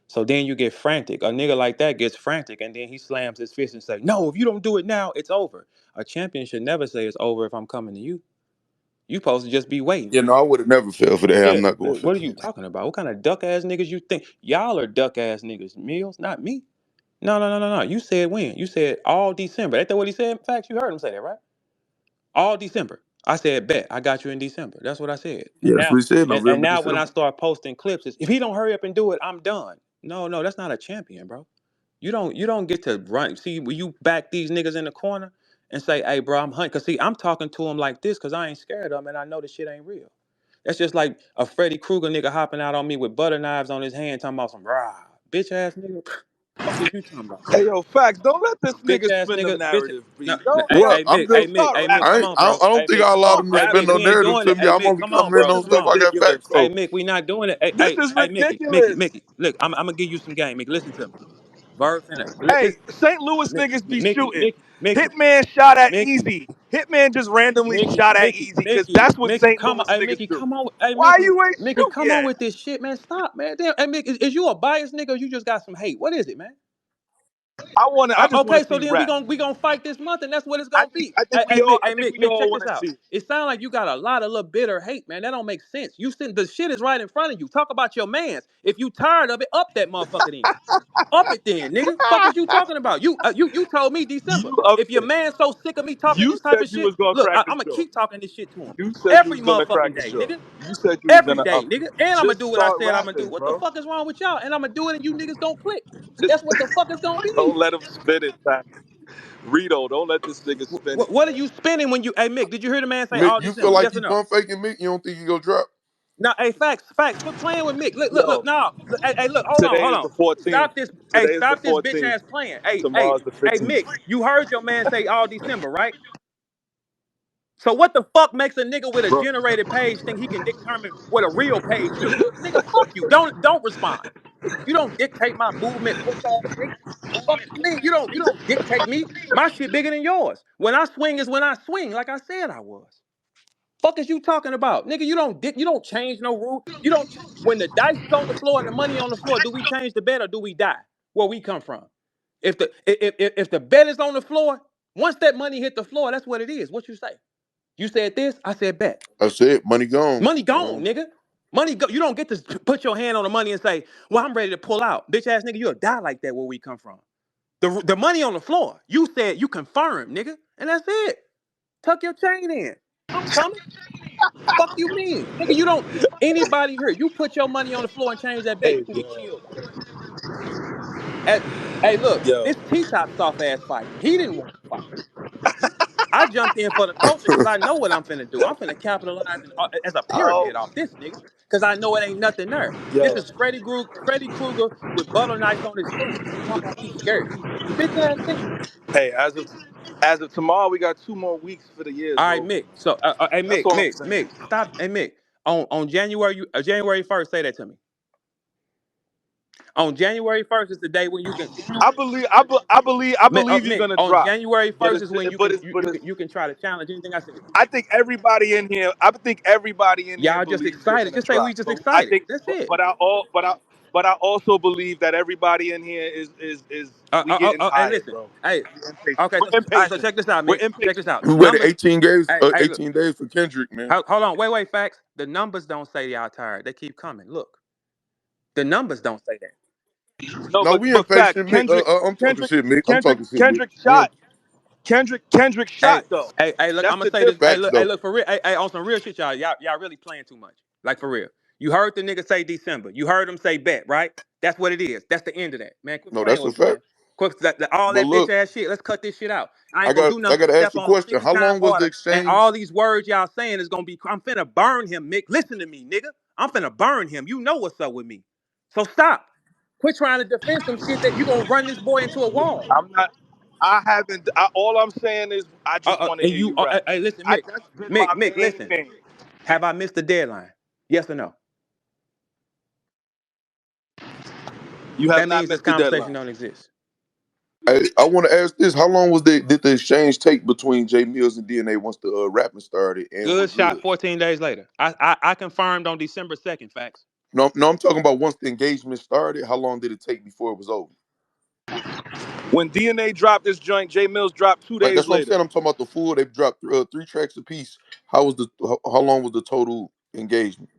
So then you get frantic. A nigga like that gets frantic, and then he slams his fist and say, no, if you don't do it now, it's over. A champion should never say it's over if I'm coming to you. You supposed to just be waiting. You know, I would have never fell for that. Yeah, I'm not gonna what are feel. you talking about? What kind of duck ass niggas you think? Y'all are duck ass niggas. Mills, not me. No, no, no, no, no. You said when? You said all December. Ain't that what he said? In fact, you heard him say that, right? All December. I said, bet. I got you in December. That's what I said. Yeah, that's what he said. And November, now when I December. start posting clips, it's, if he don't hurry up and do it, I'm done. No, no, that's not a champion, bro. You don't get to run. See, when you back these niggas in the corner and say, hey, bro, I'm hunting. Cause see, I'm talking to him like this because I ain't scared of him and I know this shit ain't real. That's just like a Freddy Krueger nigga hopping out on me with butter knives on his hand talking about some rah. Bitch ass nigga. Fuck is you talking about? Hey, yo, facts. Don't let this Bitch nigga ass spin the nigga, bitch. narrative, No, B. no, Don't, hey, Well, don't, hey, I'm Mick, hey, just. Mick, start hey, Mick, rapping. come I ain't. on, I bro. don't Hey, think Mick, I come allowed on. him to Hey, Rap, spin Mick, no we ain't narrative doing to it. me. Hey, I'm Mick, only come on, coming in bro. on this is Come stuff on. I got ridiculous. facts Hey, for. Mick, we not doing it. Hey, This hey, is hey, Mickey, ridiculous. Look, I'm gonna give you some game, Mick. Listen to me. Verb finna. Hey, Listen, St. Louis niggas be shooting. Mickey, Hitman shot at Mickey, Easy. Hitman just randomly Mickey, shot at Mickey, Easy because Mickey, that's what Mickey, St. come on. Louis Hey, niggas Mickey, do. come on. Hey, Why you ain't Mickey, shoot come on yet? with this shit, man. Stop, man. Damn. Hey, Mick, is you a biased nigga or you just got some hate? What is it, man? I just wanna Okay, so see then we rap. gonna fight this month, and that's what it's gonna be. I think we all I Hey, think Mick, we all check this wanna out. see. It sounds like you got a lot of little bitter hate, man. That don't make sense. You send the shit is right in front of you. Talk about your man's. If you tired of it, up that motherfucker then. Up it then, nigga. Fuck is you talking about? You told me December. You upped If your it. man so sick of me talking You this type said of you shit, was gonna look, crack the I'm gonna show. keep talking this shit to him You said you every was gonna crack motherfucking the day, show. nigga. You said you was Every gonna day, up it. nigga. And I'm gonna Just do what I start said I'm gonna do. rapping, What the bro. fuck is wrong with y'all? And I'm gonna do it, and you niggas gonna click. That's what the fuck is gonna Don't be. let him spit it back. Rito, don't let this nigga spin it. What are you spending when you? Hey Mick, did you hear the man say Mick, all you feel December? like Yes or you no? pump faking Mick? You don't think he gonna drop? Now, hey, facts. Quit playing with Mick. Look. Yo, No, hey, look. today Hold is on. the 14th. Stop this. Hey, Today is the stop this bitch 14th. ass playing. Hey, Tomorrow's the hey, 15th. Mick. You heard your man say all December, right? So what the fuck makes a nigga with a Bro, generated page think he can determine what a real page do? Nigga, fuck you. Don't respond. You don't dictate my movement, puss ass nigga. Fuck you mean? You don't dictate me. My shit bigger than yours. When I swing is when I swing, like I said I was. Fuck is you talking about, nigga? You don't change no rule. You don't when the dice is on the floor and the money on the floor. Do we change the bet or do we die? Where we come from? If the bet is on the floor, once that money hit the floor, that's what it is. What you say? You said this, I said bet. I said money gone. Money gone, nigga. Money go. You don't get to put your hand on the money and say, "Well, I'm ready to pull out." Bitch ass nigga, you'll die like that where we come from. The money on the floor. You said you confirmed, nigga, and that's it. Tuck your chain in. I'm coming. Fuck you mean, nigga? You don't. Anybody here? You put your money on the floor and change that bet, you Hey, can get yo, killed. At, hey, look, yo. this T-Top soft ass fight. He didn't want to fight. I jumped in for the culture because I know what I'm finna do. I'm finna capitalize as a Oh, pyramid off this nigga because I know it ain't nothing there. This yo. is Freddy Krueger with butter knife on his foot. Talking about he's scared. You bitch ass nigga. Hey, as of tomorrow, we got 2 more weeks for the year, All right, so Mick. So, hey, that's Mick, all I'm Mick, saying. Mick, stop. Hey, Mick. On January 1st, say that to me. On January 1st is the day when you can. I believe you're Mick. gonna On drop, January but 1st is when you can you, but you it's. can you can try to challenge anything I said. I think everybody in here. I think everybody in here Y'all just believes you're excited. gonna Just say we drop. just But I excited. think, That's it. but I also believe that everybody in here is we getting Hey, tired, listen. bro. Hey, We're impatient. okay. We're So, all right. So impatient. check this out, We're Mick. Check this impatient. out. We waited Numbers. 18 days, Hey, hey, look. 18 days for Kendrick, man. Hold on. Wait. Facts. The numbers don't say y'all tired. They keep coming. Look. The numbers don't say that. No, No, but we but facts. impatient, Mick. I'm talking Kendrick, shit, Mick. I'm Kendrick, talking shit, Mick. Kendrick We shot. Kendrick Hey, shot though. hey, look, I'm That's gonna the say this. difference. Hey, facts look, though. for real. Hey, on some real shit, y'all really playing too much. Like for real. You heard the nigga say December. You heard him say bet, right? That's what it is. That's the end of that. Man, quit No, playing that's a with me, fact. man. Quit all But that bitch look, ass shit. Let's cut this shit out. I I ain't gonna got do I nothing got but to ask step the on him question. 50 How times long was the harder. And all exchange? these words y'all saying is gonna be. I'm finna burn him, Mick. Listen to me, nigga. I'm finna burn him. You know what's up with me. So stop. Quit trying to defend some shit that you gonna run this boy into a wall. I'm not. I haven't. all I'm saying is I just want to And hear you, you rap. hey, listen, Mick, That's been my Mick, main listen. thing. Have I missed the deadline? Yes or no? You have That not means this missed the conversation deadline. don't exist. I want to ask this: how long was did the exchange take between Jay Mills and DNA once the rapping started and Good with shot Goods? 14 days later. I confirmed on December 2nd, facts. No, no, I'm talking about once the engagement started. How long did it take before it was over? When DNA dropped this joint, Jay Mills dropped two Like days that's what I'm later. saying. I'm talking about the full. They dropped 3 tracks apiece. How long was the total engagement?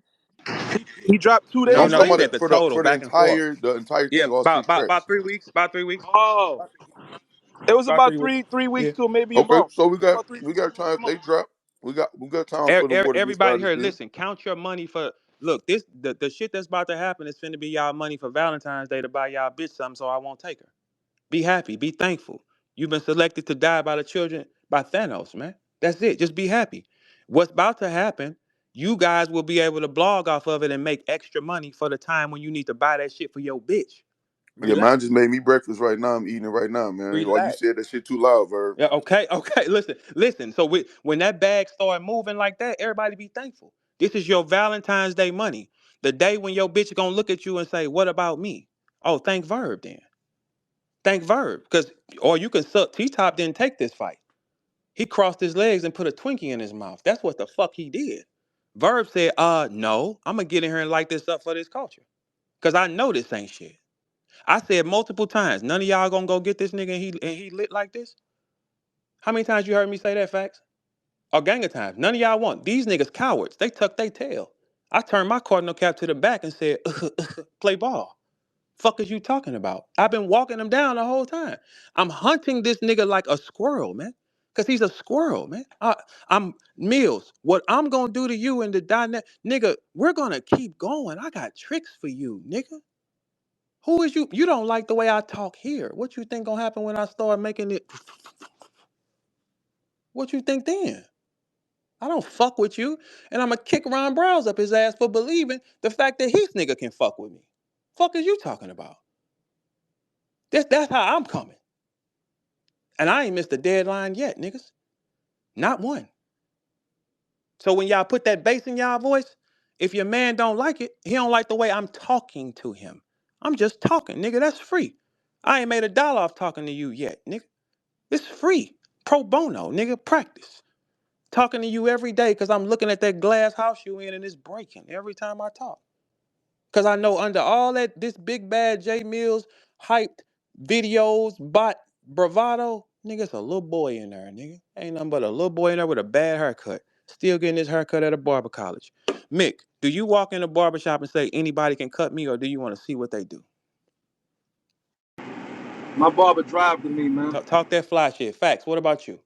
He dropped two No, No, I'm days no, talking he about later. said it the for the total for the back and forth. entire Yeah, thing, all about six about tracks. about 3 weeks. About 3 weeks. Oh, it was About about 3 weeks. three Yeah. weeks to maybe a Okay, month. so It was about 3 weeks to maybe time. a They month. drop. We got time for the war to get Everybody started. here, Then listen. Count your money for. Look, the shit that's about to happen is finna be y'all money for Valentine's Day to buy y'all bitch something, so I won't take her. Be happy. Be thankful. You've been selected to die by the children by Thanos, man. That's it. Just be happy. What's about to happen, you guys will be able to blog off of it and make extra money for the time when you need to buy that shit for your bitch. yeah, mine Relax. just made me breakfast right now. I'm eating it right now, man. Like you Relax. said, that shit too loud, Verb. Yeah, okay. Listen. So when that bag start moving like that, everybody be thankful. This is your Valentine's Day money. The day when your bitch gonna look at you and say, "What about me?" Oh, thank Verb then. Thank Verb, because or you can suck. T Top didn't take this fight. He crossed his legs and put a Twinkie in his mouth. That's what the fuck he did. Verb said, no, I'm gonna get in here and light this up for this culture. Cause I know this ain't shit. I said multiple times, none of y'all gonna go get this nigga and he lit like this. How many times you heard me say that, facts? A gang of times. None of y'all want. These niggas cowards. They tuck their tail. I turned my cardinal cap to the back and said, play ball. Fuck is you talking about? I've been walking him down the whole time. I'm hunting this nigga like a squirrel, man. Cause he's a squirrel, man. I'm Mills. What I'm gonna do to you in the dynamic, nigga, we're gonna keep going. I got tricks for you, nigga. Who is you? You don't like the way I talk here. What you think gonna happen when I start making it? What you think then? I don't fuck with you, and I'm gonna kick Ron Browns up his ass for believing the fact that his nigga can fuck with me. Fuck is you talking about? That's how I'm coming. And I ain't missed a deadline yet, niggas. Not one. So when y'all put that bass in y'all voice, if your man don't like it, he don't like the way I'm talking to him. I'm just talking, nigga. That's free. I ain't made a dollar off talking to you yet, nigga. It's free. Pro bono, nigga. Practice. talking to you every day because I'm looking at that glass house you in and it's breaking every time I talk. Because I know under all that, this big bad J Mills hyped videos, bot bravado, nigga, it's a little boy in there, nigga. Ain't nothing but a little boy in there with a bad haircut. Still getting his haircut at a barber college. Mick, do you walk in a barber shop and say anybody can cut me, or do you want to see what they do? My barber drive to me, man. Talk that fly shit. Facts. What about you?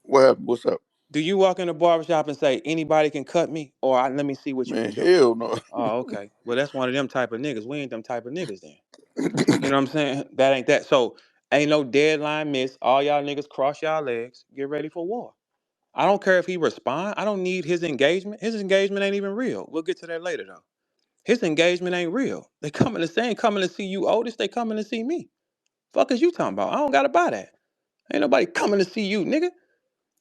What happened? What's up? Do you walk in a barber shop and say anybody can cut me, or let me see what you can Man, do? hell no. Oh, okay. Well, that's one of them type of niggas. We ain't them type of niggas then. You know what I'm saying? That ain't that. So ain't no deadline miss. All y'all niggas cross y'all legs. Get ready for war. I don't care if he respond. I don't need his engagement. His engagement ain't even real. We'll get to that later though. His engagement ain't real. They ain't coming to see you, Otis. They coming to see me. Fuck is you talking about? I don't gotta buy that. Ain't nobody coming to see you, nigga.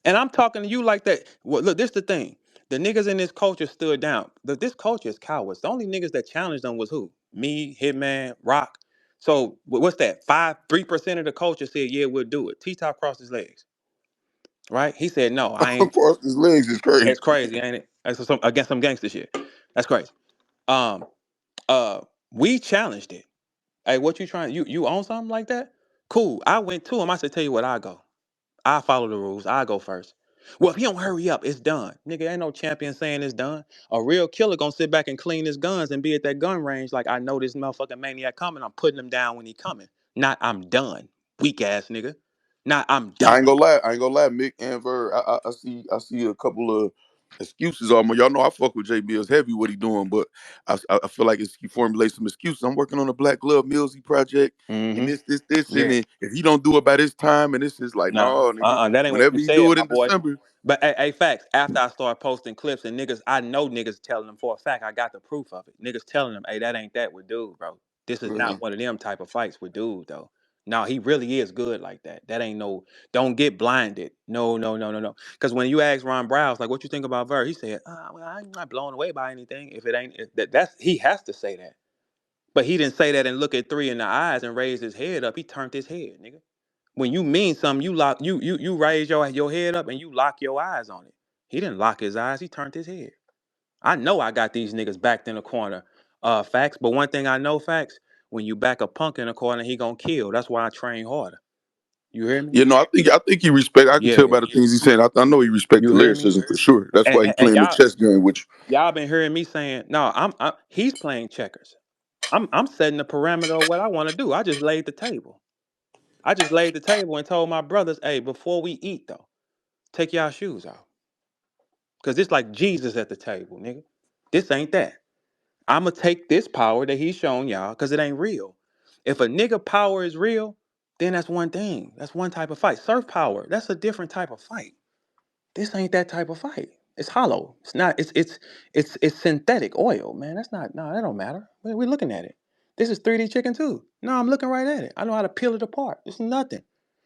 And I'm talking to you like that. Well, look, this the thing. The niggas in this culture stood down. This culture is cowards. The only niggas that challenged them was who? Me, Hitman, Rock. So what's that? 3% of the culture said, yeah, we'll do it. T-Top crossed his legs, right? He said, no, I ain't. Across his legs is crazy. It's crazy, ain't it? That's against some gangster shit. That's crazy. Um, we challenged it. Hey, what you trying? You own something like that? Cool. I went to him. I said, tell you what, I go. I follow the rules. I go first. Well, if he don't hurry up, it's done. Nigga, ain't no champion saying it's done. A real killer gonna sit back and clean his guns and be at that gun range like I know this motherfucking maniac coming. I'm putting him down when he coming. Not I'm done. Weak ass nigga. Not I'm I done. ain't gonna lie. I ain't gonna lie. Mick and Verb. I see a couple of excuses on my. Y'all know I fuck with J Bills heavy. What he doing? But I feel like he formulates some excuses. I'm working on a Black Glove Millsy project, and Mm-hmm. this, and Yeah. then if he don't do it by this time, and this is like, Nah. no, nigga. That ain't what Whenever you he do said, it my in boy. December, But hey, facts. After I started posting clips and niggas, I know niggas telling them for a fact. I got the proof of it. Niggas telling them, hey, that ain't that with dude, bro. This is not one of them type of fights with dude, though. No, he really is good like that. That ain't no. Don't get blinded. No, no, no, no, no. Because when you ask Ron Browse, like, what you think about Verb? He said, well, I'm not blown away by anything. If it ain't, that's he has to say that. But he didn't say that and look at three in the eyes and raise his head up. He turned his head, nigga. When you mean something, you lock you raise your head up and you lock your eyes on it. He didn't lock his eyes, he turned his head. I know I got these niggas backed in the corner. Facts. But one thing I know, facts, when you back a punk in the corner, he gonna kill. That's why I train harder. You hear me? you know, I think he respect. I can tell Yeah. by the things he's saying. I know he respect You the hear me? lyricism for sure. That's And, why he and, and playing the y'all chess game with you. y'all been hearing me saying, no, he's playing checkers. I'm setting the parameter of what I want to do. I just laid the table. I just laid the table and told my brothers, hey, before we eat though, take y'all shoes off. Cause it's like Jesus at the table, nigga. This ain't that. I'ma take this power that he's shown y'all, cause it ain't real. If a nigga power is real, then that's one thing. That's one type of fight. Surf power, that's a different type of fight. This ain't that type of fight. It's hollow. It's not. It's synthetic oil, man. That's not. No, that don't matter. We're looking at it. This is 3D chicken too. No, I'm looking right at it. I know how to peel it apart. It's nothing.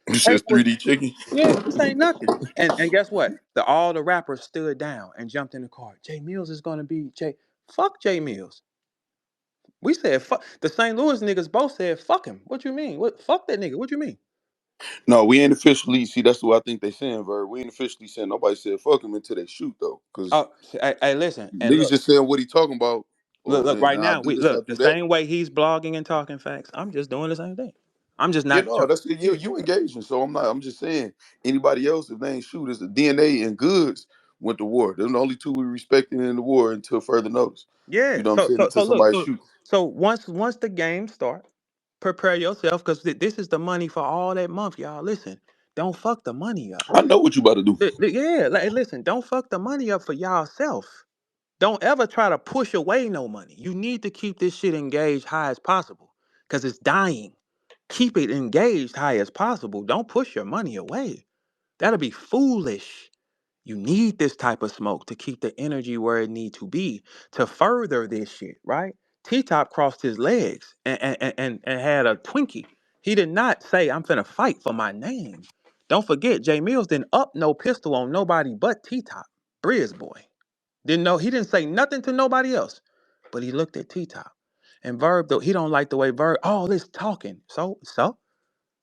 He says Paper was 3D chicken. yeah, this ain't nothing. And guess what? All the rappers stood down and jumped in the car. Jay Mills is gonna be Jay. Fuck Jay Mills. We said fuck. The St. Louis niggas both said fuck him. What you mean? What fuck that nigga? What you mean? No, we ain't officially. See, that's what I think they saying, Verb. We ain't officially saying nobody said fuck him until they shoot though, because Oh, hey, listen and niggas look, just saying what he talking about. Oh, look. Right and I now, do we this, I look the do that. same way he's blogging and talking facts. I'm just doing the same thing. I'm just You not. know, that's it. You engaging. So I'm not. I'm just saying anybody else if they ain't shoot, is the DNA and Goods went to war. They're the only two we respecting in the war until further notice. Yeah. You know what I'm So saying? so Until so look. somebody So shoot. so once the game starts. Prepare yourself because this is the money for all that month, y'all. Listen, don't fuck the money up. I know what you about to do. Yeah, like, listen, don't fuck the money up for y'all self. Don't ever try to push away no money. You need to keep this shit engaged high as possible because it's dying. Keep it engaged high as possible. Don't push your money away. That'll be foolish. You need this type of smoke to keep the energy where it need to be to further this shit, right? T-Top crossed his legs and had a Twinkie. He did not say, I'm finna fight for my name. Don't forget, Jay Mills didn't up no pistol on nobody but T-Top, Briz boy. Didn't know, he didn't say nothing to nobody else, but he looked at T-Top. And Verb, though, he don't like the way Verb, all this talking. So?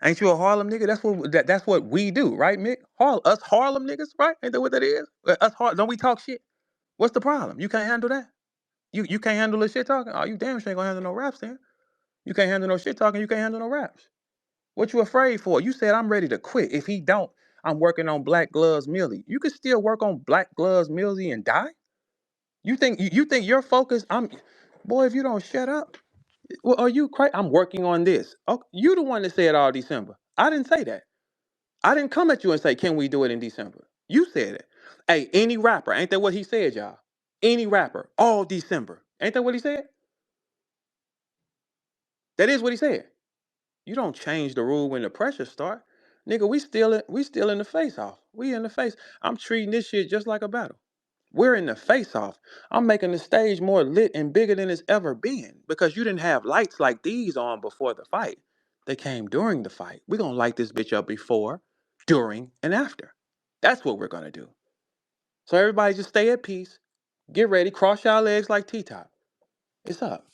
Ain't you a Harlem nigga? That's what we do, right, Mick? Us Harlem niggas, right? Ain't that what that is? Don't we talk shit? What's the problem? You can't handle that? You can't handle the shit talking? Oh, you damn sure ain't gonna handle no raps then. You can't handle no shit talking, you can't handle no raps. What you afraid for? You said I'm ready to quit. If he don't, I'm working on Black Gloves Millie. You can still work on Black Gloves Millie and die? You think you're focused? Boy, if you don't shut up, well, are you crazy? I'm working on this. Oh, you the one that said all December. I didn't say that. I didn't come at you and say, can we do it in December? You said it. Hey, any rapper, ain't that what he said, y'all? Any rapper, all December. Ain't that what he said? That is what he said. You don't change the rule when the pressure start. Nigga, we still in the face off. We in the face. I'm treating this shit just like a battle. We're in the face off. I'm making the stage more lit and bigger than it's ever been because you didn't have lights like these on before the fight. They came during the fight. We're gonna light this bitch up before, during, and after. That's what we're gonna do. So everybody just stay at peace. Get ready, cross y'all legs like T-Top. It's up.